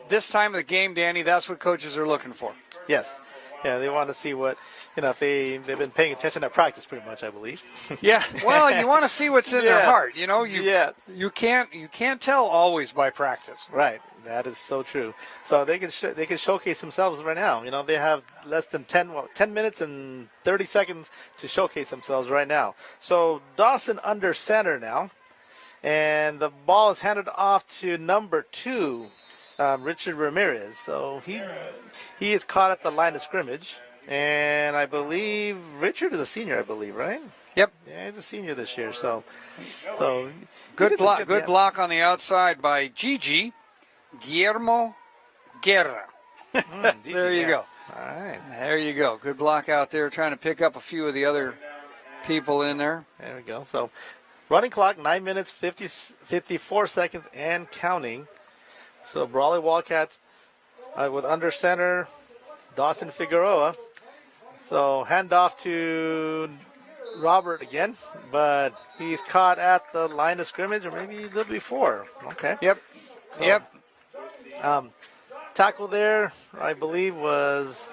this time of the game, Danny, that's what coaches are looking for. Yes. Yeah, they want to see what, you know, if they've been paying attention at practice pretty much, I believe. Yeah, well, you want to see what's in their heart. You know, you can't tell always by practice. Right, that is so true. So they can showcase themselves right now. You know, they have less than 10 minutes and 30 seconds to showcase themselves right now. So Dawson under center now, and the ball is handed off to number 2. Richard Ramirez. So he is caught at the line of scrimmage, and I believe Richard is a senior, I believe, right? Yep. Yeah, he's a senior this year. So good block on the outside by Guillermo Guerra. There you go. All right. There you go. Good block out there, trying to pick up a few of the other people in there. There we go. So running clock, 9 minutes, 54 seconds, and counting. So Brawley Wildcats with under center Dawson Figueroa. So handoff to Robert again, but he's caught at the line of scrimmage, or maybe a little before. Okay. Yep. Tackle there, I believe, was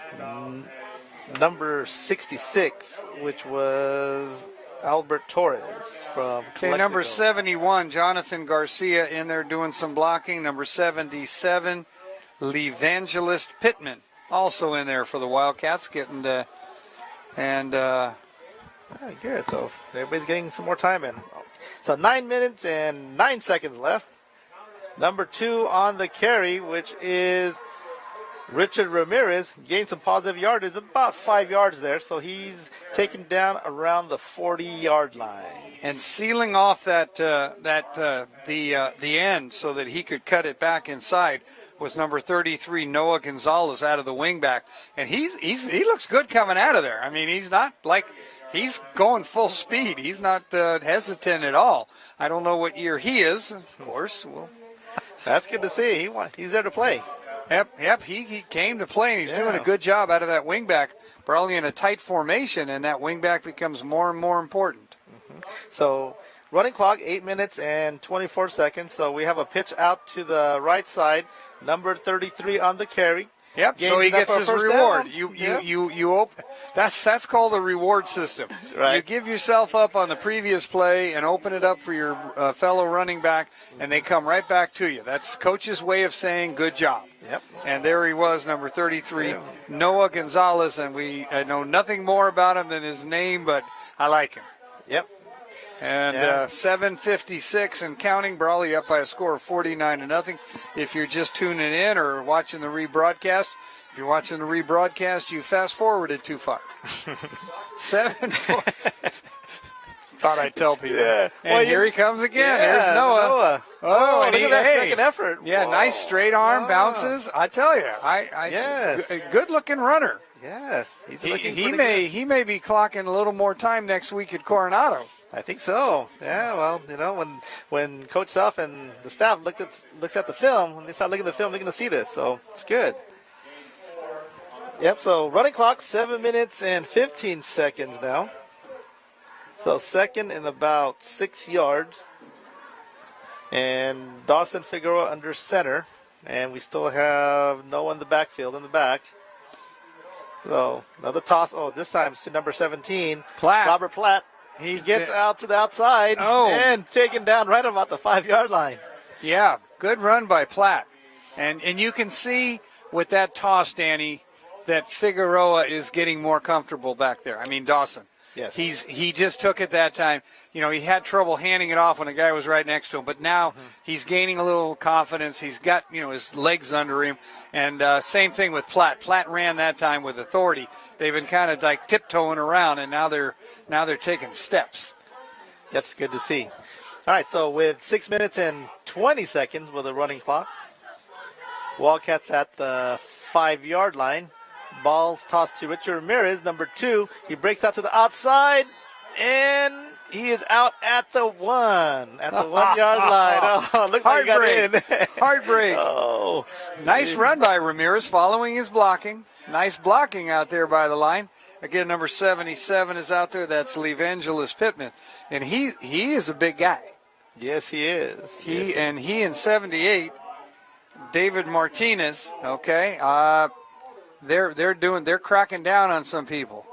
number 66, which was Albert Torres from Calexico. Number 71, Jonathan Garcia in there doing some blocking. Number 77, Levangelist Pittman, also in there for the Wildcats, getting to, and All right, good. So everybody's getting some more time in. So 9 minutes and 9 seconds left. Number 2 on the carry, which is Richard Ramirez, gained some positive yardage, about 5 yards there. So he's taken down around the 40-yard line. And sealing off the end so that he could cut it back inside was number 33, Noah Gonzalez, out of the wingback. And he looks good coming out of there. I mean, he's not like he's going full speed. He's not hesitant at all. I don't know what year he is, of course. Well, that's good to see. He's there to play. Yep. He came to play, and he's doing a good job out of that wingback. Brawley in a tight formation, and that wingback becomes more and more important. Mm-hmm. So running clock, 8 minutes and 24 seconds. So we have a pitch out to the right side. Number 33 on the carry. Yep. So he gets his reward. You open. That's called a reward system. Right. You give yourself up on the previous play and open it up for your fellow running back, and they come right back to you. That's coach's way of saying good job. Yep. And there he was, number 33, Noah Gonzalez, and I know nothing more about him than his name, but I like him. Yep. And 7:56 and counting. Brawley up by a score of 49-0. If you're just tuning in or watching the rebroadcast, if you're watching the rebroadcast, you fast forwarded too far. 7-4. Thought I'd tell people. Yeah. And here he comes again. There's Noah. Oh, and look at that second effort. Yeah, nice straight arm bounces. I tell you, yes, a good-looking runner. Yes, he may be clocking a little more time next week at Coronado. I think so. Yeah, well, when Coach Self and the staff looks at the film, when they start looking at the film, they're going to see this. So it's good. Yep, so running clock, 7 minutes and 15 seconds now. So second and about 6 yards. And Dawson Figueroa under center. And we still have Noah in the backfield in the back. So another toss. Oh, this time it's to number 17, Platt. Robert Platt. He gets out to the outside and taken down right about the 5-yard line. Yeah, good run by Platt. And you can see with that toss, Danny, that Figueroa is getting more comfortable back there. I mean, Dawson. Yes. He just took it that time. He had trouble handing it off when the guy was right next to him, but now he's gaining a little confidence. He's got, his legs under him. And same thing with Platt. Platt ran that time with authority. They've been kind of like tiptoeing around, and now they're taking steps. That's good to see. All right, so with 6 minutes and 20 seconds with a running clock, Wildcats at the 5-yard line. Ball's tossed to Richard Ramirez, number 2. He breaks out to the outside, and he is out at the 1-yard line. Oh, look like he got in. Heartbreak. Oh, nice run by Ramirez, following his blocking. Nice blocking out there by the line. Again, number 77 is out there. That's Levangelis Pittman, and he is a big guy. Yes, he is. He and 78, David Martinez. Okay, they're cracking down on some people.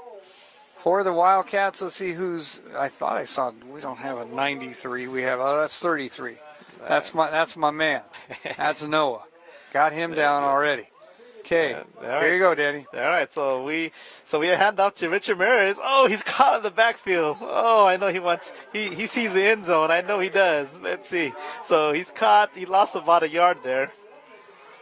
For the Wildcats, let's see who's. I thought I saw. We don't have a 93. We have. Oh, that's 33. That's my man. That's Noah. Got him down already. Okay, here you go, Danny. All right, so we hand off to Richard Ramirez. Oh, he's caught in the backfield. Oh, I know he sees the end zone. I know he does. Let's see. So he's caught. He lost about a yard there.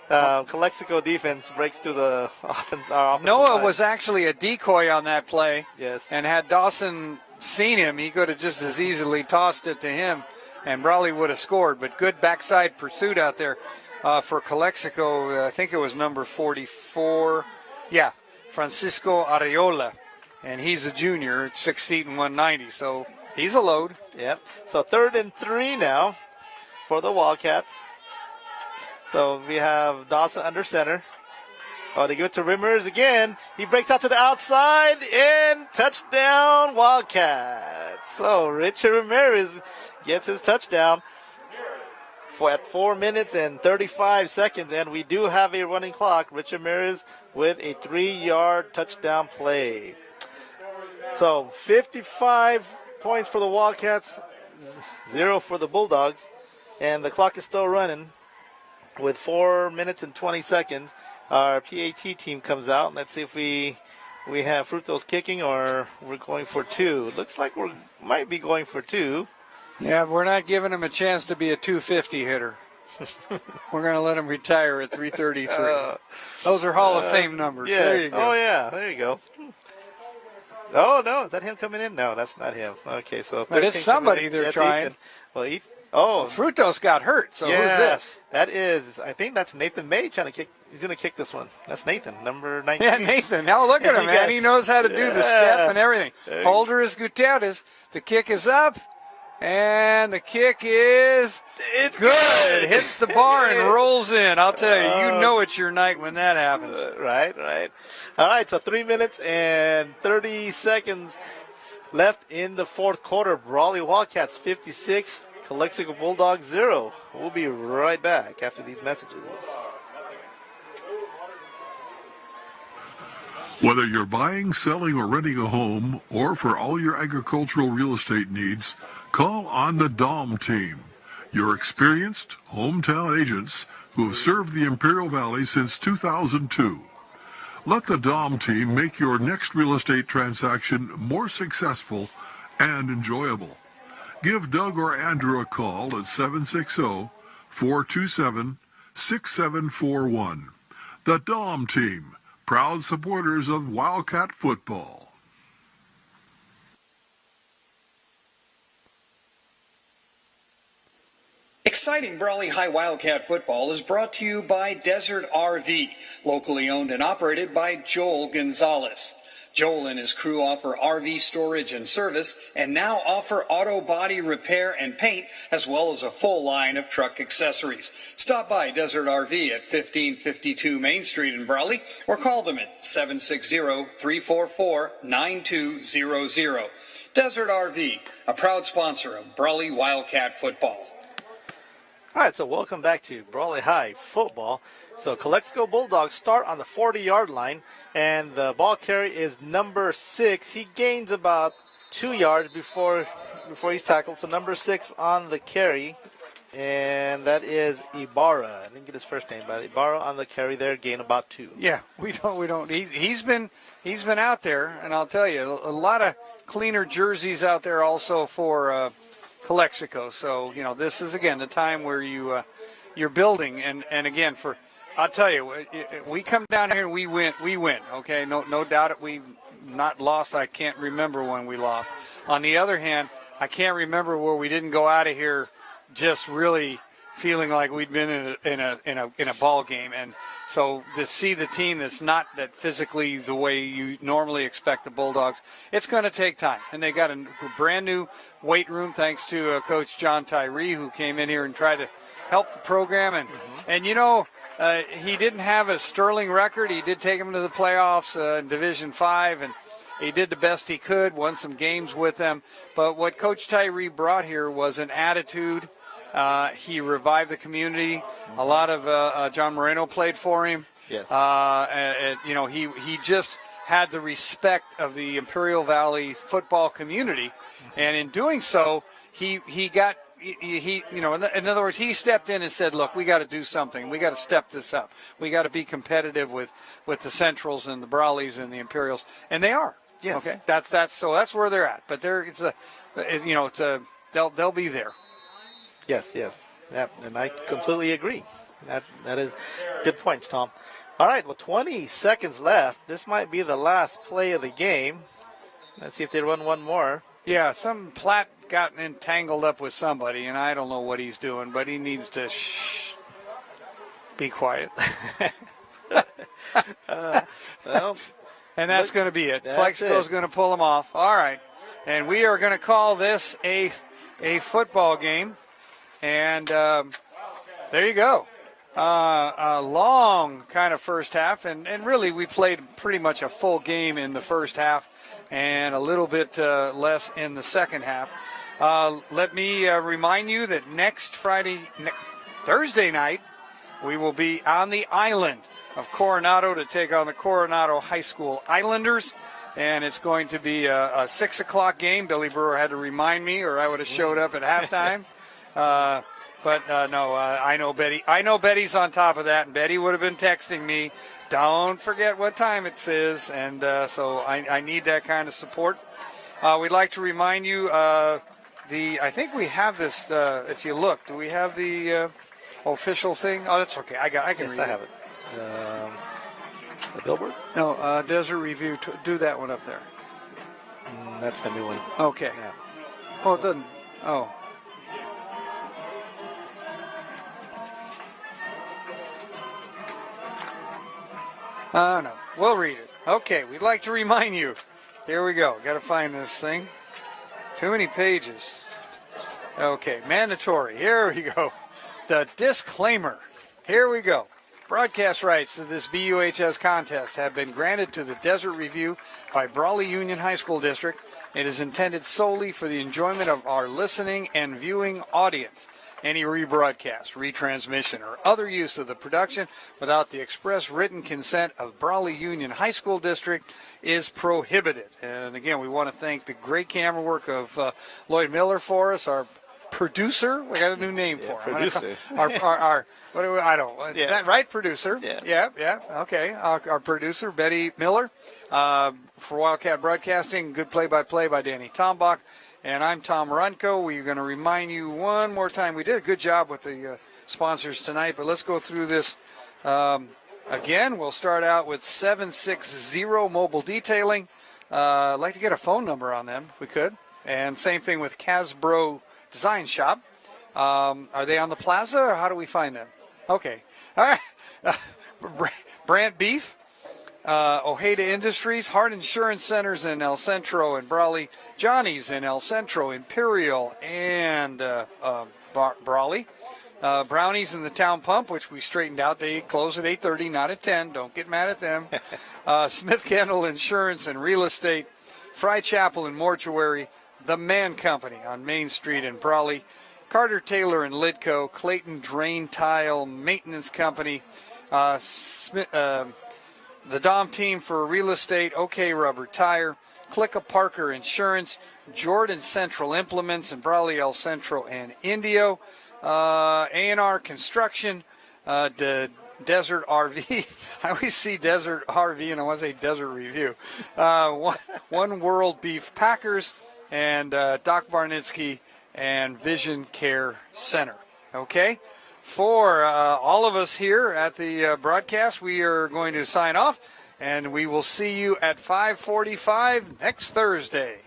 Calexico defense breaks through the offense. Noah was actually a decoy on that play. Yes. And had Dawson seen him, he could have just as easily tossed it to him, and Brawley would have scored. But good backside pursuit out there. For Calexico, I think it was number 44. Yeah, Francisco Areola. And he's a junior, 6 feet and 190. So he's a load. Yep. So 3rd and 3 now for the Wildcats. So we have Dawson under center. Oh, they give it to Ramirez again. He breaks out to the outside and touchdown Wildcats. So Richard Ramirez gets his touchdown. At 4 minutes and 35 seconds, and we do have a running clock. Richard Ramirez with a 3-yard touchdown play. So 55 points for the Wildcats, 0 for the Bulldogs, and the clock is still running with 4 minutes and 20 seconds. Our PAT team comes out. Let's see if we we have Frutos kicking, or we're going for two. Looks like we might be going for two. Yeah, we're not giving him a chance to be a 250 hitter. We're going to let him retire at 333. Those are Hall of Fame numbers. Yeah. There you go. Oh, yeah. There you go. Oh, no. Is that him coming in? No, that's not him. Okay, so. But it's somebody they're trying. Well, Frutos got hurt, so who's this? That is, I think that's Nathan May trying to kick. He's going to kick this one. That's Nathan, number 19. Yeah, Nathan. Now look at him, man. He knows how to do the step and everything. Holder is Gutierrez. The kick is up, and the kick is good. Hits the bar and rolls in. I'll tell you, you know it's your night when that happens. Right. All right, so 3 minutes and 30 seconds left in the fourth quarter. Brawley Wildcats 56, Calexico Bulldogs 0. We'll be right back after these messages. Whether you're buying, selling, or renting a home, or for all your agricultural real estate needs, call on the DOM team, your experienced hometown agents who have served the Imperial Valley since 2002. Let the DOM team make your next real estate transaction more successful and enjoyable. Give Doug or Andrew a call at 760-427-6741. The DOM team, proud supporters of Wildcat football. Exciting Brawley High Wildcat football is brought to you by Desert RV, locally owned and operated by Joel Gonzalez. Joel and his crew offer RV storage and service and now offer auto body repair and paint as well as a full line of truck accessories. Stop by Desert RV at 1552 Main Street in Brawley or call them at 760-344-9200. Desert RV, a proud sponsor of Brawley Wildcat football. All right, so welcome back to Brawley High football. So Calexico Bulldogs start on the 40-yard line, and the ball carry is number 6. He gains about 2 yards before he's tackled. So number 6 on the carry, and that is Ibarra. I didn't get his first name, but Ibarra on the carry there, gain about 2. Yeah, we don't. He's been out there, and I'll tell you, a lot of cleaner jerseys out there also for Calexico. So this is again the time where you're building, and again I'll tell you, we come down here and we win. Okay, no doubt we've not lost. I can't remember when we lost. On the other hand, I can't remember where we didn't go out of here just really feeling like we'd been in a ball game. And so to see the team that's not that physically the way you normally expect the Bulldogs, it's going to take time. And they got a brand new weight room thanks to Coach John Tyree, who came in here and tried to help the program. And he didn't have a sterling record. He did take them to the playoffs in Division 5, and he did the best he could, won some games with them. But what Coach Tyree brought here was an attitude. He revived the community. A lot of John Moreno played for him. Yes. He just had the respect of the Imperial Valley football community, and in doing so, in other words, he stepped in and said, "Look, we got to do something. We got to step this up. We got to be competitive with the Centrals and the Brawleys and the Imperials," and they are. Yes. Okay. That's where they're at. But they'll be there. Yes. Yep, and I completely agree. That is good points, Tom. All right, well, 20 seconds left. This might be the last play of the game. Let's see if they run one more. Yeah, some Platt got entangled up with somebody, and I don't know what he's doing, but he needs to be quiet. And that's going to be it. Calexico's going to pull him off. All right, and we are going to call this a football game. And there you go. A long kind of first half, and really we played pretty much a full game in the first half and a little bit less in the second half. Let me remind you that Thursday night, we will be on the island of Coronado to take on the Coronado High School Islanders, and it's going to be a 6 o'clock game. Billy Brewer had to remind me, or I would have showed up at halftime. I know Betty. I know Betty's on top of that, and Betty would have been texting me, don't forget what time it is, and so I need that kind of support. We'd like to remind you, I think we have this, if you look, do we have the official thing? Oh, that's okay. I can read it. I have it. The billboard? No, Desert Review. Do that one up there. That's my new one. Okay. Yeah. Oh, it doesn't. Oh. No. We'll read it. Okay. We'd like to remind you. Here we go. Got to find this thing. Too many pages. Okay. Mandatory. Here we go. The disclaimer. Here we go. Broadcast rights to this BUHS contest have been granted to the Desert Review by Brawley Union High School District. It is intended solely for the enjoyment of our listening and viewing audience. Any rebroadcast, retransmission, or other use of the production without the express written consent of Brawley Union High School District is prohibited. And again, we want to thank the great camera work of Lloyd Miller for us, our producer. We got a new name for him. Producer. Our what do we, I don't. Yeah. That right, producer. Yeah. Yeah. Okay. Our producer, Betty Miller, for Wildcat Broadcasting. Good play-by-play by Danny Tombach. And I'm Tom Runko. We're going to remind you one more time. We did a good job with the sponsors tonight, but let's go through this again. We'll start out with 760 Mobile Detailing. I'd like to get a phone number on them if we could. And same thing with Casbro Design Shop. Are they on the plaza, or how do we find them? Okay. All right. Brant Beef, Ojeda Industries, Hart Insurance Centers in El Centro and Brawley, Johnny's in El Centro, Imperial, and Brawley. Brownies in the Town Pump, which we straightened out. They close at 8:30, not at 10. Don't get mad at them. Smith Kendall Insurance and Real Estate, Fry Chapel and Mortuary, The Man Company on Main Street in Brawley, Carter Taylor and Lidco, Clayton Drain Tile Maintenance Company, the Dom Team for Real Estate, OK Rubber Tire, Clicka Parker Insurance, Jordan Central Implements in Brawley, El Centro, and Indio, A&R Construction, Desert RV. I always see Desert RV and I want to say Desert Review. One World Beef Packers, and Doc Barnitsky and Vision Care Center. Okay? For all of us here at the broadcast, we are going to sign off, and we will see you at 5:45 next Thursday.